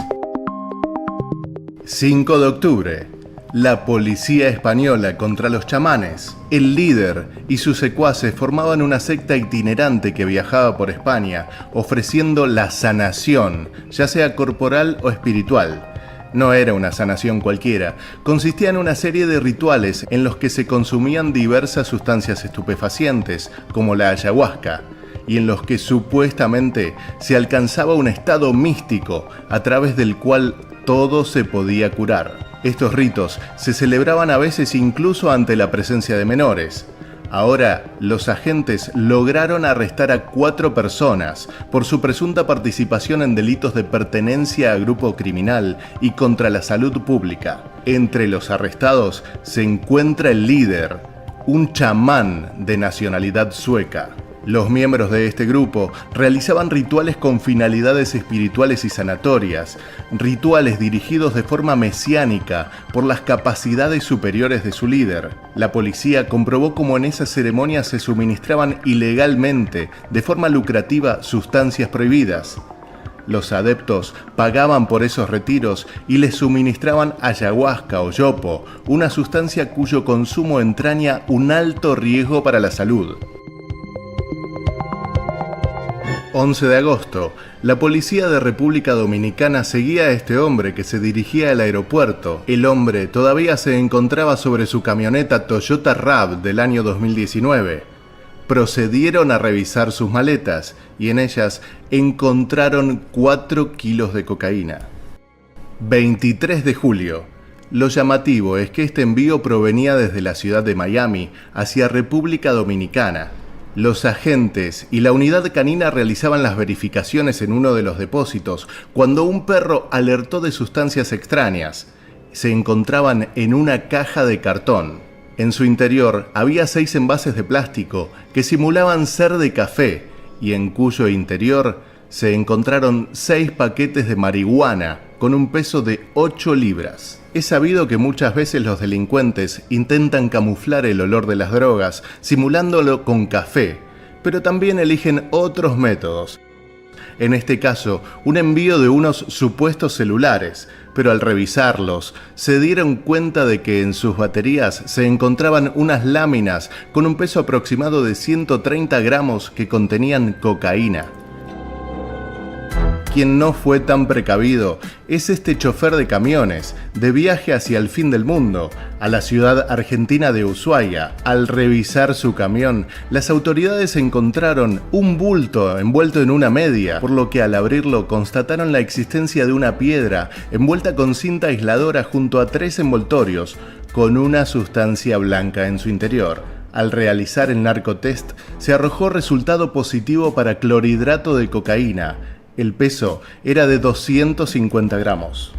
5 de octubre. La policía española contra los chamanes. El líder y sus secuaces formaban una secta itinerante que viajaba por España, ofreciendo la sanación, ya sea corporal o espiritual. No era una sanación cualquiera, consistía en una serie de rituales en los que se consumían diversas sustancias estupefacientes, como la ayahuasca, y en los que supuestamente se alcanzaba un estado místico a través del cual todo se podía curar. Estos ritos se celebraban a veces incluso ante la presencia de menores. Ahora, los agentes lograron arrestar a 4 personas por su presunta participación en delitos de pertenencia a grupo criminal y contra la salud pública. Entre los arrestados se encuentra el líder, un chamán de nacionalidad sueca. Los miembros de este grupo realizaban rituales con finalidades espirituales y sanatorias, rituales dirigidos de forma mesiánica por las capacidades superiores de su líder. La policía comprobó cómo en esas ceremonias se suministraban ilegalmente, de forma lucrativa, sustancias prohibidas. Los adeptos pagaban por esos retiros y les suministraban ayahuasca o yopo, una sustancia cuyo consumo entraña un alto riesgo para la salud. 11 de agosto, la policía de República Dominicana seguía a este hombre que se dirigía al aeropuerto. El hombre todavía se encontraba sobre su camioneta Toyota RAV del año 2019. Procedieron a revisar sus maletas y en ellas encontraron 4 kilos de cocaína. 23 de julio. Lo llamativo es que este envío provenía desde la ciudad de Miami hacia República Dominicana. Los agentes y la unidad canina realizaban las verificaciones en uno de los depósitos cuando un perro alertó de sustancias extrañas. Se encontraban en una caja de cartón. En su interior había 6 envases de plástico que simulaban ser de café y en cuyo interior se encontraron 6 paquetes de marihuana con un peso de 8 libras. Es sabido que muchas veces los delincuentes intentan camuflar el olor de las drogas simulándolo con café, pero también eligen otros métodos. En este caso, un envío de unos supuestos celulares, pero al revisarlos, se dieron cuenta de que en sus baterías se encontraban unas láminas con un peso aproximado de 130 gramos que contenían cocaína. Quien no fue tan precavido es este chofer de camiones, de viaje hacia el fin del mundo, a la ciudad argentina de Ushuaia. Al revisar su camión, las autoridades encontraron un bulto envuelto en una media, por lo que al abrirlo constataron la existencia de una piedra envuelta con cinta aisladora junto a 3 envoltorios, con una sustancia blanca en su interior. Al realizar el narcotest, se arrojó resultado positivo para clorhidrato de cocaína. El peso era de 250 gramos.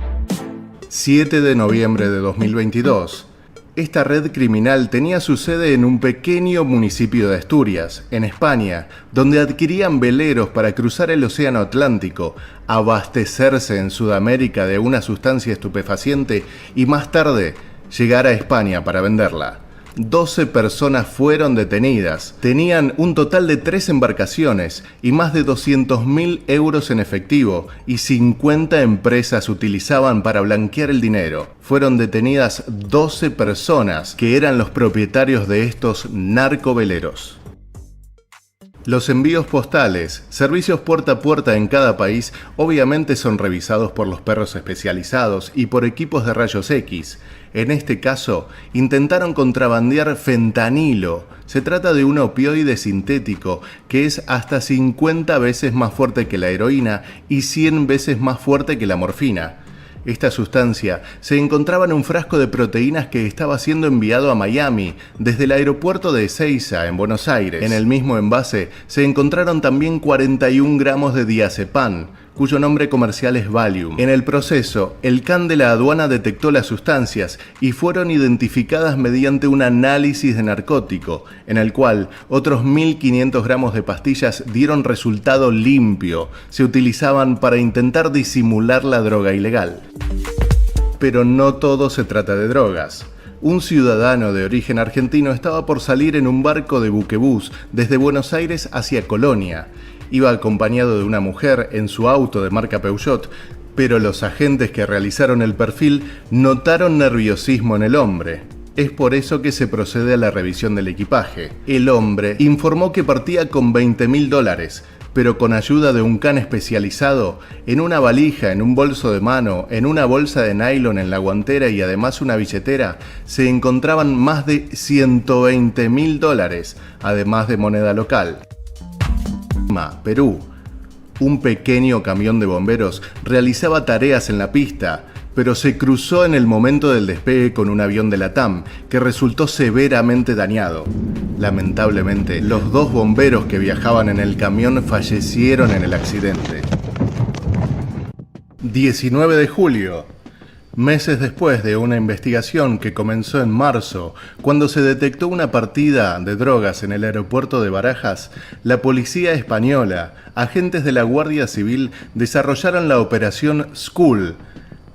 7 de noviembre de 2022. Esta red criminal tenía su sede en un pequeño municipio de Asturias, en España, donde adquirían veleros para cruzar el océano Atlántico, abastecerse en Sudamérica de una sustancia estupefaciente y más tarde llegar a España para venderla. 12 personas fueron detenidas, tenían un total de 3 embarcaciones y más de 200.000 euros en efectivo y 50 empresas utilizaban para blanquear el dinero. Fueron detenidas 12 personas que eran los propietarios de estos narcoveleros. Los envíos postales, servicios puerta a puerta en cada país, obviamente son revisados por los perros especializados y por equipos de rayos X. En este caso, intentaron contrabandear fentanilo. Se trata de un opioide sintético que es hasta 50 veces más fuerte que la heroína y 100 veces más fuerte que la morfina. Esta sustancia se encontraba en un frasco de proteínas que estaba siendo enviado a Miami desde el aeropuerto de Ezeiza, en Buenos Aires. En el mismo envase se encontraron también 41 gramos de diazepam, cuyo nombre comercial es Valium. En el proceso, el CAN de la aduana detectó las sustancias y fueron identificadas mediante un análisis de narcótico, en el cual otros 1.500 gramos de pastillas dieron resultado limpio. Se utilizaban para intentar disimular la droga ilegal. Pero no todo se trata de drogas. Un ciudadano de origen argentino estaba por salir en un barco de buquebús desde Buenos Aires hacia Colonia. Iba acompañado de una mujer en su auto de marca Peugeot, pero los agentes que realizaron el perfil notaron nerviosismo en el hombre. Es por eso que se procede a la revisión del equipaje. El hombre informó que partía con $20.000, pero con ayuda de un can especializado, en una valija, en un bolso de mano, en una bolsa de nylon en la guantera y además una billetera, se encontraban más de $120.000, además de moneda local. Perú. Un pequeño camión de bomberos realizaba tareas en la pista, pero se cruzó en el momento del despegue con un avión de LATAM, que resultó severamente dañado. Lamentablemente, los 2 bomberos que viajaban en el camión fallecieron en el accidente. 19 de julio. Meses después de una investigación que comenzó en marzo, cuando se detectó una partida de drogas en el aeropuerto de Barajas, la policía española, agentes de la Guardia Civil, desarrollaron la operación School.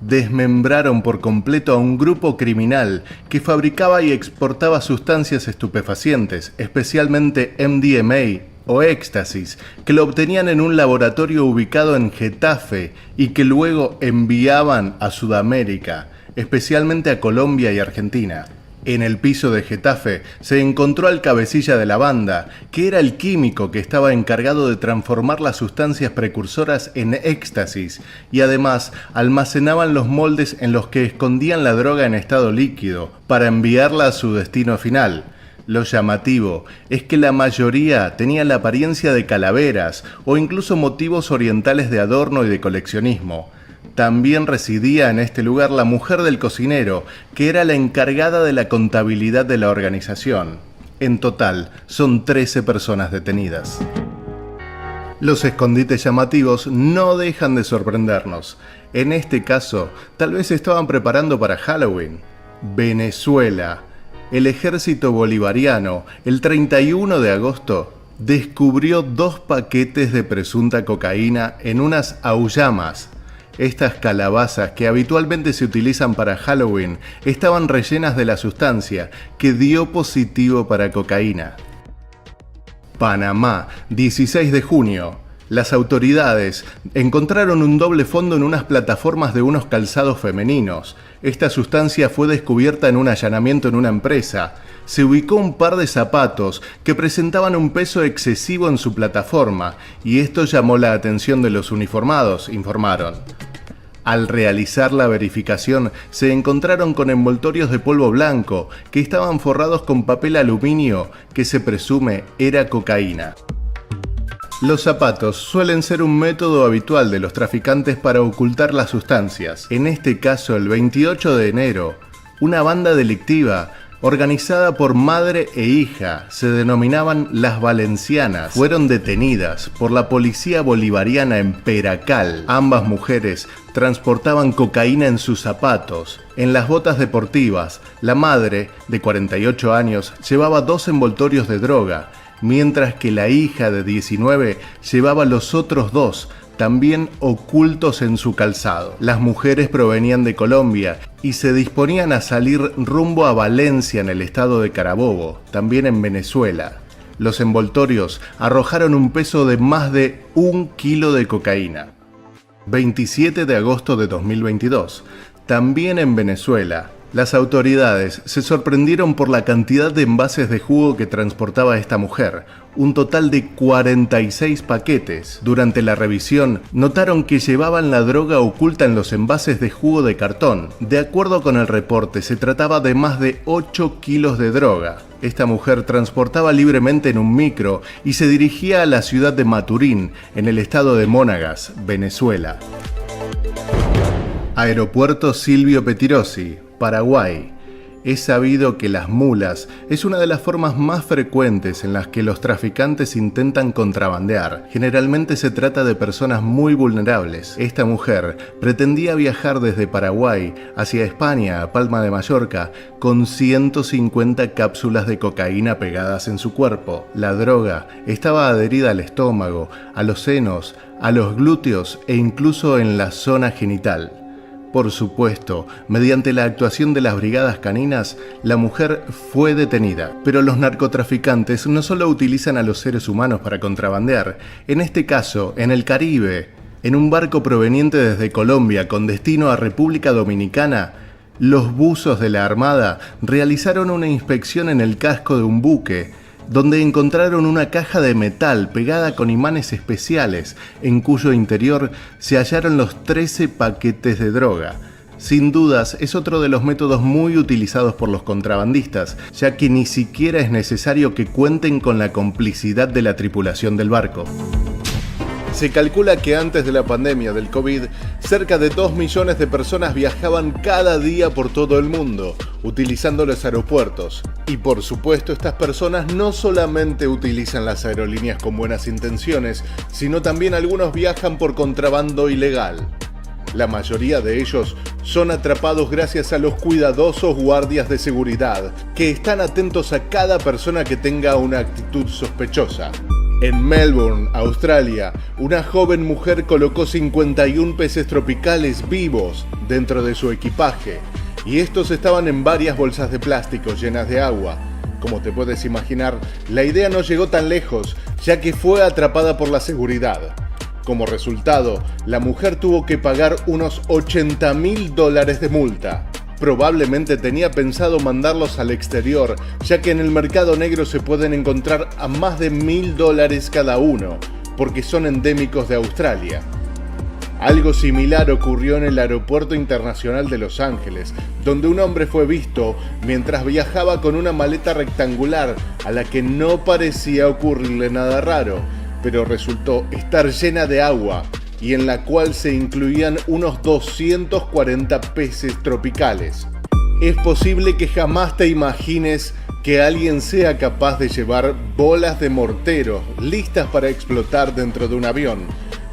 Desmembraron por completo a un grupo criminal que fabricaba y exportaba sustancias estupefacientes, especialmente MDMA o éxtasis, que lo obtenían en un laboratorio ubicado en Getafe y que luego enviaban a Sudamérica, especialmente a Colombia y Argentina. En el piso de Getafe se encontró al cabecilla de la banda, que era el químico que estaba encargado de transformar las sustancias precursoras en éxtasis, y además almacenaban los moldes en los que escondían la droga en estado líquido, para enviarla a su destino final. Lo llamativo es que la mayoría tenía la apariencia de calaveras o incluso motivos orientales de adorno y de coleccionismo. También residía en este lugar la mujer del cocinero, que era la encargada de la contabilidad de la organización. En total, son 13 personas detenidas. Los escondites llamativos no dejan de sorprendernos. En este caso, tal vez se estaban preparando para Halloween. Venezuela. El ejército bolivariano, el 31 de agosto, descubrió 2 paquetes de presunta cocaína en unas auyamas. Estas calabazas, que habitualmente se utilizan para Halloween, estaban rellenas de la sustancia que dio positivo para cocaína. Panamá, 16 de junio. Las autoridades encontraron un doble fondo en unas plataformas de unos calzados femeninos. Esta sustancia fue descubierta en un allanamiento en una empresa. Se ubicó un par de zapatos que presentaban un peso excesivo en su plataforma, y esto llamó la atención de los uniformados, informaron. Al realizar la verificación, se encontraron con envoltorios de polvo blanco que estaban forrados con papel aluminio que se presume era cocaína. Los zapatos suelen ser un método habitual de los traficantes para ocultar las sustancias. En este caso, el 28 de enero, una banda delictiva organizada por madre e hija, se denominaban Las Valencianas, fueron detenidas por la policía bolivariana en Peracal. Ambas mujeres transportaban cocaína en sus zapatos. En las botas deportivas, la madre, de 48 años, llevaba 2 envoltorios de droga, mientras que la hija de 19 llevaba los otros 2, también ocultos en su calzado. Las mujeres provenían de Colombia y se disponían a salir rumbo a Valencia, en el estado de Carabobo, también en Venezuela. Los envoltorios arrojaron un peso de más de 1 kilo de cocaína. 27 de agosto de 2022, también en Venezuela. Las autoridades se sorprendieron por la cantidad de envases de jugo que transportaba esta mujer, un total de 46 paquetes. Durante la revisión, notaron que llevaban la droga oculta en los envases de jugo de cartón. De acuerdo con el reporte, se trataba de más de 8 kilos de droga. Esta mujer transportaba libremente en un micro y se dirigía a la ciudad de Maturín, en el estado de Monagas, Venezuela. Aeropuerto Silvio Pettirossi, Paraguay. Es sabido que las mulas es una de las formas más frecuentes en las que los traficantes intentan contrabandear. Generalmente se trata de personas muy vulnerables. Esta mujer pretendía viajar desde Paraguay hacia España, a Palma de Mallorca, con 150 cápsulas de cocaína pegadas en su cuerpo. La droga estaba adherida al estómago, a los senos, a los glúteos e incluso en la zona genital. Por supuesto, mediante la actuación de las brigadas caninas, la mujer fue detenida. Pero los narcotraficantes no solo utilizan a los seres humanos para contrabandear. En este caso, en el Caribe, en un barco proveniente desde Colombia con destino a República Dominicana, los buzos de la Armada realizaron una inspección en el casco de un buque, donde encontraron una caja de metal pegada con imanes especiales, en cuyo interior se hallaron los 13 paquetes de droga. Sin dudas, es otro de los métodos muy utilizados por los contrabandistas, ya que ni siquiera es necesario que cuenten con la complicidad de la tripulación del barco. Se calcula que antes de la pandemia del COVID, cerca de 2 millones de personas viajaban cada día por todo el mundo, utilizando los aeropuertos. Y por supuesto, estas personas no solamente utilizan las aerolíneas con buenas intenciones, sino también algunos viajan por contrabando ilegal. La mayoría de ellos son atrapados gracias a los cuidadosos guardias de seguridad, que están atentos a cada persona que tenga una actitud sospechosa. En Melbourne, Australia, una joven mujer colocó 51 peces tropicales vivos dentro de su equipaje, y estos estaban en varias bolsas de plástico llenas de agua. Como te puedes imaginar, la idea no llegó tan lejos, ya que fue atrapada por la seguridad. Como resultado, la mujer tuvo que pagar unos $80.000 de multa. Probablemente tenía pensado mandarlos al exterior, ya que en el mercado negro se pueden encontrar a más de $1.000 cada uno, porque son endémicos de Australia. Algo similar ocurrió en el Aeropuerto Internacional de Los Ángeles, donde un hombre fue visto mientras viajaba con una maleta rectangular a la que no parecía ocurrirle nada raro, pero resultó estar llena de agua y en la cual se incluían unos 240 peces tropicales. Es posible que jamás te imagines que alguien sea capaz de llevar bolas de mortero listas para explotar dentro de un avión,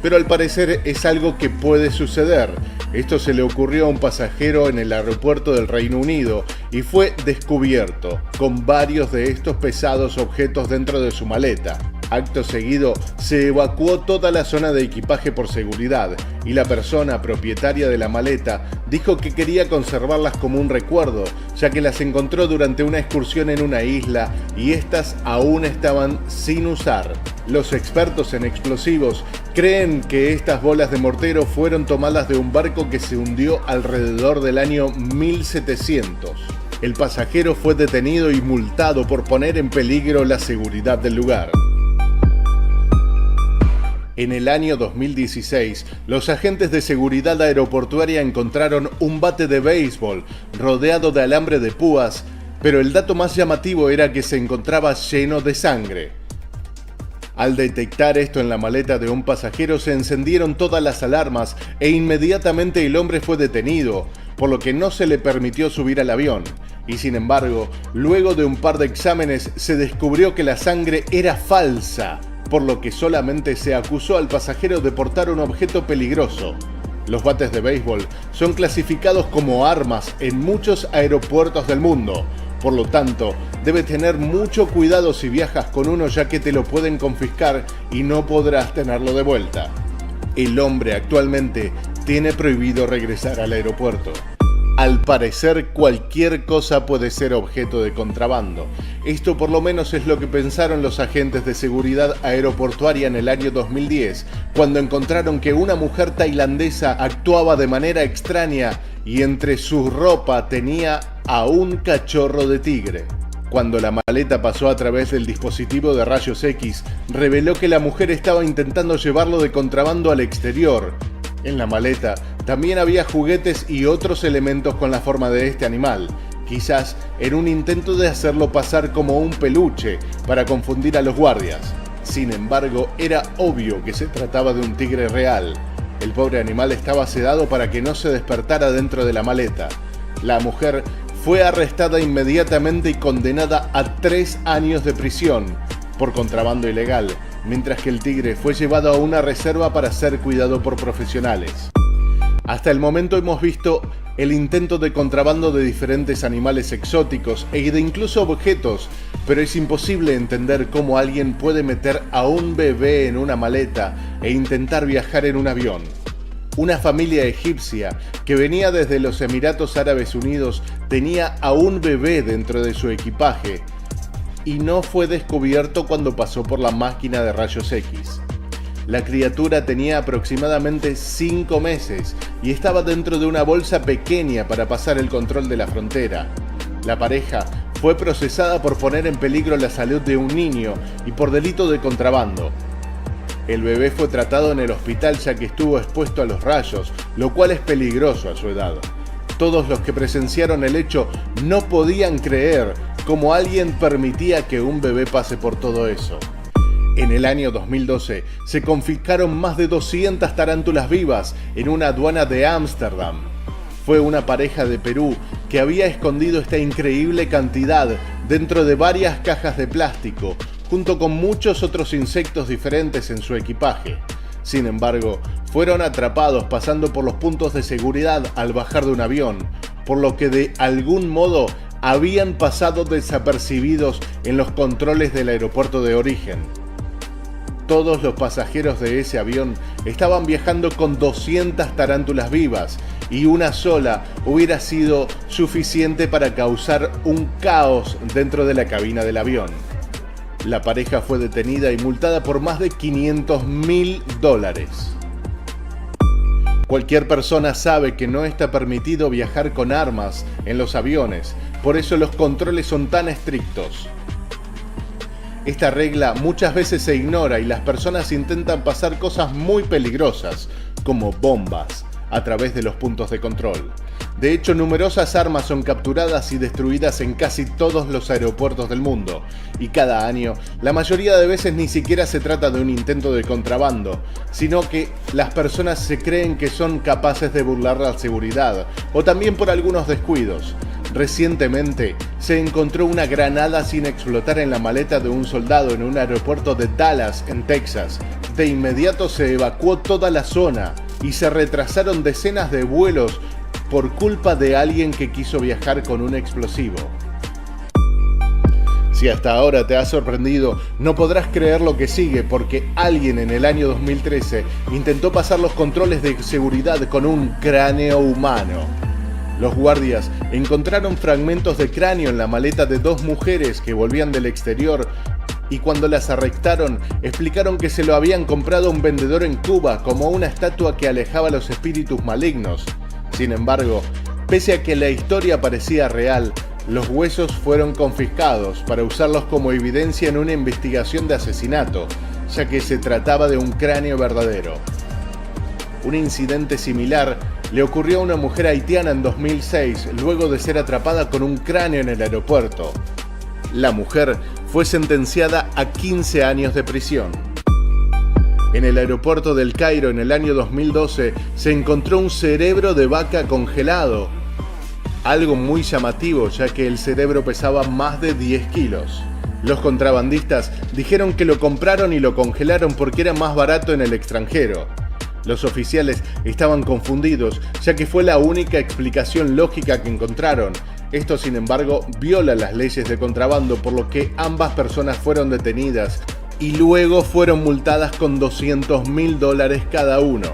pero al parecer es algo que puede suceder. Esto se le ocurrió a un pasajero en el aeropuerto del Reino Unido y fue descubierto con varios de estos pesados objetos dentro de su maleta. Acto seguido, se evacuó toda la zona de equipaje por seguridad y la persona propietaria de la maleta dijo que quería conservarlas como un recuerdo, ya que las encontró durante una excursión en una isla y estas aún estaban sin usar. Los expertos en explosivos creen que estas bolas de mortero fueron tomadas de un barco que se hundió alrededor del año 1700. El pasajero fue detenido y multado por poner en peligro la seguridad del lugar. En el año 2016, los agentes de seguridad aeroportuaria encontraron un bate de béisbol rodeado de alambre de púas, pero el dato más llamativo era que se encontraba lleno de sangre. Al detectar esto en la maleta de un pasajero, se encendieron todas las alarmas e inmediatamente el hombre fue detenido, por lo que no se le permitió subir al avión. Y sin embargo, luego de un par de exámenes, se descubrió que la sangre era falsa, por lo que solamente se acusó al pasajero de portar un objeto peligroso. Los bates de béisbol son clasificados como armas en muchos aeropuertos del mundo. Por lo tanto, debes tener mucho cuidado si viajas con uno, ya que te lo pueden confiscar y no podrás tenerlo de vuelta. El hombre actualmente tiene prohibido regresar al aeropuerto. Al parecer, cualquier cosa puede ser objeto de contrabando. Esto por lo menos es lo que pensaron los agentes de seguridad aeroportuaria en el año 2010, cuando encontraron que una mujer tailandesa actuaba de manera extraña y entre su ropa tenía a un cachorro de tigre. Cuando la maleta pasó a través del dispositivo de rayos X, reveló que la mujer estaba intentando llevarlo de contrabando al exterior. En la maleta también había juguetes y otros elementos con la forma de este animal, quizás en un intento de hacerlo pasar como un peluche para confundir a los guardias. Sin embargo, era obvio que se trataba de un tigre real. El pobre animal estaba sedado para que no se despertara dentro de la maleta. La mujer fue arrestada inmediatamente y condenada a 3 años de prisión por contrabando ilegal, mientras que el tigre fue llevado a una reserva para ser cuidado por profesionales. Hasta el momento hemos visto el intento de contrabando de diferentes animales exóticos e de incluso objetos, pero es imposible entender cómo alguien puede meter a un bebé en una maleta e intentar viajar en un avión. Una familia egipcia que venía desde los Emiratos Árabes Unidos tenía a un bebé dentro de su equipaje y no fue descubierto cuando pasó por la máquina de rayos X. La criatura tenía aproximadamente 5 meses y estaba dentro de una bolsa pequeña para pasar el control de la frontera. La pareja fue procesada por poner en peligro la salud de un niño y por delito de contrabando. El bebé fue tratado en el hospital ya que estuvo expuesto a los rayos, lo cual es peligroso a su edad. Todos los que presenciaron el hecho no podían creer cómo alguien permitía que un bebé pase por todo eso. En el año 2012 se confiscaron más de 200 tarántulas vivas en una aduana de Ámsterdam. Fue una pareja de Perú que había escondido esta increíble cantidad dentro de varias cajas de plástico, junto con muchos otros insectos diferentes en su equipaje. Sin embargo, fueron atrapados pasando por los puntos de seguridad al bajar de un avión, por lo que de algún modo habían pasado desapercibidos en los controles del aeropuerto de origen. Todos los pasajeros de ese avión estaban viajando con 200 tarántulas vivas y una sola hubiera sido suficiente para causar un caos dentro de la cabina del avión. La pareja fue detenida y multada por más de $500.000. Cualquier persona sabe que no está permitido viajar con armas en los aviones, por eso los controles son tan estrictos. Esta regla muchas veces se ignora y las personas intentan pasar cosas muy peligrosas, como bombas, a través de los puntos de control. De hecho, numerosas armas son capturadas y destruidas en casi todos los aeropuertos del mundo, y cada año, la mayoría de veces ni siquiera se trata de un intento de contrabando, sino que las personas se creen que son capaces de burlar la seguridad, o también por algunos descuidos. Recientemente, se encontró una granada sin explotar en la maleta de un soldado en un aeropuerto de Dallas, en Texas. De inmediato se evacuó toda la zona y se retrasaron decenas de vuelos por culpa de alguien que quiso viajar con un explosivo. Si hasta ahora te ha sorprendido, no podrás creer lo que sigue, porque alguien en el año 2013 intentó pasar los controles de seguridad con un cráneo humano. Los guardias encontraron fragmentos de cráneo en la maleta de 2 mujeres que volvían del exterior y cuando las arrestaron explicaron que se lo habían comprado a un vendedor en Cuba como una estatua que alejaba a los espíritus malignos. Sin embargo, pese a que la historia parecía real, los huesos fueron confiscados para usarlos como evidencia en una investigación de asesinato, ya que se trataba de un cráneo verdadero. Un incidente similar le ocurrió a una mujer haitiana en 2006, luego de ser atrapada con un cráneo en el aeropuerto. La mujer fue sentenciada a 15 años de prisión. En el aeropuerto del Cairo en el año 2012 se encontró un cerebro de vaca congelado. Algo muy llamativo, ya que el cerebro pesaba más de 10 kilos. Los contrabandistas dijeron que lo compraron y lo congelaron porque era más barato en el extranjero. Los oficiales estaban confundidos, ya que fue la única explicación lógica que encontraron. Esto, sin embargo, viola las leyes de contrabando, por lo que ambas personas fueron detenidas y luego fueron multadas con $200.000 cada uno.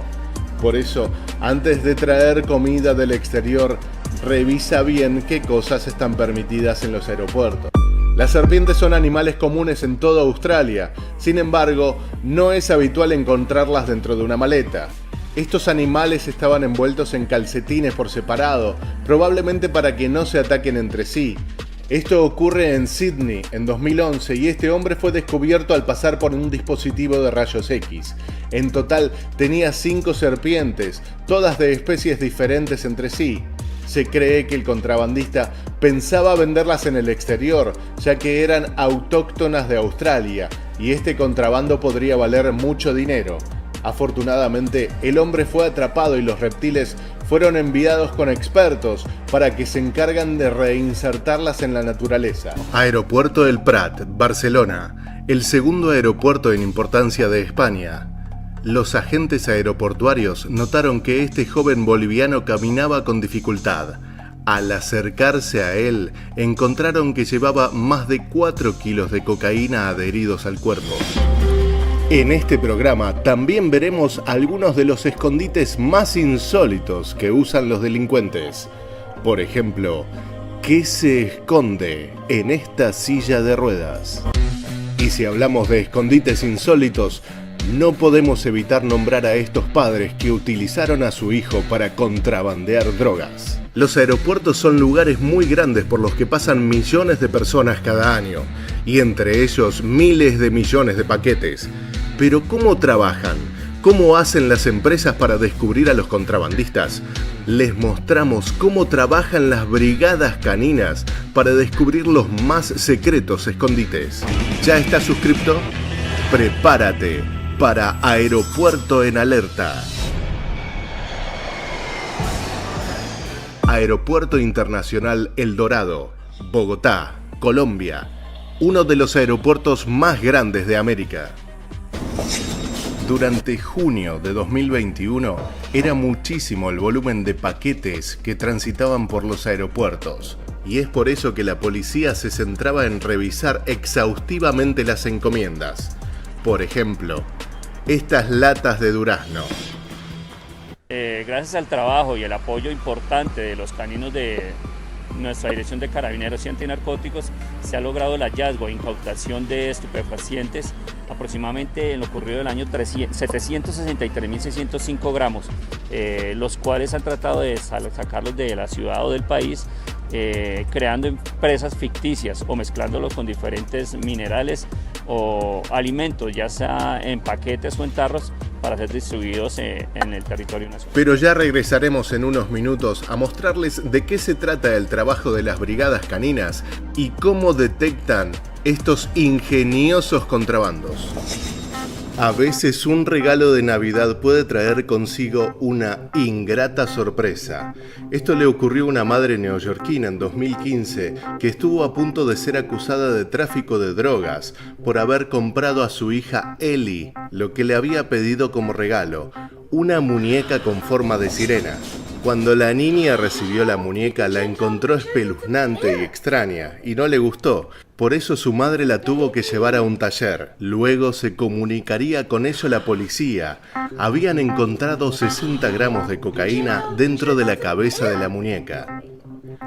Por eso, antes de traer comida del exterior, revisa bien qué cosas están permitidas en los aeropuertos. Las serpientes son animales comunes en toda Australia, sin embargo, no es habitual encontrarlas dentro de una maleta. Estos animales estaban envueltos en calcetines por separado, probablemente para que no se ataquen entre sí. Esto ocurre en Sydney en 2011 y este hombre fue descubierto al pasar por un dispositivo de rayos X. En total tenía 5 serpientes, todas de especies diferentes entre sí. Se cree que el contrabandista pensaba venderlas en el exterior, ya que eran autóctonas de Australia, y este contrabando podría valer mucho dinero. Afortunadamente, el hombre fue atrapado y los reptiles fueron enviados con expertos para que se encargan de reinsertarlas en la naturaleza. Aeropuerto El Prat, Barcelona, el segundo aeropuerto en importancia de España. Los agentes aeroportuarios notaron que este joven boliviano caminaba con dificultad. Al acercarse a él, encontraron que llevaba más de 4 kilos de cocaína adheridos al cuerpo. En este programa también veremos algunos de los escondites más insólitos que usan los delincuentes. Por ejemplo, ¿qué se esconde en esta silla de ruedas? Y si hablamos de escondites insólitos, no podemos evitar nombrar a estos padres que utilizaron a su hijo para contrabandear drogas. Los aeropuertos son lugares muy grandes por los que pasan millones de personas cada año, y entre ellos miles de millones de paquetes. Pero ¿cómo trabajan? ¿Cómo hacen las empresas para descubrir a los contrabandistas? Les mostramos cómo trabajan las brigadas caninas para descubrir los más secretos escondites. ¿Ya estás suscrito? Prepárate para Aeropuerto en Alerta. Aeropuerto Internacional El Dorado, Bogotá, Colombia. Uno de los aeropuertos más grandes de América. Durante junio de 2021 era muchísimo el volumen de paquetes que transitaban por los aeropuertos. Y es por eso que la policía se centraba en revisar exhaustivamente las encomiendas. Por ejemplo, estas latas de durazno. Gracias al trabajo y el apoyo importante de los caninos de nuestra Dirección de Carabineros y Antinarcóticos, se ha logrado el hallazgo e incautación de estupefacientes, aproximadamente en lo ocurrido del año 763.605 gramos, los cuales han tratado de sacarlos de la ciudad o del país, creando empresas ficticias o mezclándolos con diferentes minerales o alimentos, ya sea en paquetes o en tarros, para ser distribuidos en el territorio nacional. Pero ya regresaremos en unos minutos a mostrarles de qué se trata el trabajo de las brigadas caninas y cómo detectan estos ingeniosos contrabandos. A veces un regalo de Navidad puede traer consigo una ingrata sorpresa. Esto le ocurrió a una madre neoyorquina en 2015 que estuvo a punto de ser acusada de tráfico de drogas por haber comprado a su hija Ellie lo que le había pedido como regalo, una muñeca con forma de sirena. Cuando la niña recibió la muñeca, la encontró espeluznante y extraña y no le gustó. Por eso su madre la tuvo que llevar a un taller. Luego se comunicaría con ello la policía. Habían encontrado 60 gramos de cocaína dentro de la cabeza de la muñeca.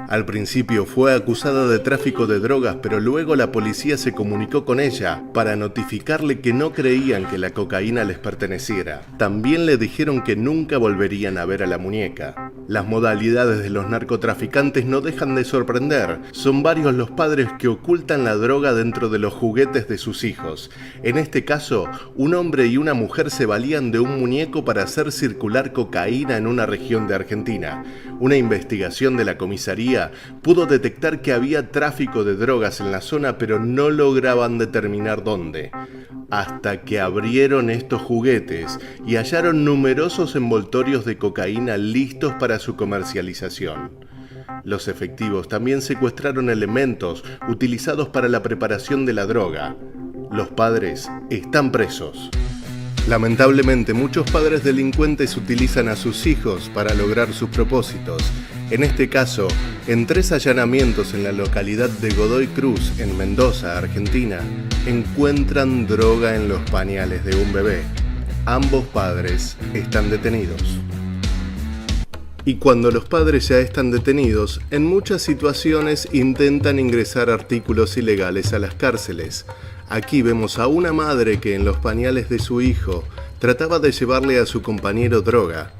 Al principio fue acusada de tráfico de drogas, pero luego la policía se comunicó con ella para notificarle que no creían que la cocaína les perteneciera. También le dijeron que nunca volverían a ver a la muñeca. Las modalidades de los narcotraficantes no dejan de sorprender. Son varios los padres que ocultan la droga dentro de los juguetes de sus hijos. En este caso, un hombre y una mujer se valían de un muñeco para hacer circular cocaína en una región de Argentina. Una investigación de la comisaría pudo detectar que había tráfico de drogas en la zona, pero no lograban determinar dónde. Hasta que abrieron estos juguetes y hallaron numerosos envoltorios de cocaína listos para su comercialización. Los efectivos también secuestraron elementos utilizados para la preparación de la droga. Los padres están presos. Lamentablemente, muchos padres delincuentes utilizan a sus hijos para lograr sus propósitos. En este caso, en 3 allanamientos en la localidad de Godoy Cruz, en Mendoza, Argentina, encuentran droga en los pañales de un bebé. Ambos padres están detenidos. Y cuando los padres ya están detenidos, en muchas situaciones intentan ingresar artículos ilegales a las cárceles. Aquí vemos a una madre que en los pañales de su hijo trataba de llevarle a su compañero droga.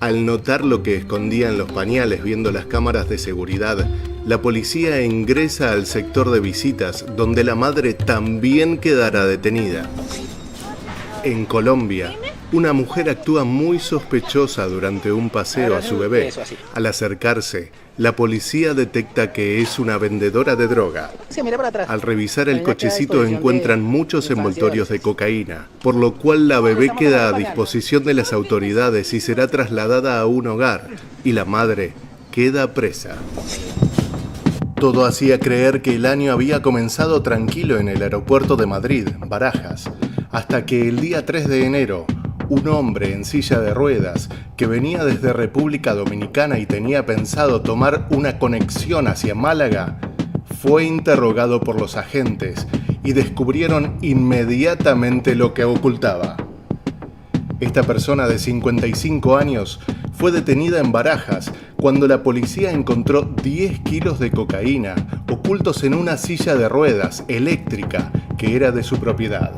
Al notar lo que escondía en los pañales viendo las cámaras de seguridad, la policía ingresa al sector de visitas, donde la madre también quedará detenida. En Colombia, una mujer actúa muy sospechosa durante un paseo a su bebé. Al acercarse, la policía detecta que es una vendedora de droga. Al revisar el cochecito encuentran muchos envoltorios de cocaína, por lo cual la bebé queda a disposición de las autoridades y será trasladada a un hogar, y la madre queda presa. Todo hacía creer que el año había comenzado tranquilo en el aeropuerto de Madrid, Barajas, hasta que el día 3 de enero, un hombre en silla de ruedas que venía desde República Dominicana y tenía pensado tomar una conexión hacia Málaga, fue interrogado por los agentes y descubrieron inmediatamente lo que ocultaba. Esta persona de 55 años fue detenida en Barajas cuando la policía encontró 10 kilos de cocaína ocultos en una silla de ruedas eléctrica que era de su propiedad.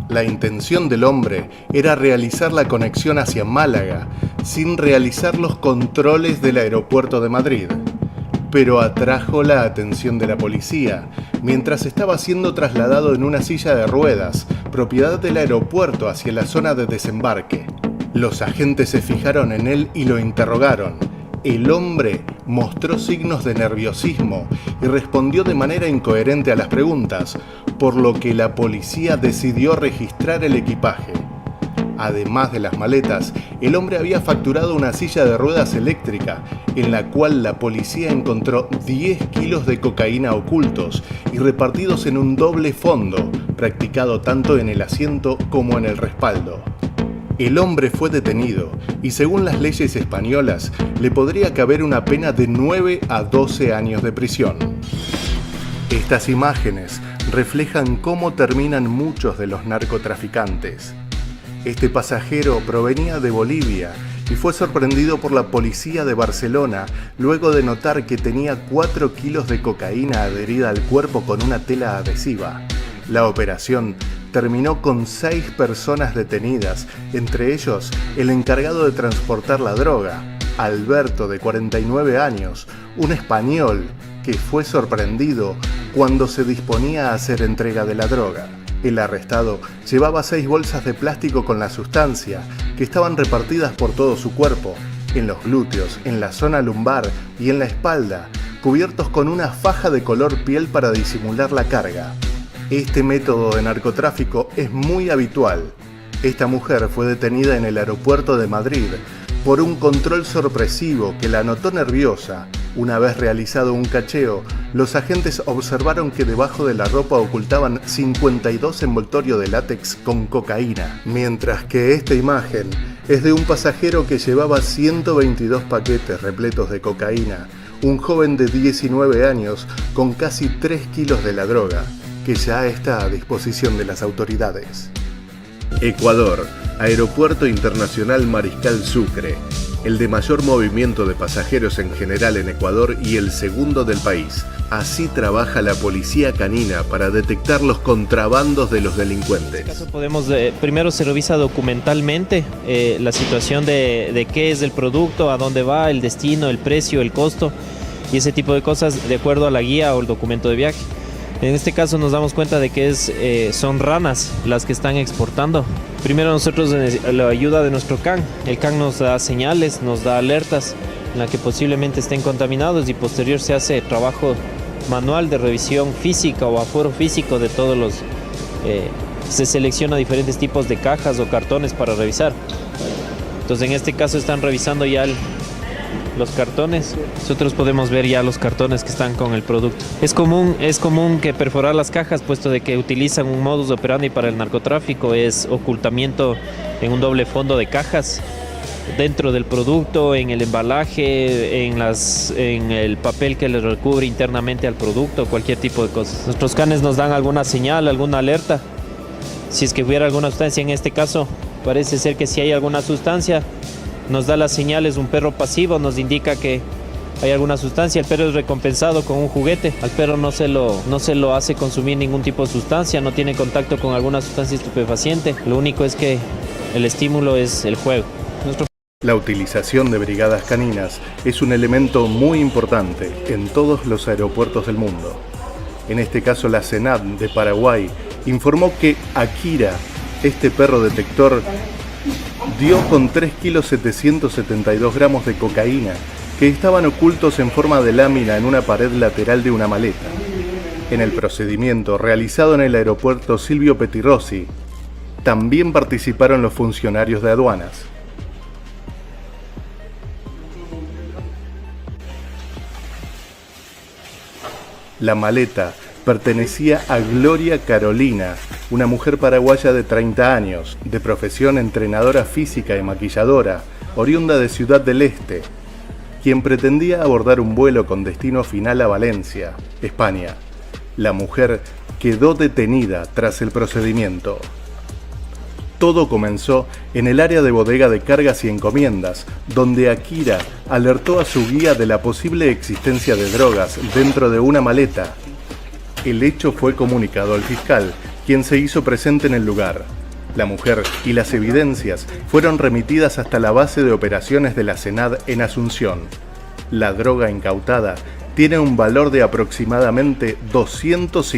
La intención del hombre era realizar la conexión hacia Málaga sin realizar los controles del aeropuerto de Madrid, pero atrajo la atención de la policía mientras estaba siendo trasladado en una silla de ruedas, propiedad del aeropuerto, hacia la zona de desembarque. Los agentes se fijaron en él y lo interrogaron. El hombre mostró signos de nerviosismo y respondió de manera incoherente a las preguntas, por lo que la policía decidió registrar el equipaje. Además de las maletas, el hombre había facturado una silla de ruedas eléctrica, en la cual la policía encontró 10 kilos de cocaína ocultos y repartidos en un doble fondo, practicado tanto en el asiento como en el respaldo. El hombre fue detenido y según las leyes españolas le podría caber una pena de 9 a 12 años de prisión. Estas imágenes reflejan cómo terminan muchos de los narcotraficantes. Este pasajero provenía de Bolivia y fue sorprendido por la policía de Barcelona luego de notar que tenía 4 kilos de cocaína adherida al cuerpo con una tela adhesiva. La operación terminó con 6 personas detenidas, entre ellos el encargado de transportar la droga, Alberto, de 49 años, un español que fue sorprendido cuando se disponía a hacer entrega de la droga. El arrestado llevaba 6 bolsas de plástico con la sustancia, que estaban repartidas por todo su cuerpo, en los glúteos, en la zona lumbar y en la espalda, cubiertos con una faja de color piel para disimular la carga. Este método de narcotráfico es muy habitual. Esta mujer fue detenida en el aeropuerto de Madrid por un control sorpresivo que la notó nerviosa. Una vez realizado un cacheo, los agentes observaron que debajo de la ropa ocultaban 52 envoltorios de látex con cocaína, mientras que esta imagen es de un pasajero que llevaba 122 paquetes repletos de cocaína, un joven de 19 años con casi 3 kilos de la droga, que ya está a disposición de las autoridades. Ecuador, Aeropuerto Internacional Mariscal Sucre, el de mayor movimiento de pasajeros en general en Ecuador y el segundo del país. Así trabaja la policía canina para detectar los contrabandos de los delincuentes. En este caso podemos, primero se revisa documentalmente la situación de qué es el producto, a dónde va, el destino, el precio, el costo y ese tipo de cosas de acuerdo a la guía o el documento de viaje. En este caso nos damos cuenta de que son ranas las que están exportando. Primero nosotros, la ayuda de nuestro CAN, el CAN nos da señales, nos da alertas en la que posiblemente estén contaminados y posterior se hace trabajo manual de revisión física o aforo físico de todos los... se selecciona diferentes tipos de cajas o cartones para revisar. Entonces en este caso están revisando ya los cartones. Nosotros podemos ver ya los cartones que están con el producto. Es común que perforar las cajas, puesto de que utilizan un modus operandi para el narcotráfico, es ocultamiento en un doble fondo de cajas, dentro del producto, en el embalaje, en el papel que le recubre internamente al producto, cualquier tipo de cosas. Nuestros canes nos dan alguna señal, alguna alerta. Si es que hubiera alguna sustancia, en este caso parece ser que si hay alguna sustancia, nos da las señales. Un perro pasivo nos indica que hay alguna sustancia. El perro es recompensado con un juguete. Al perro no se lo hace consumir ningún tipo de sustancia, no tiene contacto con alguna sustancia estupefaciente. Lo único es que el estímulo es el juego. La utilización de brigadas caninas es un elemento muy importante en todos los aeropuertos del mundo. En este caso, la CENAD de Paraguay informó que Akira, este perro detector, dio con 3 kilos 772 gramos de cocaína que estaban ocultos en forma de lámina en una pared lateral de una maleta. En el procedimiento realizado en el aeropuerto Silvio Pettirossi, también participaron los funcionarios de aduanas. La maleta pertenecía a Gloria Carolina, una mujer paraguaya de 30 años, de profesión entrenadora física y maquilladora, oriunda de Ciudad del Este, quien pretendía abordar un vuelo con destino final a Valencia, España. La mujer quedó detenida tras el procedimiento. Todo comenzó en el área de bodega de cargas y encomiendas, donde Akira alertó a su guía de la posible existencia de drogas dentro de una maleta. El hecho fue comunicado al fiscal, quien se hizo presente en el lugar. La mujer y las evidencias fueron remitidas hasta la base de operaciones de la CENAD en Asunción. La droga incautada tiene un valor de aproximadamente 250